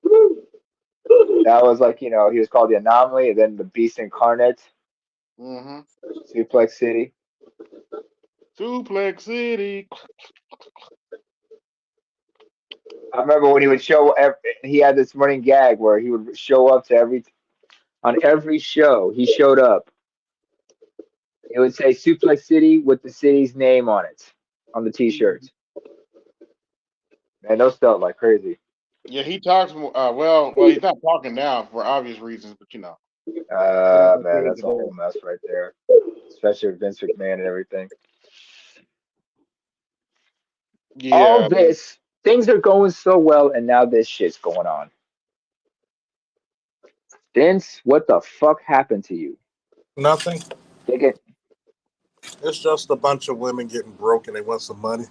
That was he was called the Anomaly, and then the Beast Incarnate. Mm-hmm. Suplex City. I remember when he would he had this running gag where he would show up to on every show he showed up. It would say Suplex City with the city's name on it, on the T-shirts. Man, those felt like crazy. Yeah, he talks. Well, he's not talking now for obvious reasons, but man, that's a whole mess right there, especially with Vince McMahon and everything. Yeah. All this, things are going so well, and now this shit's going on. Vince, what the fuck happened to you? Nothing. It's just a bunch of women getting broke and they want some money.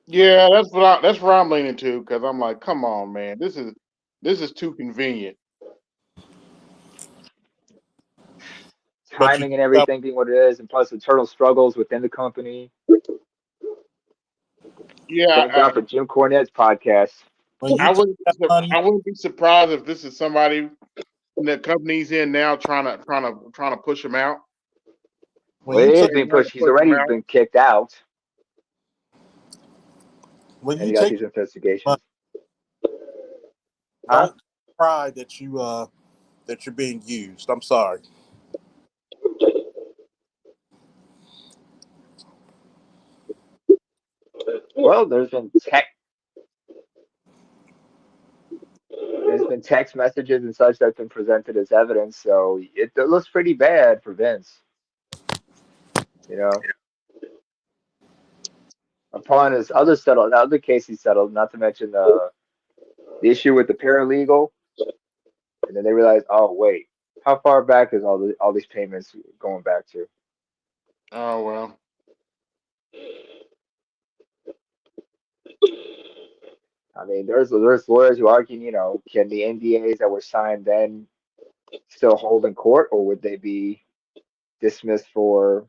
Yeah, that's where I'm leaning to, because I'm like, come on, man, this is too convenient. Timing and everything being what it is, and plus internal struggles within the company. Yeah, thank God for Jim Cornette's podcast. I wouldn't be surprised if this is somebody the company's in now trying to push him out. Well, he is being pushed. He's already been kicked out. When and you got take these investigations. don't cry that you're being used. I'm sorry. Well, there's been text messages and such that's been presented as evidence, so it looks pretty bad for Vince. Upon his other case he settled, not to mention the issue with the paralegal, and then they realized, oh wait, how far back is all these payments going back to? Oh well. I mean, there's lawyers who argue, can the NDAs that were signed then still hold in court, or would they be dismissed for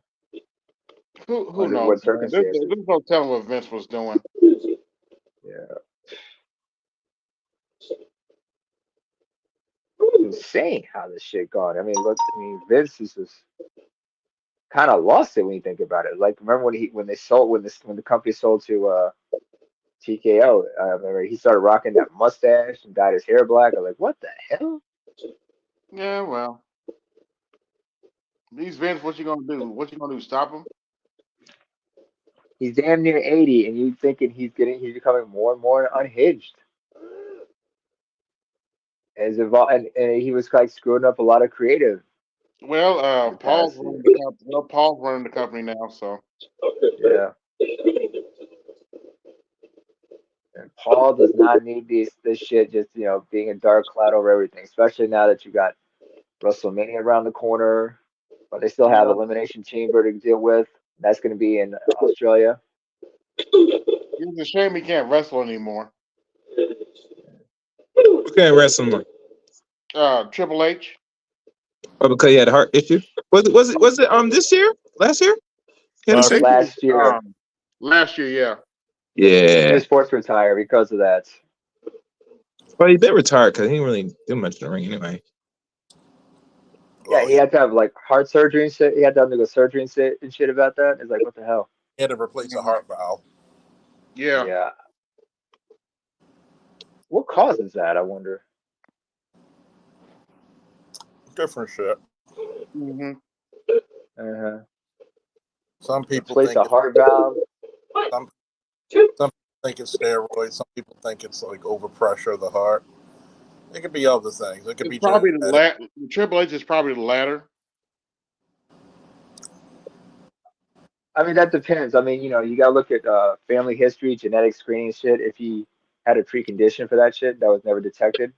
who under knows? what circumstances? There's no telling what Vince was doing. Yeah. It's insane how this shit gone. I mean, Vince is just kind of lost it when you think about it. Like, remember when the company sold to TKO? I remember he started rocking that mustache and dyed his hair black. I was like, what the hell? Yeah, well, These Vince, what you gonna do? What you gonna do? Stop him? He's damn near 80, and you thinking he's becoming more and more unhinged. And he was like screwing up a lot of creative. Well, the Paul's past running year. the company. Well, Paul's running the company now, so Yeah. And Paul does not need this shit just being a dark cloud over everything, especially now that you got WrestleMania around the corner, but they still have yeah. Elimination Chamber to deal with. That's going to be in Australia. It's a shame he can't wrestle anymore. Who can't wrestle more? Triple H. Oh, because he had a heart issue. Was it this year? Last year? He had a surgery? Last year. Last year, yeah. Yeah. He was forced to retire because of that. Well, he's been retired because he didn't really do much in the ring anyway. Yeah, he had to have like heart surgery and shit. He had to undergo surgery and shit about that. It's like, what the hell? He had to replace a heart valve. Yeah. Yeah. What causes that? I wonder. Different shit. Mm-hmm. Uh-huh. Some people Replace think a heart valve. Some people think it's steroids. Some people think it's like overpressure of the heart. It could be other things. It could be Probably genetic. the Triple H is probably the latter. I mean, that depends. I mean, you gotta look at family history, genetic screening shit. If he had a precondition for that shit that was never detected.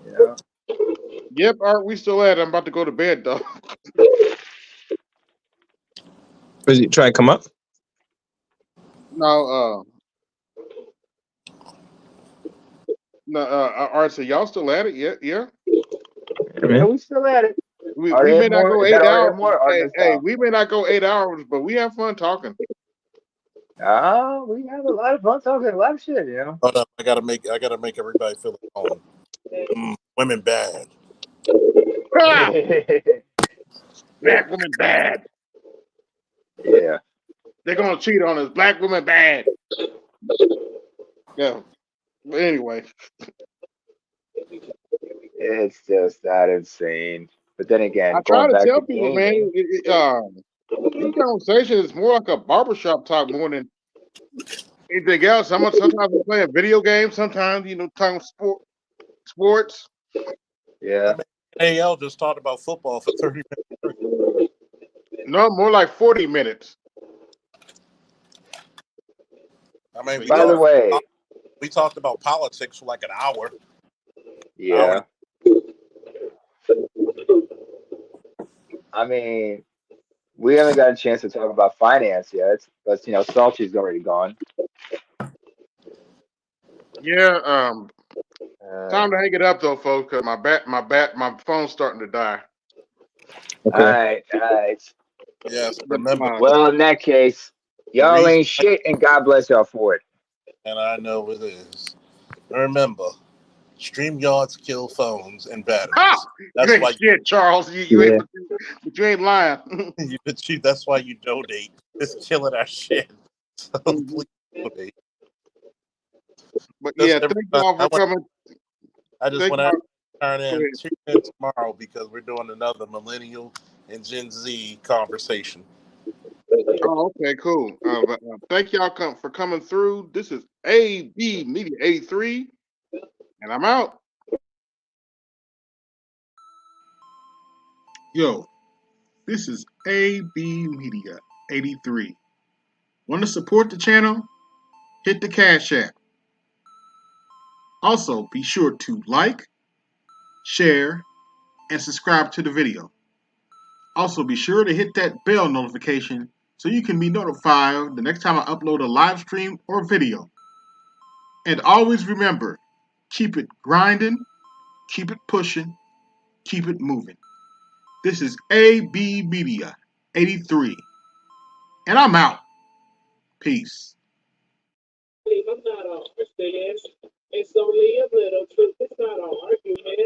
Yeah. Yep, Art, we still at it. I'm about to go to bed though. Was he trying to come up? No, Art, so y'all still at it? Yeah, yeah. Yeah, we still at it. We Are may there not more? go Is that 8 are there hours. more? Or Hey, we may not go 8 hours, but we have fun talking. We have a lot of fun talking a lot of shit, Hold up, I gotta make everybody feel at home. Women bad. Black women bad. Yeah. They're gonna cheat on us. Black women bad. Yeah. But anyway. It's just that insane. But then again, I try going to back tell to people, man, gaming. this conversation is more like a barbershop talk more than anything else. Sometimes we're playing video games, sometimes, talking sports. Yeah. AL just talked about football for 30 minutes. No, more like 40 minutes. I mean, By the way, we talked about politics for like an hour. Yeah. I mean, we haven't got a chance to talk about finance yet, but Salty's already gone. Yeah, time to hang it up though, folks, because my phone's starting to die. Okay. All right. Yes, remember. Well, in that case, y'all ain't shit, and God bless y'all for it. And I know it is. Remember, StreamYards kill phones and batteries. Ha! That's why shit, Charles. You ain't lying. That's why you donate. It's killing our shit. So please donate. But yeah, thank y'all for coming. I just want to turn in 2 minutes tomorrow because we're doing another millennial and Gen Z conversation. Oh, okay, cool. Thank y'all for coming through. This is AB Media 83, and I'm out. Yo, this is AB Media 83. Want to support the channel? Hit the Cash App. Also, be sure to like, share, and subscribe to the video. Also, be sure to hit that bell notification so you can be notified the next time I upload a live stream or video. And always remember, keep it grinding, keep it pushing, keep it moving. This is AB Media 83. And I'm out. Peace. I'm not all Christian, and so live little truth. It's not all argument.